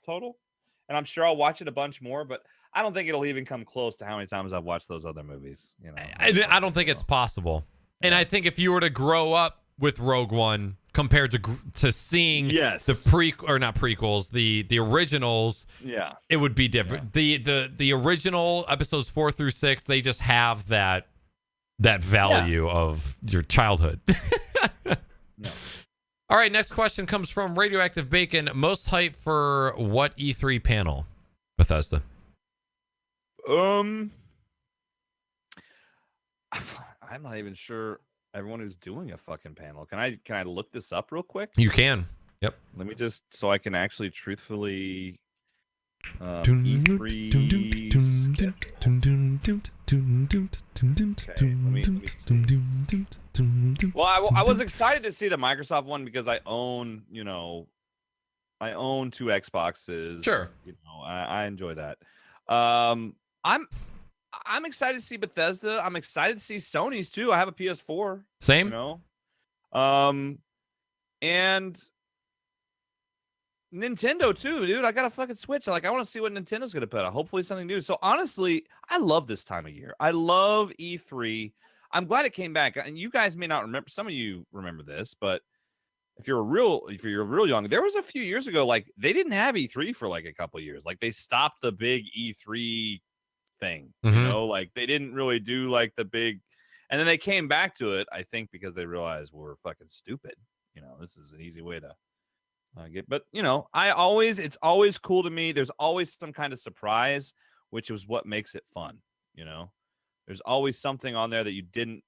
total. And I'm sure I'll watch it a bunch more, but I don't think it'll even come close to how many times I've watched those other movies. You know, I don't think it's possible. Yeah. And I think if you were to grow up with Rogue One compared to seeing not prequels, the originals, it would be different. The original episodes 4 through 6, they just have that value of your childhood. No. All right, next question comes from Radioactive Bacon. Most hype for what E3 panel? Bethesda. I'm not even sure everyone who's doing a fucking panel. Can I look this up real quick? You can. Yep. Let me just so I can actually truthfully E3 Well, I was excited to see the Microsoft one because I own 2 Xboxes. Sure. I enjoy that. I'm excited to see Bethesda. I'm excited to see Sony's too. I have a PS4. Same. And Nintendo too, dude. I got a fucking Switch. I want to see what Nintendo's gonna put out. Hopefully something new. So honestly, I love this time of year. I love E3. I'm glad it came back. And you guys may not remember. Some of you remember this, but if you're real young, there was a few years ago, like they didn't have E3 for like a couple of years. Like they stopped the big E3 thing. Like they didn't really do like the big, and then they came back to it. I think because they realized we're fucking stupid. This is an easy way to get. But it's always cool to me. There's always some kind of surprise, which is what makes it fun. There's always something on there that you didn't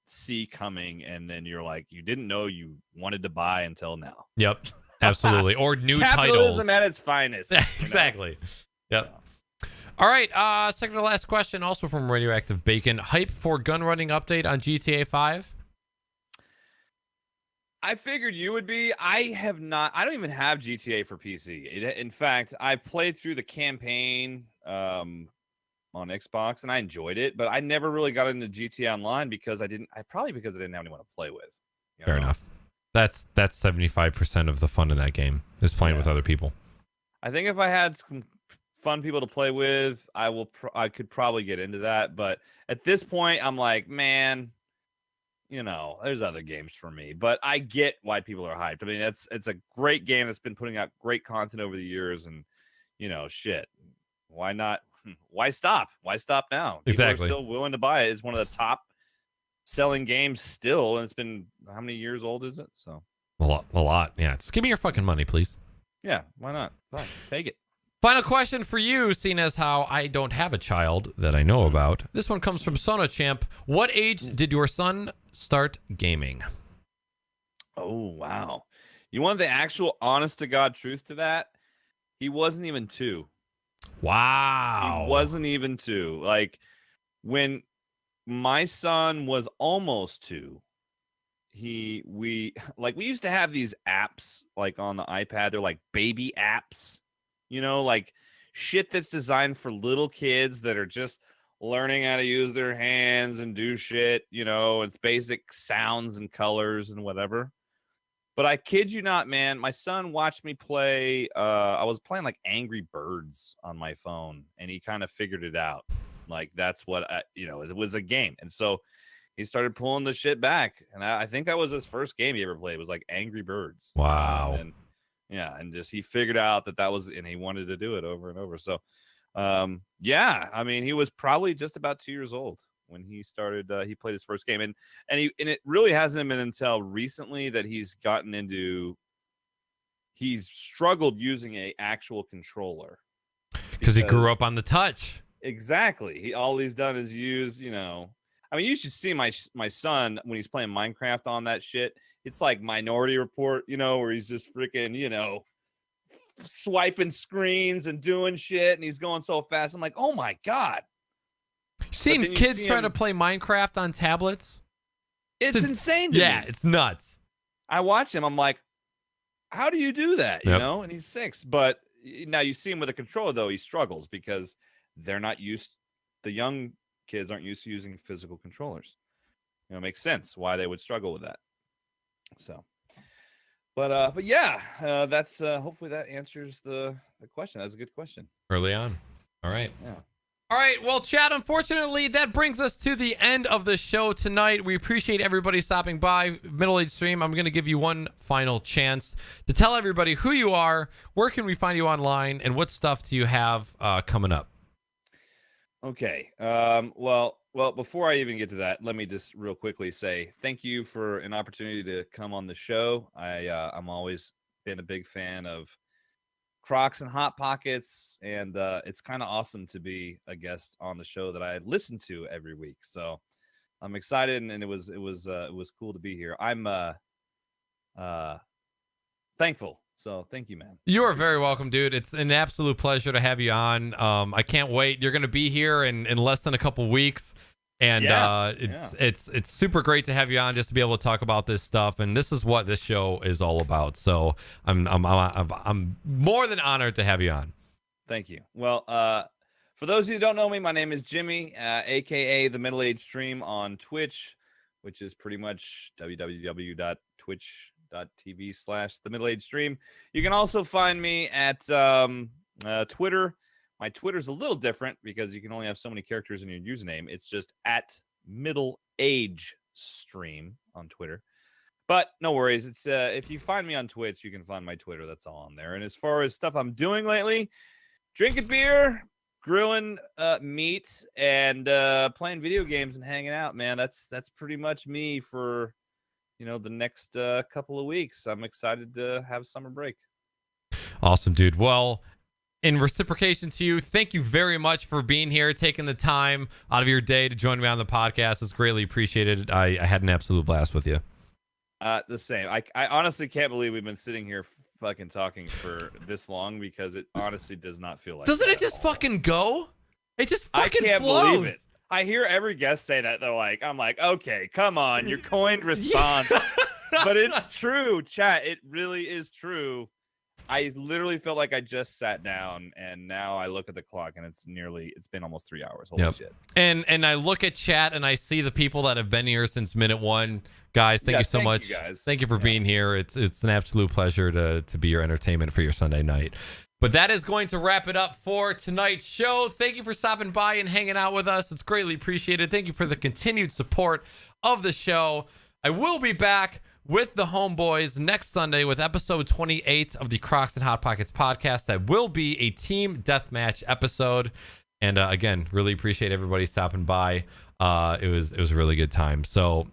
see coming, and then you're like, you didn't know you wanted to buy until now. Yep, absolutely. Or new Capitalism titles at its finest. Exactly. Yep. Yeah. All right. Second to last question, also from Radioactive Bacon. Hype for gun running update on GTA 5? I figured you would be. I don't even have GTA for PC. In fact, I played through the campaign on Xbox and I enjoyed it, but I never really got into GTA Online because I didn't have anyone to play with. Fair enough. That's 75% of the fun in that game is playing with other people. I think if I had some fun people to play with, I could probably get into that. But at this point, I'm like, man, there's other games for me. But I get why people are hyped. I mean, it's a great game that's been putting out great content over the years, and shit. Why not? Why stop? Why stop now? Exactly. People are still willing to buy it. It's one of the top selling games still, and it's been how many years old is it? So a lot. Yeah, just give me your fucking money, please. Yeah, why not? Fine, take it. Final question for you, seeing as how I don't have a child that I know about. This one comes from Sonochamp. What age did your son start gaming? Oh, wow. You want the actual honest to God truth to that? He wasn't even 2. Wow. He wasn't even 2. Like when my son was almost 2, we used to have these apps like on the iPad. They're like baby apps. Like shit that's designed for little kids that are just learning how to use their hands and do shit, it's basic sounds and colors and whatever. But I kid you not, man, my son watched me play. I was playing like Angry Birds on my phone, and he kind of figured it out. Like that's what, it was a game. And so he started pulling the shit back. And I think that was his first game he ever played. It was like Angry Birds. Wow. And just he figured out that was, and he wanted to do it over and over. So, I mean, he was probably just about 2 years old when he started. He played his first game, and it really hasn't been until recently that he's gotten into. He's struggled using a actual controller because he grew up on the touch. Exactly. All he's done is use, I mean, you should see my son when he's playing Minecraft on that shit. It's like Minority Report, where he's just freaking, swiping screens and doing shit, and he's going so fast. I'm like, oh my God. Seen kids try to play Minecraft on tablets? It's insane to me. Yeah, it's nuts. I watch him. I'm like, how do you do that? And he's 6. But now you see him with a controller, though. He struggles because they're not used. The young kids aren't used to using physical controllers. It makes sense why they would struggle with that. So, But yeah, that's hopefully that answers the question. That's a good question. Early on. All right. Yeah. All right, well, Chad, unfortunately, that brings us to the end of the show tonight. We appreciate everybody stopping by MiddleAgedStream. I'm going to give you one final chance to tell everybody who you are, where can we find you online, and what stuff do you have coming up? Okay. Well, before I even get to that, let me just real quickly say thank you for an opportunity to come on the show. I'm always been a big fan of Crocs and Hot Pockets, and it's kind of awesome to be a guest on the show that I listen to every week. So I'm excited, and it was cool to be here. I'm thankful. So thank you, man. You are very welcome, dude. It's an absolute pleasure to have you on. I can't wait. You're going to be here in less than a couple weeks. And it's super great to have you on just to be able to talk about this stuff. And this is what this show is all about. So I'm more than honored to have you on. Thank you. Well, for those of you who don't know me, my name is Jimmy, aka the MiddleAgedStream on Twitch, which is pretty much www.twitch.tv/themiddleagedstream. You can also find me at Twitter. My Twitter's a little different because you can only have so many characters in your username. It's just at MiddleAgedStream on Twitter. But no worries. It's if you find me on Twitch, you can find my Twitter. That's all on there. And as far as stuff I'm doing lately, drinking beer, grilling meat, and playing video games and hanging out, man. That's pretty much me for the next couple of weeks. I'm excited to have summer break. Awesome, dude. Well, in reciprocation to you, thank you very much for being here, taking the time out of your day to join me on the podcast. It's greatly appreciated. I had an absolute blast with you. The same. I honestly can't believe we've been sitting here fucking talking for this long because it honestly does not feel like Doesn't it just fucking go? It just fucking I can't flows. believe it. I hear every guest say that. They're like, I'm like, okay, come on, your coined response. But it's true, chat. It really is true. I literally felt like I just sat down, and now I look at the clock, and it's been almost 3 hours. Holy shit. And I look at chat, and I see the people that have been here since minute one. Guys, thank you so much. Thank you for being here. It's an absolute pleasure to be your entertainment for your Sunday night. But that is going to wrap it up for tonight's show. Thank you for stopping by and hanging out with us. It's greatly appreciated. Thank you for the continued support of the show. I will be back with the homeboys next Sunday with episode 28 of the Crocs and Hot Pockets podcast. That will be a team deathmatch episode. And again, really appreciate everybody stopping by. It was a really good time. So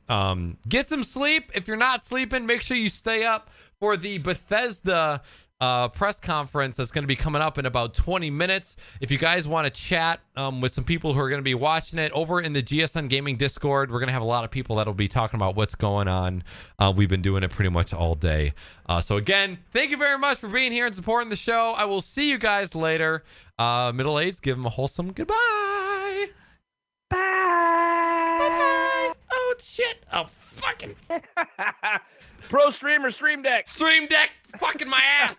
get some sleep. If you're not sleeping, make sure you stay up for the Bethesda press conference that's going to be coming up in about 20 minutes. If you guys want to chat with some people who are going to be watching it over in the GSN Gaming Discord, we're going to have a lot of people that'll be talking about what's going on. We've been doing it pretty much all day. So again, thank you very much for being here and supporting the show. I will see you guys later. Middle Aged, give them a wholesome goodbye. Bye. Bye. Oh shit. Oh fucking Pro Streamer Stream Deck. Stream Deck fucking my ass.